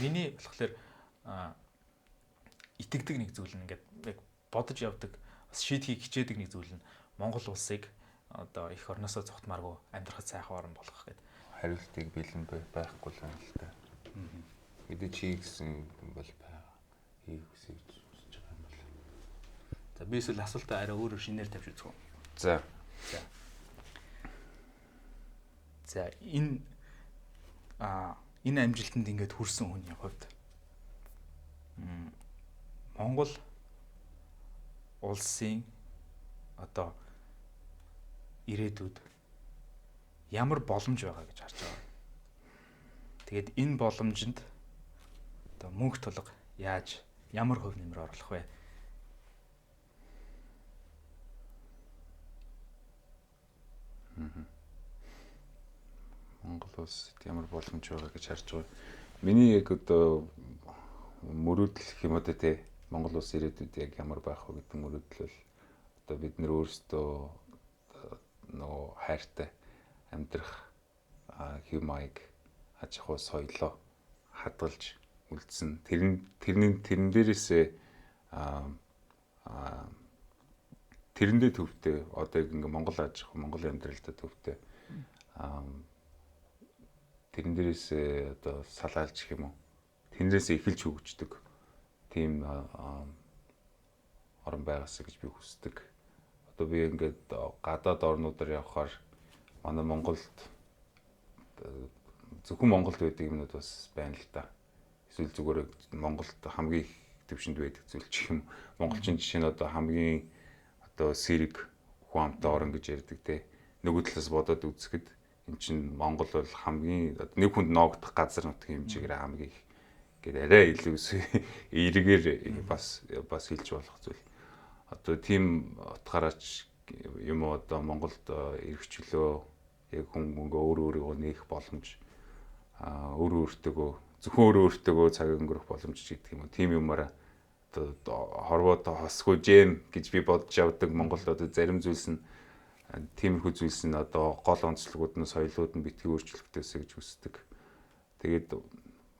миний болохоор итгэдэг нэг зүйл нь ингээд яг бодож явдаг бас шийдхийг хичээдэг нэг зүйл нь Монгол улсыг одоо эх орносоо зогтмааргүй амьдрахад сайхан орн болгох гэдэг. Хариултыг бэлэн байхгүй л байна л та. Хэдий чи гэсэн бол байгаа. Хийх үсэж үзэж байгаа юм бол. За би эсвэл асуултаа арай өөрөөр шинээр тавьж үзэх үү. За энэ амжилтанд ингээд хүрсэн хүний хувьд Монгол улсын одоо ирээдүйд ямар боломж байгаа гэж харж байгаа. Тэгээд энэ боломжинд одоо мөнгө тулга яаж ямар хөв нэмэр оруулах вэ? Монгол улсад ямар боломж байгаа гэж харж байгаа. Миний яг одоо мөрөөдөл юм одоо тий Монгол улс ирээдүйд яг ямар байх вэ гэдэг мөрөөдөл бол одоо бид нэр өөрсдөө нөгөө хайртай амьдрах хэв маяг аж ахуй соёлоо хадгалж үлдсэн. Тэрэн дээрээсээ тэрэндээ төвтэй одоо ингээ Монгол аж ахуй Монгол амьдралдаа төвтэй тэрэн дээрээс одоо салаалж гэх юм уу тэрнээс эхэлж хөгждөг тийм орон байгаасаа гэж би хүсдэг. Одоо би ингээд гадаад орнуудаар явхаар манай Монголд зөвхөн Монголд байдаг юмнууд бас байна л да. Эсвэл зүгээр Монголд хамгийн их төвшөнд байдаг зүйл ч юм. Монголчин жишээ нь одоо хамгийн одоо сэрэг хүн амтай орн гэж ярьдаг те. Нөгөө талаас бодоод үзэхэд эн чинь Монгол бол хамгийн нэг хүнд ноогдох газар нутгийн хэмжээгээр хамгийн их гэдэг арай илүү эргээр бас хэлж болох зүйл. Одоо тийм утгаараач юм уу одоо Монголд эрхчлөө яг хүн өөрөөгөө нээх боломж зөвхөн өөртөө цаг өнгөрөх боломж гэдэг юм уу. Тийм юмараа одоо хорвоо хосгүй жэм гэж би бодож явдаг. Монголд одоо зарим зүйлс нь тиймэрхүү зүйлс нь одоо гол онцлогуд нь соёлууд нь битгий өөрчлөгдөөсэй гэж үздэг. Тэгээд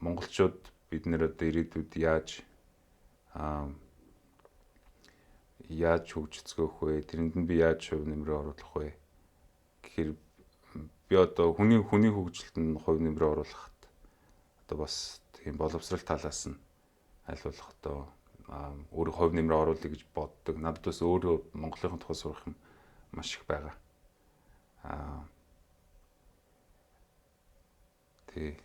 монголчууд бид нэр одоо ирээдүйд яаж хөгжицгөөх вэ? Тэрэнд нь би яаж хувь нэмрээ оруулах вэ? Гэхээр би одоо хүний хөгжилд нь хувь нэмрээ оруулахад одоо бас тийм боловсрал талаас нь аль болох одоо өөрөө хувь нэмрээ оруулъя гэж боддог. Надад бас өөрөө Монголын тухай сурах юм маш их байгаа. Тэгээ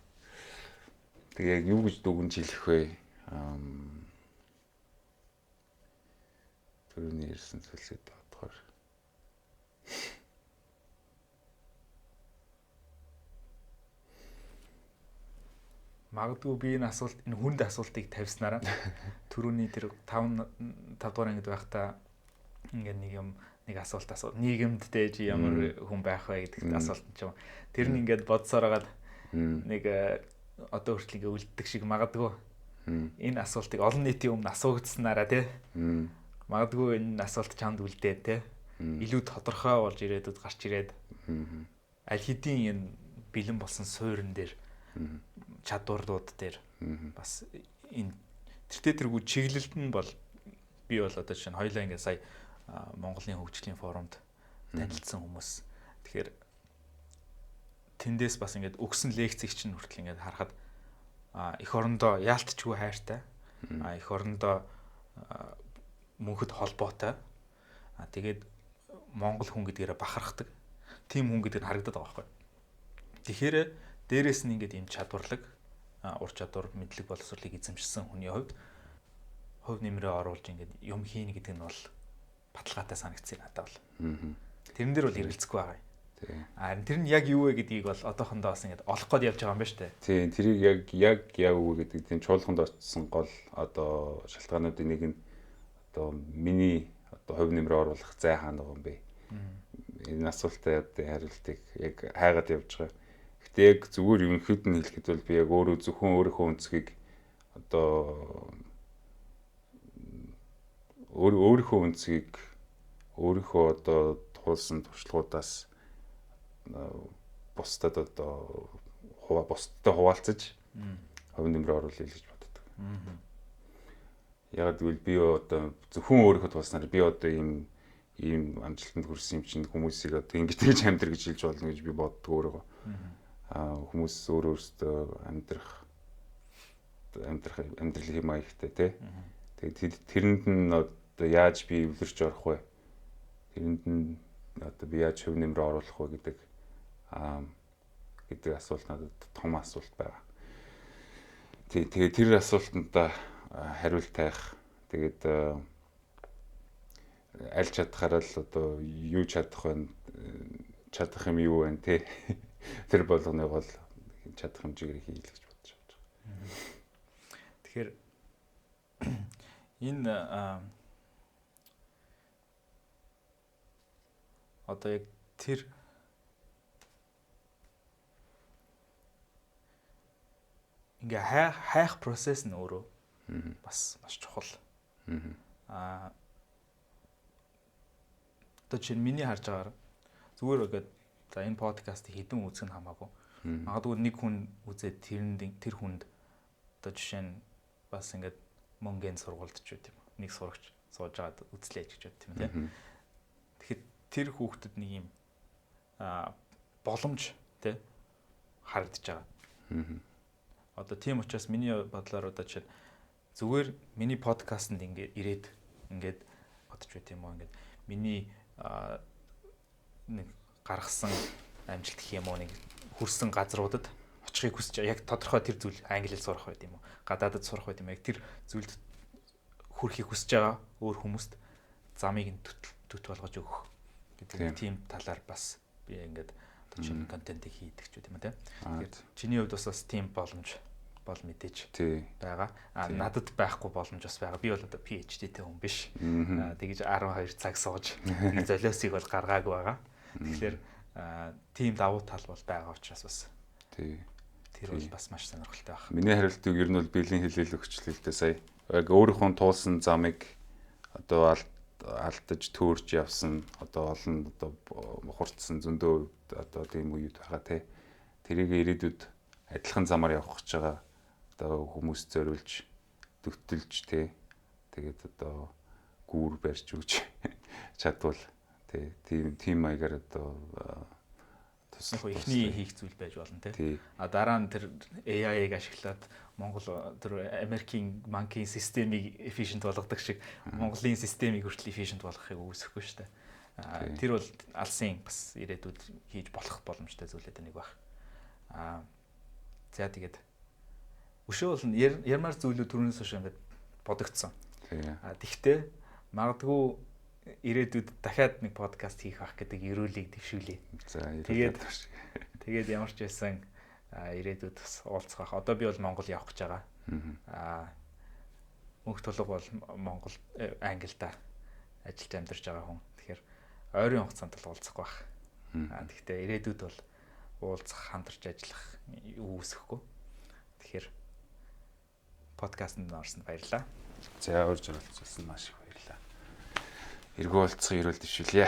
яг юу гэж дүгнж хэлэх вэ? Түрүүний ярьсан зүйлсээ бодохоор магадгүй би энэ хүнд асуултыг тавьснараа түрүүний тэр 5 дугаар ангид байхдаа ингээд нэг асуулт нийгэмд дэж ямар хүн байх вэ гэдэг асуулт ч юм. Тэр нь ингээд бодсороод нэг одоо хүртэл ингээд үлддэг шиг магадгүй энэ асуултыг олон нийтийн өмнө асуугдсанараа тий. Магадгүй энэ асуулт чамд үлдээ тий. Илүү тодорхой болж ирээдүйд гарч ирээд аль хэдийн энэ бэлэн болсон суурин дээр чадварлууд дээр бас энэ тэргүй чиглэлд нь бол би бол одоо жишээ нь хоёлаа ингээд сая Монголын хөгжлийн форумд танилцсан хүмүүс. Тэгэхээр тэндээс бас ингээд өгсөн лекцийг чинь хүртэл ингээд харахад эх орондоо яалтчгүй хайртай. Эх орондоо мөнхөд холбоотой. Тэгээд Монгол хүн гэдгээрээ бахархдаг. Тим хүн гэдэг нь харагдаад байгаа байхгүй. Тэгэхээр дээрээс нь ингээд юм чадварлаг, ур чадвар, мэдлэг боловсролыг эзэмшсэн хүний хувь нэмрээ оруулж ингээд юм хийнэ гэдэг нь бол баталгаатай санагдсан надад бол. Тэрэн дээр бол эргэлзэхгүй байгаа юм. Харин тэр нь яг юу вэ гэдгийг бол одоохондоо бас ингээд олох гээд явж байгаа юм байна шүү дээ. Тийм, тэрийг яг юу вэ гэдэг тийм чуулганд очсон гол одоо шалтгаануудын нэг нь одоо миний одоо хувь нэмрээ оруулах зай хаана байгаа юм бэ? Энэ асуултад хариултыг яг хайгаад явж байгаа. Гэтэ яг зүгээр ерөнхийд нь хэлэхэд бол би яг зөвхөн өөрийнхөө өнцгийг одоо өөрийнхөө өнцгийг өөрийнхөө одоо туулсан туршлагуудаас бусдад одоо бусдад хуваалцаж хувь нэмрээ оруулъя гэж боддог. Яг гэвэл би одоо зөвхөн өөрийнхөө туулснаар би одоо ийм амжилтанд хүрсэн юм чинь хүмүүсийг одоо ингэж амьдрах гэж хэлж болно гэж би боддог өөрийгөө. Хүмүүс өөрөөсөө амьдралын маягтай тий. Тэгээд тэрэнд нь одоо яаж би эвлэрч орох вэ? Тэрэнд нь одоо би яаж хувь нэмрээ оруулах вэ гэдэг асуулт надад том асуулт байгаа. Тэгээд тэр асуултанд хариулт таах. Тэгээд аль чадхаараа л одоо юу чадах вэ? Чадах юм юу вэ те? Тэр болгоныг бол чадах хэмжээгээр хийх гэж бодож байгаа. Тэгэхээр энэ одоо яг тэр ингээ хайх процесс нь өөрөө бас маш чухал. Одоо чинь миний харж байгаагаар зүгээр өгөөд за энэ подкастыг хэдэн үзэх нь хамаагүй. Магадгүй нэг хүн үзээд тэр хүнд одоо жишээ нь бас ингээд мөнгөний сургуульд ч үт юм. Нэг сурагч сууж байгаад үзлээ гэж үт юм тийм. Тэгэхээр тэр хүүхдэд нэг юм боломж тий харагдаж байгаа. Одоо тийм учраас миний бодлоор одоо чинь зүгээр миний подкастэнд ингээд бодож байт юм уу ингээд миний нэг гаргасан амжилт гэх юм уу нэг хүрсэн газруудад очихыг хүсэж яг тодорхой тэр зүйл англиэл сурах байт юм уу гадаадд сурах байт юм яг тэр зүйлд хүрэхийг хүсэж байгаа өөр хүмүүст замыг нь төт болгож өгөх гэдэг тийм талаар бас би ингээд одоо чинь контентыг хийдэг ч юм уу тийм. Тэгэхээр чиний хувьд бас тийм боломж бол мэдээж Тий. байгаа. Надад байхгүй боломж бас байгаа. Би бол одоо PhD-тэй хүн биш. Тэгэж 12 цаг сууж золиосыг бол гаргаагүй байгаа. Тэгэхээр тийм давуу тал бол байгаа учраас бас Тий. тэр бол бас маш сонирхолтой байна. Миний хариултыг ер нь бол бэлэн хэлэл өгчлээ л дээ сая. Яг өөрийнхөө туулсан замыг одоо алдаж төөрж явсан одоо олон одоо хурцсан зөндөө одоо тийм үед байгаа те. Тэрийг ирээдүйд адилхан замаар явах гэж байгаа одоо хүмүүс зориулж төгтөлж те. Тэгээд одоо гүүр барьж өгч чадвал тийм маягаар одоо эхний хийх зүйл байж болно те. Дараа нь тэр AI-ыг ашиглаад Монгол тэр Америкийн банкийн системийг efficient болгодог шиг Монголын системийг хүртэл efficient болгохыг үүсэхгүй шүү дээ. Тэр бол алсын бас ирээдүйд хийж болох боломжтой зүйлээд нэг баг. За тэгээд өшөө бол ярмаар зүйлүүд түрүүнээс хойш ингээд бодогдсон. Тэгвэл магадгүй ирээдүйд дахиад нэг подкаст хийх байх гэдэг ерөөлийг дэвшүүлье. За тэгээд ямар ч байсан ирээдүйд бас уулзах байх. Одоо би бол Монгол явах гэж байгаа. Мөнх тулга бол Монгол Англида ажиллаж амьдарч байгаа хүн. Тэгэхээр ойрын хугацаанд бол уулзахгүй байх. Гэхдээ ирээдүйд бол уулзах, хамтарч ажиллах юу үүсэхгүй. Тэгэхээр подкастт орсонд баярлалаа. За урьж оролцсон маш их баярлалаа. Эргүү уулзах ирүүл дэвшүүлье.